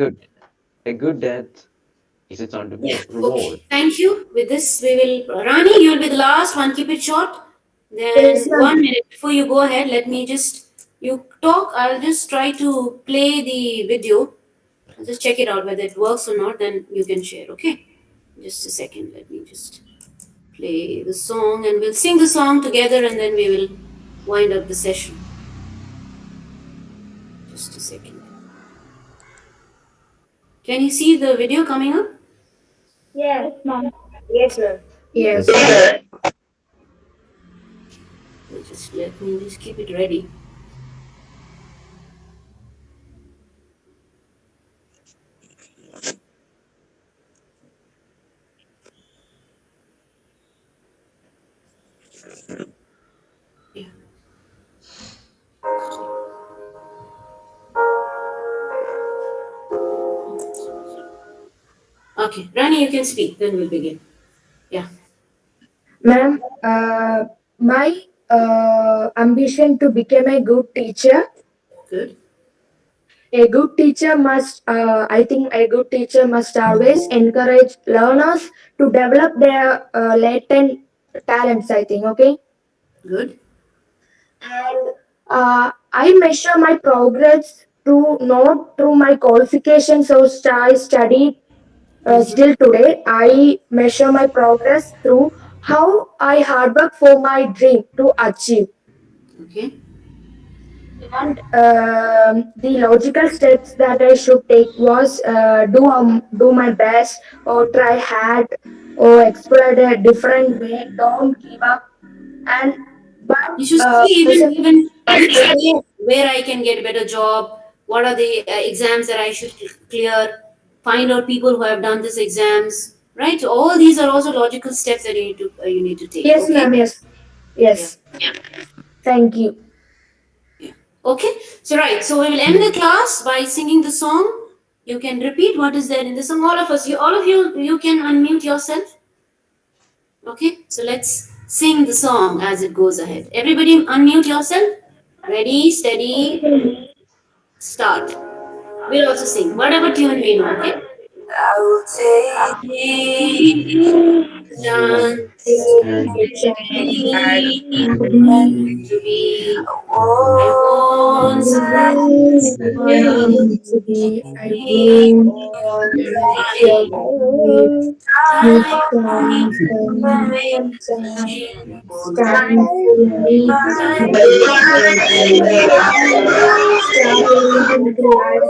S10: good death is its own reward.
S8: Okay, thank you. With this, we will. Rani, you will be the last one. Keep it short. Then
S19: Yes, ma'am.
S8: 1 minute before you go ahead. Let me just. You talk. I'll just try to play the video. I'll just check it out whether it works or not. Then you can share. Okay. Just a second. Let me just play the song, and we'll sing the song together, and then we will wind up the session. Just a second. Can you see the video coming up?
S19: Yes, ma'am.
S11: Yes, ma'am.
S19: Yes.
S8: Just let me just keep it ready. Yeah. Okay, Rani, you can speak. Then we'll begin. Yeah.
S19: Ma'am, my ambition to become a good teacher.
S8: Good.
S19: A good teacher must, I think, a good teacher must always encourage learners to develop their latent talents. I think, okay.
S8: Good.
S19: And I measure my progress through not through my qualifications or I studied. Still today, I measure my progress through
S11: how I hard work for my dream to achieve.
S8: Okay.
S11: And the logical steps that I should take was do my best or try hard or explore a different way. Don't give up. And but
S8: You should see
S11: specific
S8: even which way where I can get a better job. What are the exams that I should clear? Find out people who have done these exams. Right. So all these are also logical steps that you need to take.
S11: yes,
S8: Okay.
S11: ma'am. Yes,
S8: Yeah.
S11: yes. Thank you.
S8: Okay. So right. So we will end the class by singing the song. You can repeat what is there in the song. All of us. All of you. You can unmute yourself. Okay. So let's sing the song as it goes ahead. Everybody, unmute yourself. Ready, steady, start. We'll also sing whatever tune we know. Okay.
S21: I will take
S8: Chance to be. I want
S11: To be, I want myself to be time stand for me, starting into life,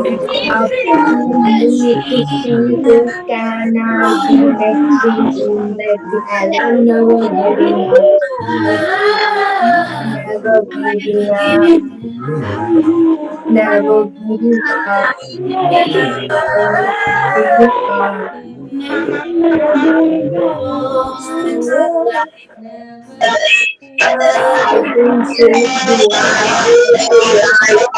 S11: it's up to me to see who can I be. Let's see, let's see. I'm never giving up, never giving up, never giving up, never giving up. I will save the life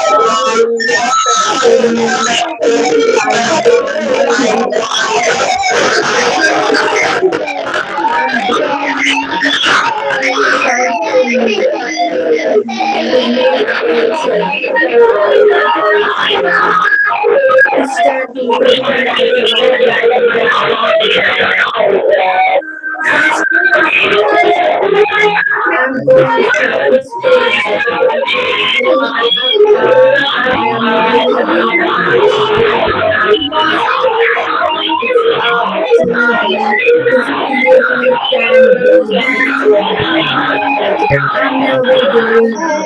S11: for me. I'm going to make time for me to make a change. To start living my life. I'm going to this place. Wake up high. I am never giving up. It's up to me to see who can be I'm never giving up.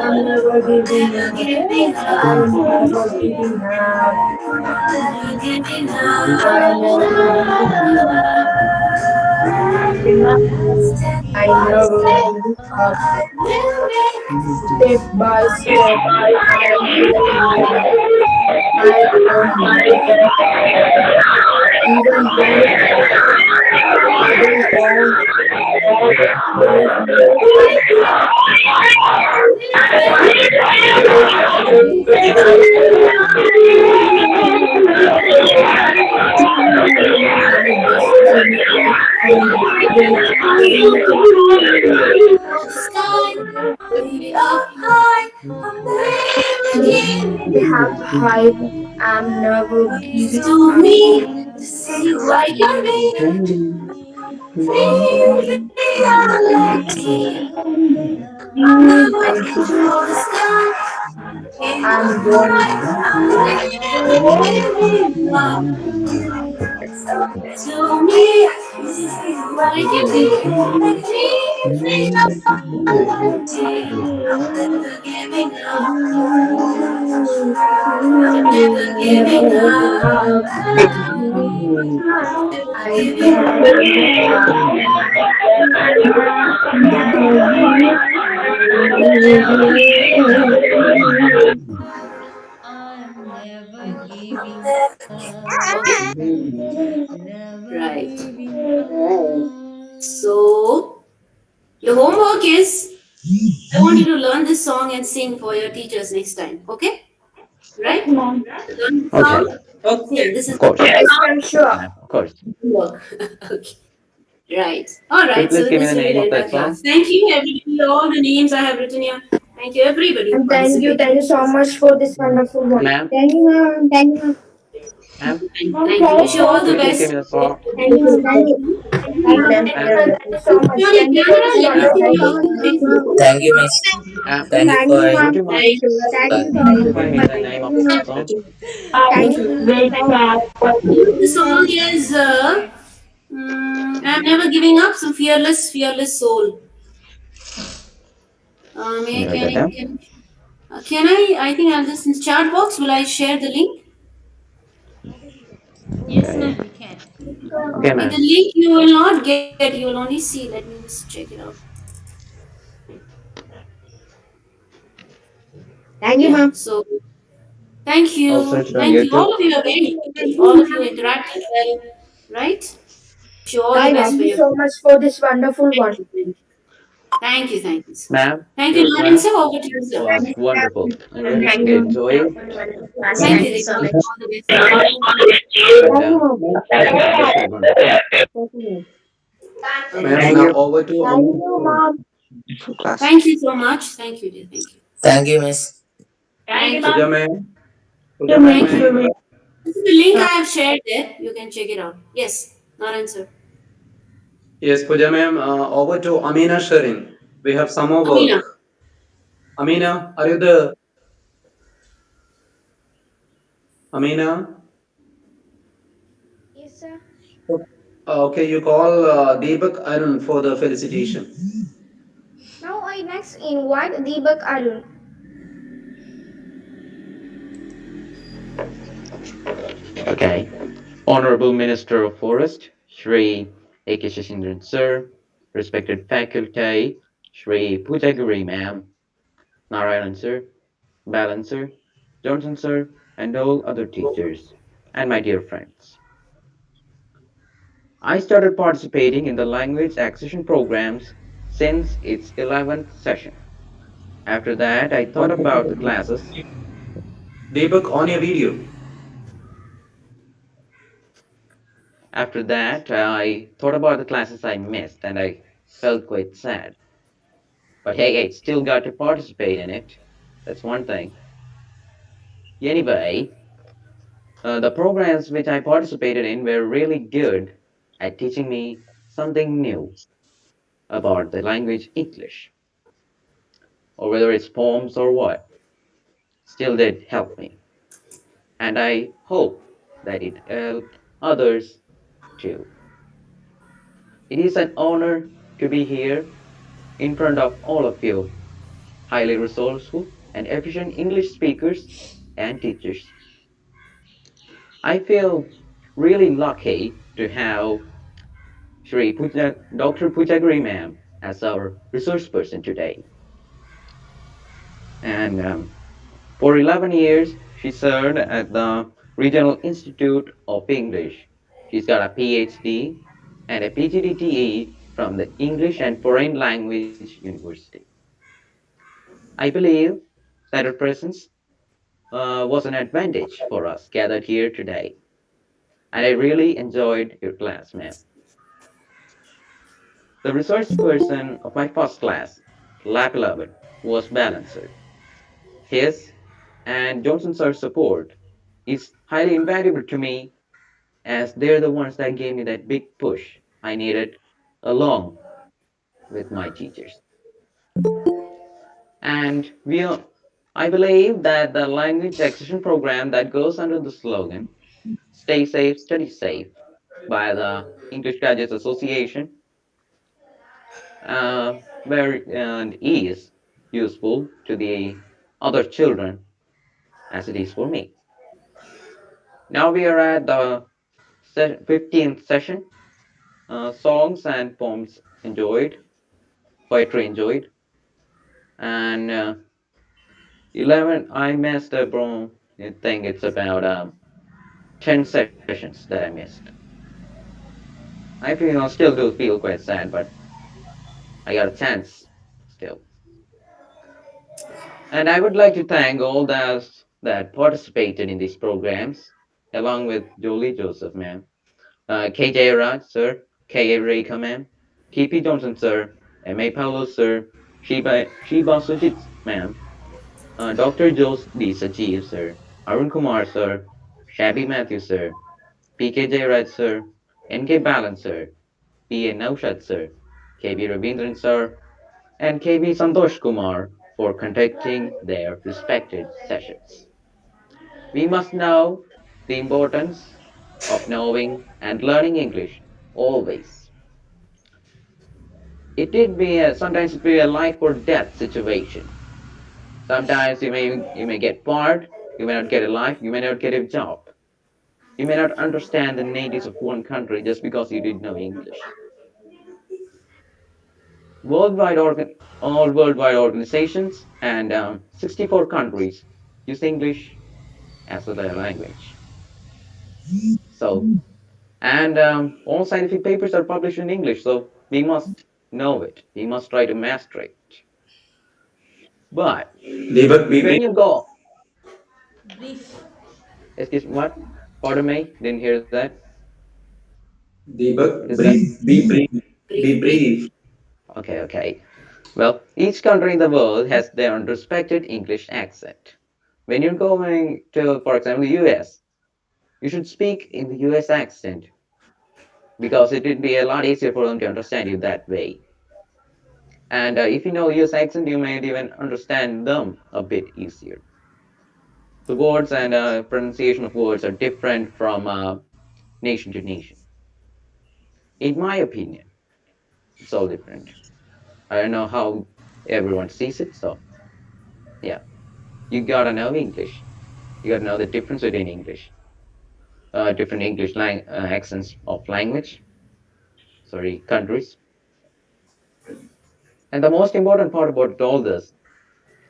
S11: I'm never giving up. I'm never giving up. I never give I never give up. Step by step, I will move. I don't give up. Even when others don't believe me. My destiny is waiting.
S21: sky way up high. I'm never
S11: We have high. I'm never
S21: It's
S11: giving
S21: to
S11: up.
S21: me to see who I can be. Free, reality. I'm the one
S11: I'm
S21: control the sky. In my
S11: I'm going
S21: life, I'm never giving up. It's up to me to see who I can be. Free, reality. I'm never giving up. I'm never giving
S11: never give
S21: up.
S11: up. I never give up.
S17: I'm never giving
S8: Okay.
S17: up. Never
S8: Right.
S17: giving up.
S8: So your homework is I want you to learn this song and sing for your teachers next time. Okay? Right? Learn the
S10: Okay.
S8: song. Sing. This is
S10: Of course.
S11: Yes, I'm sure.
S10: Of course.
S8: homework. Okay. Right. All
S10: Could you
S8: right.
S10: please
S8: So
S10: give me
S8: this
S10: the
S8: we
S10: name
S8: will
S10: of
S8: end our
S10: that
S8: class.
S10: song?
S8: Thank you, everybody. All the names I have written here. Thank you, everybody who
S11: And
S8: participated.
S11: thank you so much for this wonderful one.
S10: Ma'am?
S1: Thank you, ma'am. Thank you, ma'am.
S10: Ma'am?
S8: Thank you. Wish you all
S10: Could
S8: the
S10: you please give
S8: best.
S10: me the song?
S1: Thank you, ma'am. Thank you.
S11: Thank you,
S2: ma'am.
S11: sir. Thank you so much.
S8: Your
S11: Thank you for
S8: camera,
S11: this
S8: let me
S10: Ma'am,
S8: see
S11: wonderful
S8: your face.
S15: Thank you, miss. Thank you
S11: Thank
S15: for
S11: you, ma'am.
S10: would you mind,
S11: Thank you. Thank you so
S10: would you
S11: much.
S10: mind me the name of the student?
S11: Thank you so much.
S8: The song is I'm never giving up. So fearless, fearless soul.
S10: Let me write
S8: Can
S10: that
S8: I
S10: down.
S8: can I? I think I'll just in chat box. Will I share the link?
S17: Yes,
S10: Okay.
S17: ma'am, you can.
S10: Okay,
S8: Okay, the
S10: ma'am.
S8: link you will not get. You will only see. Let me just check it out.
S11: Thank you,
S8: Yeah.
S11: ma'am.
S8: So thank
S10: I'll
S8: you,
S10: search it on
S8: thank you.
S10: YouTube.
S8: All of you are very good. All of you interacted well, right? Wish you all the
S11: Thank
S8: best for
S11: you
S8: your.
S11: so much for this wonderful one.
S8: Thank you, thank you, sir.
S10: Ma'am,
S8: Thank you,
S10: your
S8: Lauren sir.
S10: class
S8: Over to you, sir.
S10: was wonderful. I really
S11: Thank you, ma'am.
S10: enjoyed it.
S8: Thank you,
S6: Thank you so
S8: Rishi.
S6: much.
S8: All the best to you.
S10: And
S11: Thank you, ma'am.
S10: that's quite wonderful.
S11: Thank you, ma'am.
S3: Ma'am,
S10: Thank
S3: now
S10: you.
S3: over to
S11: Thank you, ma'am.
S8: Thank you so much. Thank you, dear. Thank you.
S15: Thank you, miss.
S8: Thank you.
S3: Pooja ma'am. Pooja ma'am,
S8: Thank
S3: may
S8: you.
S3: I?
S8: This is the link I have shared there. You can check it out. Yes, Narayan sir.
S3: Yes, Pooja ma'am, over to Amina Sharin. We have some more
S8: Amina.
S3: work. Amina, are you there? Amina?
S1: Yes, sir.
S3: Okay, you call Deepak Arun for the felicitation.
S1: Now I next invite Deepak Arun.
S10: Okay. Honorable Minister of Forest, Shri A.K. Shashindran Sir, respected faculty, Shri Pooja Giri Ma'am, Narayanan Sir, Balan Sir, Johnson Sir, and all other teachers, and my dear friends. I started participating in the language acquisition programs since its 11th session. After that, I thought about the classes.
S3: Deepak, on your video.
S10: After that, I thought about the classes I missed and I felt quite sad. But hey, I still got to participate in it. That's one thing. Anyway, the programs which I participated in were really good at teaching me something new about the language English, or whether it's poems or what. Still did help me. And I hope that it helped others too. It is an honor to be here in front of all of you, highly resourceful and efficient English speakers and teachers. I feel really lucky to have Dr. Pujagri ma'am as our resource person today. And for 11 years, she served at the Regional Institute of English. She's got a PhD and a PGDTE from the English and Foreign Language University. I believe that her presence was an advantage for us gathered here today. And I really enjoyed your class, ma'am. The resource person of my first class, LAP-11, was Balancer. His and Johnson sir's support is highly invaluable to me as they're the ones that gave me that big push I needed along with my teachers. And I believe that the language acquisition program that goes under the slogan Stay Safe, Study Safe by the English Graduates Association and is useful to the other children as it is for me. Now we are at the 15th session. Songs and poems enjoyed, poetry enjoyed, and 11. I missed a bro. I think it's about 10 sessions that I missed. Still do feel quite sad, but I got a chance still. And I would like to thank all those that participated in these programs, along with Jolie Joseph, ma'am, KJ Raj, sir, K.A. Rekha, ma'am, TP Johnson, sir, M.A. Paulo, sir, Shiba Sujit, ma'am, Dr. Jose D. Sajeev, sir, Arun Kumar, sir, Shabby Matthew, sir, P.K. Jairaj, sir, N.K. Balan, sir, P. A. Naushad sir, K.B. Ravindran sir, and K.B. Santosh Kumar for conducting their respected sessions. We must know the importance of knowing and learning English always. It did be sometimes it be a life or death situation. Sometimes you may get fired, you may not get a life, you may not get a job. You may not understand the natives of one country just because you didn't know English. Worldwide all worldwide organizations and 64 countries use English as their language. So, and all scientific papers are published in English, so we must know it. We must try to master it. But
S3: Deepak, be
S10: when
S3: brief.
S10: you go,
S17: Brief.
S10: excuse me, what? Pardon me, didn't hear that.
S3: Deepak,
S10: What is that?
S3: brief. Be brief. Be
S8: Brief, brief.
S3: brief.
S10: Okay, okay. Well, each country in the world has their own respected English accent. When you're going to, for example, the US, you should speak in the US accent because it would be a lot easier for them to understand you that way. And if you know US accent, you might even understand them a bit easier. The words and pronunciation of words are different from nation to nation. In my opinion, it's all different. I don't know how everyone sees it, so yeah, you gotta know English. You gotta know the difference between English, different accents of language, sorry, countries. And the most important part about all this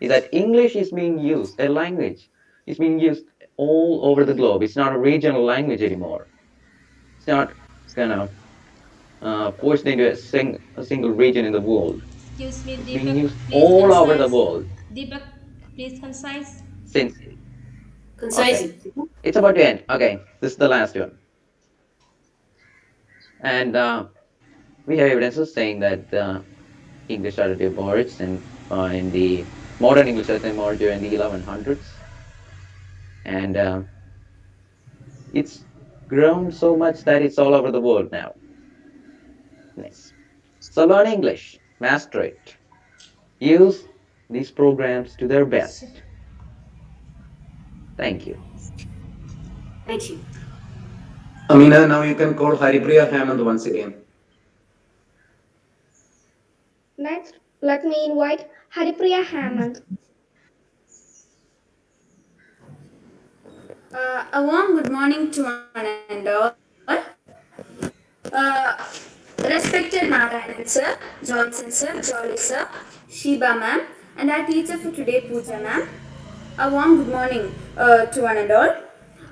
S10: is that English is being used, a language is being used all over the globe. It's not a regional language anymore. It's not, you know, forced into a single region in the world.
S17: Excuse me,
S10: It's being
S17: Deepak.
S10: used
S17: Please
S10: all over the
S17: concise.
S10: world.
S17: Deepak, please concise.
S10: Since,
S8: Concise.
S10: okay, it's about to end. Okay, this is the last one. And we have evidences saying that English started to emerge in the modern English started to emerge during the 1100s. And it's grown so much that it's all over the world now. Nice. So learn English, master it, use these programs to their best. Thank you.
S8: Thank you.
S3: Amina, now you can call Haripriya Hemant once again.
S1: Next, let me invite Haripriya Hamant.
S7: A warm good morning to one and all. Respected Narayanan sir, Johnson sir, Jolly sir, Shiba ma'am, and our teacher for today, Pooja ma'am. A warm good morning to one and all.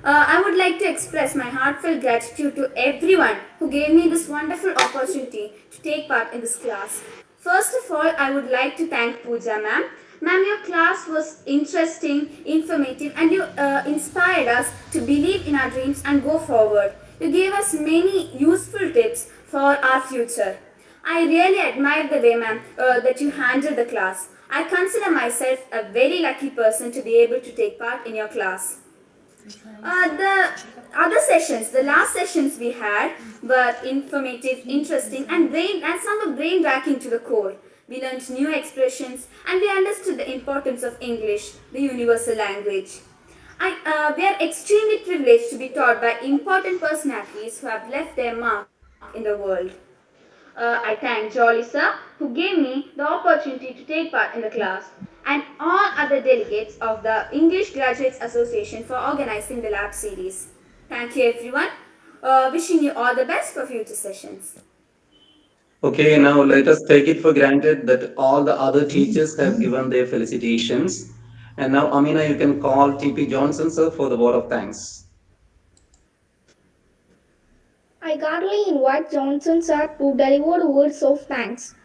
S7: I would like to express my heartfelt gratitude to everyone who gave me this wonderful opportunity to take part in this class. First of all, I would like to thank Pooja ma'am. Ma'am, your class was interesting, informative, and you inspired us to believe in our dreams and go forward. You gave us many useful tips for our future. I really admire the way, ma'am, that you handled the class. I consider myself a very lucky person to be able to take part in your class. The other sessions, the last sessions we had were informative, interesting, and some were brain racking to the core. We learned new expressions and we understood the importance of English, the universal language. We are extremely privileged to be taught by important personalities who have left their mark in the world. I thank Jolly sir who gave me the opportunity to take part in the class and all other delegates of the English Graduates Association for organizing the lab series. Thank you everyone. Wishing you all the best for future sessions.
S3: Okay, now let us take it for granted that all the other teachers have given their felicitations. And now, Amina, you can call TP Johnson, sir, for the word of thanks.
S1: I gladly invite Johnson sir to deliver words of thanks.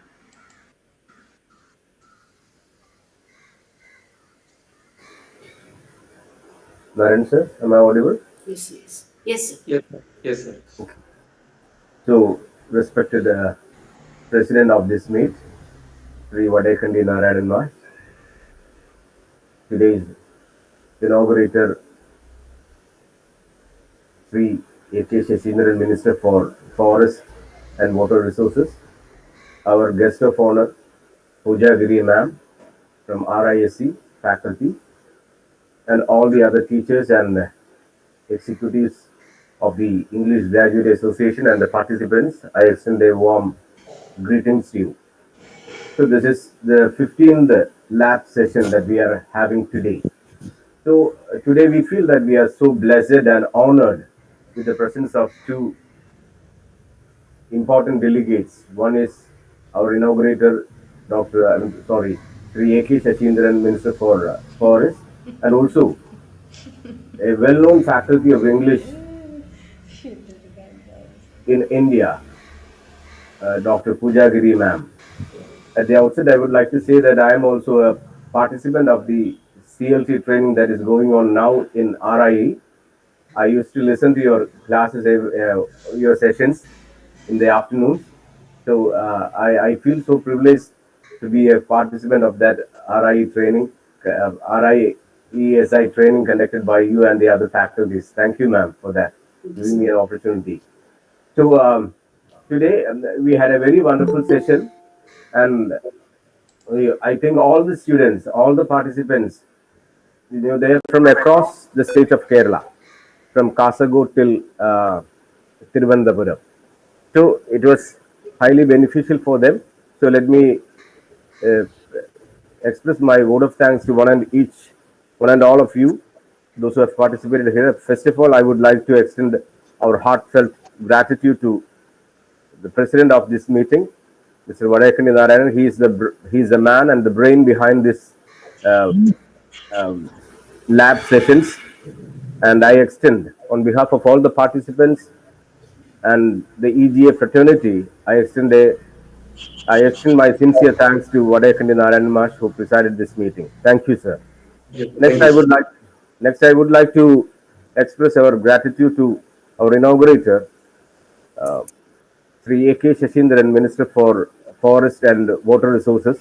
S22: Narayan sir, am I audible?
S8: Yes, yes. Yes, sir.
S3: Yes, sir. Yes, sir.
S22: Okay. So, respected president of this meet, Sri Vadekandi Narayan, today's inaugurator, Sri A.K. Senior Minister for Forest and Water Resources, our guest of honor, Pooja Giri ma'am from RISC faculty, and all the other teachers and executives of the English Graduate Association and the participants, I extend a warm greetings to you. So this is the 15th lab session that we are having today. So today we feel that we are so blessed and honored with the presence of two important delegates. One is our inaugurator, Sri A.K. Shashindran, Minister for Forest, and also a well-known faculty of English in India, Dr. Pooja Giri ma'am. At the outset, I would like to say that I am also a participant of the CLT training that is going on now in RIE. I used to listen to your classes, your sessions in the afternoons. So I feel so privileged to be a participant of that RIE training, RIESI training conducted by you and the other faculties. Thank you, ma'am, for that, giving me an opportunity. So today we had a very wonderful session, and I think all the students, all the participants, they are from across the state of Kerala, from Kasaragod till Thiruvananthapuram. So it was highly beneficial for them. So let me uh, express my vote of thanks to one and all of you, those who have participated here. First of all, I would like to extend our heartfelt gratitude to the president of this meeting, Mr. Vadekani Narayanan. He is the man and the brain behind this uh, um, lab sessions, and I extend on behalf of all the participants and the EGA fraternity, I extend my sincere thanks to Vadekandi Narayan Mash who presided this meeting. Thank you, sir. Next, I would like to express our gratitude to our inaugurator, uh, Sri A.K. Shashindran, Minister for Forest and Water Resources.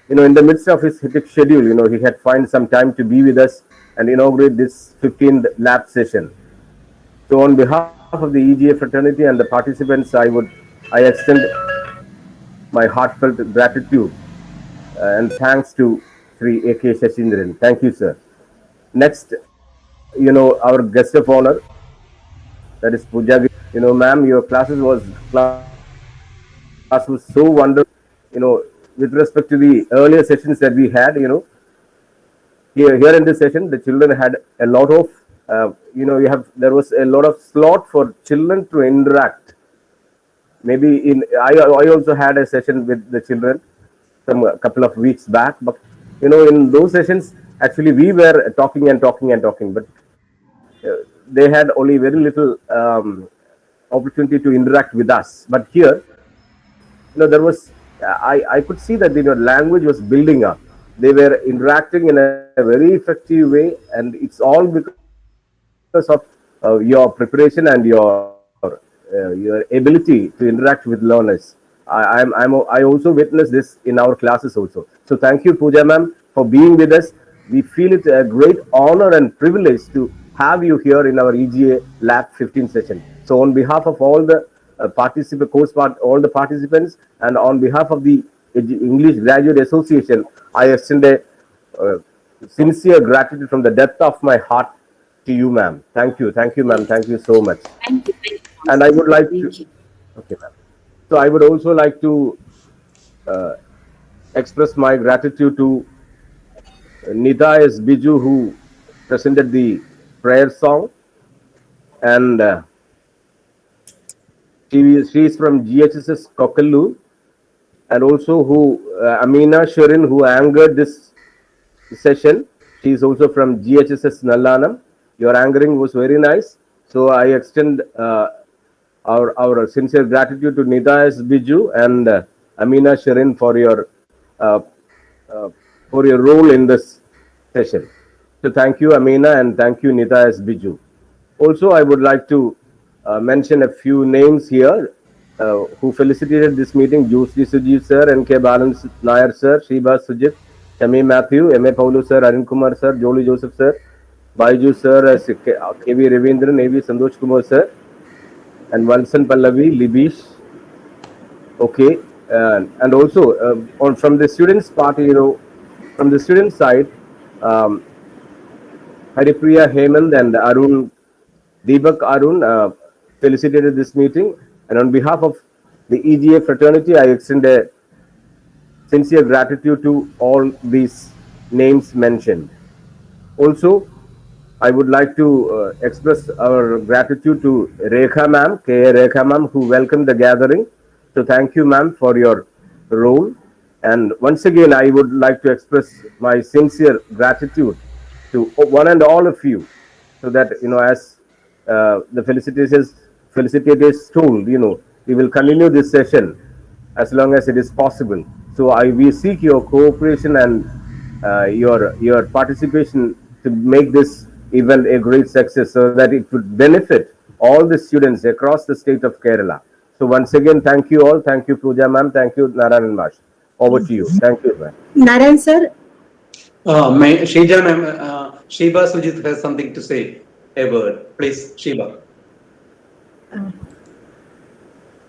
S22: In the midst of his hectic schedule, he had find some time to be with us and inaugurate this 15th lab session. So, on behalf of the EGA fraternity and the participants, I extend my heartfelt gratitude and thanks to Sri A.K. Shashindran. Thank you, sir. Next, our guest of honor, that is Pooja Giri. Ma'am, your class was so wonderful. With respect to the earlier sessions that we had, here in this session, the children had a lot of, there was a lot of slot for children to interact. Maybe I also had a session with the children some a couple of weeks back, but in those sessions, actually we were talking and talking and talking, but they had only very little opportunity to interact with us. But here, there was I could see that language was building up. They were interacting in a very effective way, and it's all because of your preparation and your ability to interact with learners. I also witnessed this in our classes also. So thank you, Pooja ma'am, for being with us. We feel it a great honor and privilege to have you here in our EGA Lab 15 session. So on behalf of all the all the participants, and on behalf of the English Graduate Association, I extend a uh, sincere gratitude from the depth of my heart to you, ma'am. Thank you, ma'am. Thank you so much.
S8: Thank you.
S22: And I would like to,
S8: Thank you.
S22: okay, ma'am. So I would also like to uh, express my gratitude to Nida S. Biju, who presented the prayer song, and she is from GHSS Kokallu, and also Amina Shirin, who anchored this session. She is also from GHSS Nallanam. Your anchoring was very nice. So I extend our sincere gratitude to Nida S. Biju and Amina Shirin uh, for your role in this session. So thank you, Amina, and thank you, Nida S. Biju. Also, I would like to mention a few names here who felicitated this meeting: Jusli Sujeev sir, N.K. Balan Nair sir, Sheba Sujit, Shami Matthew, M.A. Paulu sir, Arun Kumar sir, Jolly Joseph sir, Baiju sir, K.V. Ravindran, A.V. Santosh Kumar sir, and Valsan Pallavi, Libish, Okay, and also on from the students' part, from the student side, um, Haripriya Hemant and Arun Deepak Arun felicitated this meeting, and on behalf of the EGA fraternity, I extend a sincere gratitude to all these names mentioned. Also, I would like to express our gratitude to Rekha ma'am, K. Rekha ma'am, who welcomed the gathering. So thank you, ma'am, for your role. And once again, I would like to express my sincere gratitude to one and all of you, so that as the felicitators told, we will continue this session as long as it is possible. So we seek your cooperation and your participation to make this event a great success, so that it would benefit all the students across the state of Kerala. So once again, thank you all. Thank you, Pooja ma'am. Thank you, Narayan Mash. Over to you. Thank you, ma'am.
S11: Narayan sir,
S3: Shrija ma'am, Shiba Sujit has something to say. A word, please, Shiba.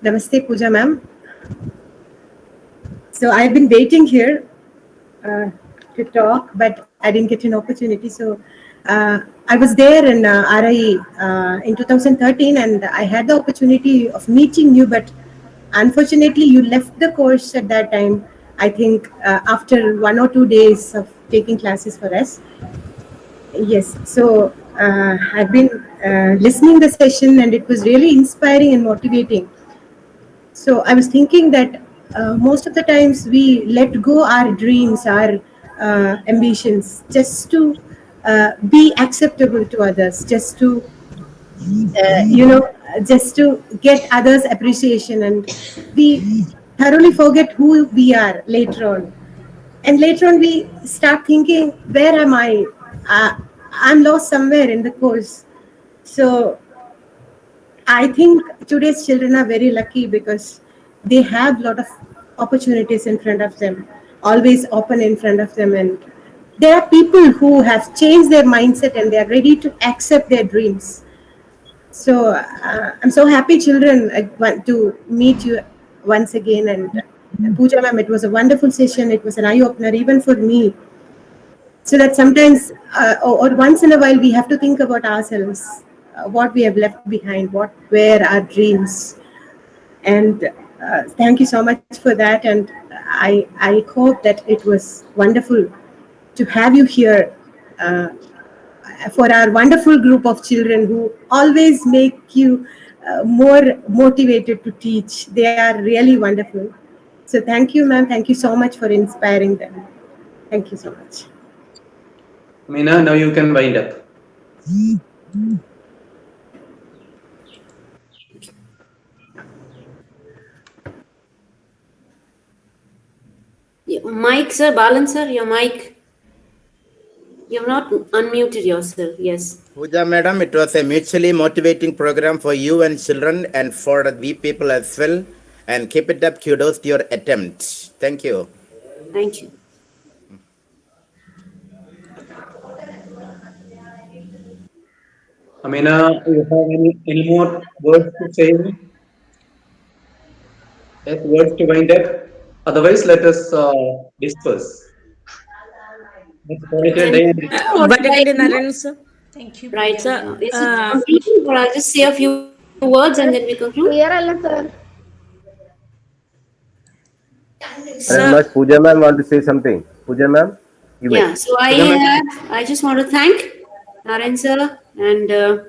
S11: Namaste Pooja ma'am. So I've been waiting here uh, to talk, but I didn't get an opportunity. So I was there in RIE in 2013, and I had the opportunity of meeting you, but unfortunately, you left the course at that time. I think after 1 or 2 days of taking classes for us. Yes, so I've been listening the session, and it was really inspiring and motivating. So I was thinking that most of the times we let go our dreams, our ambitions, just to be acceptable to others, just to just to get others' appreciation, and we thoroughly forget who we are later on. And later on, we start thinking, "Where am I? I'm lost somewhere in the course." So I think today's children are very lucky because they have a lot of opportunities in front of them, always open in front of them, and there are people who have changed their mindset and they are ready to accept their dreams. So I'm so happy, children. I want to meet you once again. And Pooja ma'am, it was a wonderful session. It was an eye opener even for me. So that sometimes, or once in a while, we have to think about ourselves, what we have left behind, what were our dreams. And thank you so much for that. And I hope that it was wonderful to have you here. For our wonderful group of children who always make you more motivated to teach. They are really wonderful. So thank you, ma'am. Thank you so much for inspiring them. Thank you so much.
S3: Meena, now you can wind up.
S8: Yeah, mic, sir, Balan, sir, your mic. You have not unmuted yourself. Yes.
S4: Pooja madam, it was a mutually motivating program for you and children and for we people as well. And keep it up. Kudos to your attempt. Thank you.
S8: Thank you.
S3: Amina, you have any more words to say? Yes, words to wind up. Otherwise, let us disperse. It's appointed day.
S9: Vatakandi Narayan sir.
S17: Thank you,
S8: Right,
S17: Pooja
S8: sir.
S17: madam.
S8: Is it conclusion or I'll just say a few words and then we conclude?
S1: Clear alla sir.
S22: And much Pooja ma'am want to say something. Pooja ma'am, you may.
S8: Yeah, so I just want to thank Narayan sir and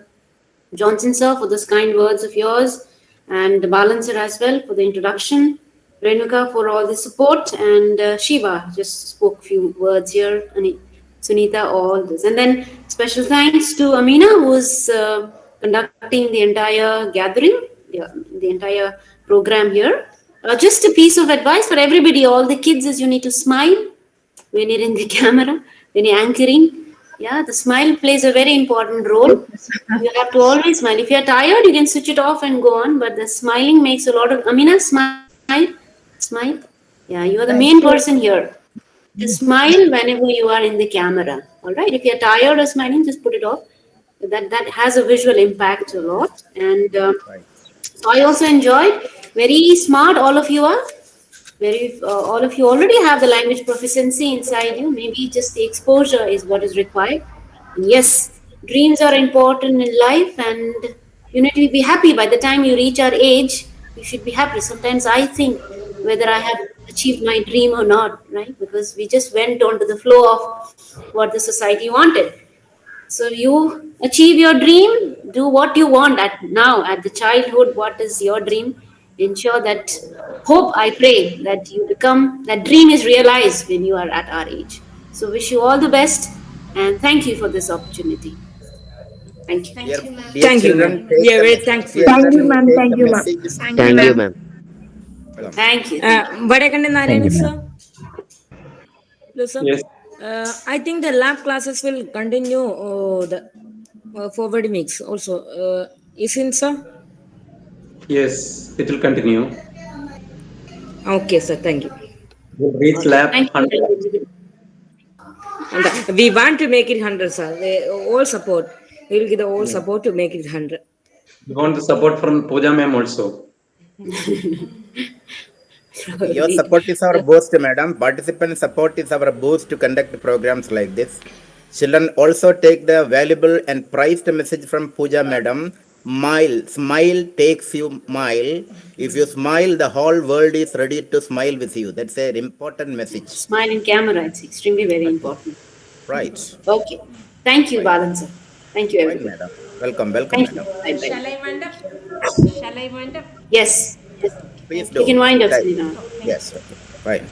S8: Johnson sir for those kind words of yours, and Balan sir as well for the introduction, Renuka for all the support, and Shiva just spoke few words here, and Sunita, all this. And then special thanks to Amina, who was conducting the entire gathering, the entire program here. Just a piece of advice for everybody, all the kids, is you need to smile when you're in the camera, when you're anchoring. Yeah, the smile plays a very important role. You have to always smile. If you're tired, you can switch it off and go on. But the smiling makes a lot of. Amina, smile. Yeah, you are the main person here. To smile whenever you are in the camera. All right. If you're tired of smiling, just put it off. That has a visual impact a lot. And so I also enjoyed Very smart, all of you are. All of you already have the language proficiency inside you. Maybe just the exposure is what is required. And yes, dreams are important in life, and you need to be happy by the time you reach our age. You should be happy. Sometimes I think whether I have achieved my dream or not, right? Because we just went onto the flow of what the society wanted. So you achieve your dream, do what you want at now, at the childhood, what is your dream? Ensure that hope, I pray, that you become, that dream is realized when you are at our age. So wish you all the best and thank you for this opportunity. Thank you.
S4: Dear,
S17: Thank you, ma'am.
S4: dear
S9: Thank you,
S4: children,
S9: ma'am.
S4: take
S9: We are
S4: the
S9: very
S4: message.
S9: thankful.
S4: Dear
S11: Thank you,
S4: children,
S11: ma'am.
S4: take
S11: Thank
S4: the
S11: you, ma'am.
S4: message.
S5: Thank you, ma'am.
S8: Thank you. Thank you.
S9: Vadakanda
S12: Thank
S9: Narayan
S12: you,
S9: sir.
S12: ma'am.
S9: Hello, sir.
S12: Yes,
S9: I think the lab classes will continue the forward mix also. Isn't sir?
S12: yes, it will continue.
S9: Okay, sir. Thank you.
S12: We'll reach
S8: Okay.
S12: lab
S8: Thank you.
S12: 100.
S9: And we want to make it 100, sir. All support. We will give the all
S12: Yes.
S9: support to make it 100.
S12: We want the support from Pooja ma'am also.
S4: Your
S8: Probably.
S4: support is our boost, madam. Participant support is our boost to conduct programs like this. Children also take the valuable and prized message from Pooja, madam. Smile takes you mile. If you smile, the whole world is ready to smile with you. That's an important message.
S8: Smile in camera, it's extremely very important.
S4: Right.
S8: Okay. Thank you,
S4: Fine.
S8: Balan sir. Thank you,
S4: Fine,
S8: everybody.
S4: madam. Welcome, welcome,
S8: Thank you.
S4: madam.
S8: Bye bye.
S17: Shall I wind up? Shall I wind up?
S8: Yes. Yes.
S4: Please
S17: Okay.
S8: You
S4: do.
S8: can wind up,
S4: Right.
S8: Selena.
S17: Thank you.
S4: Yes, okay. Fine.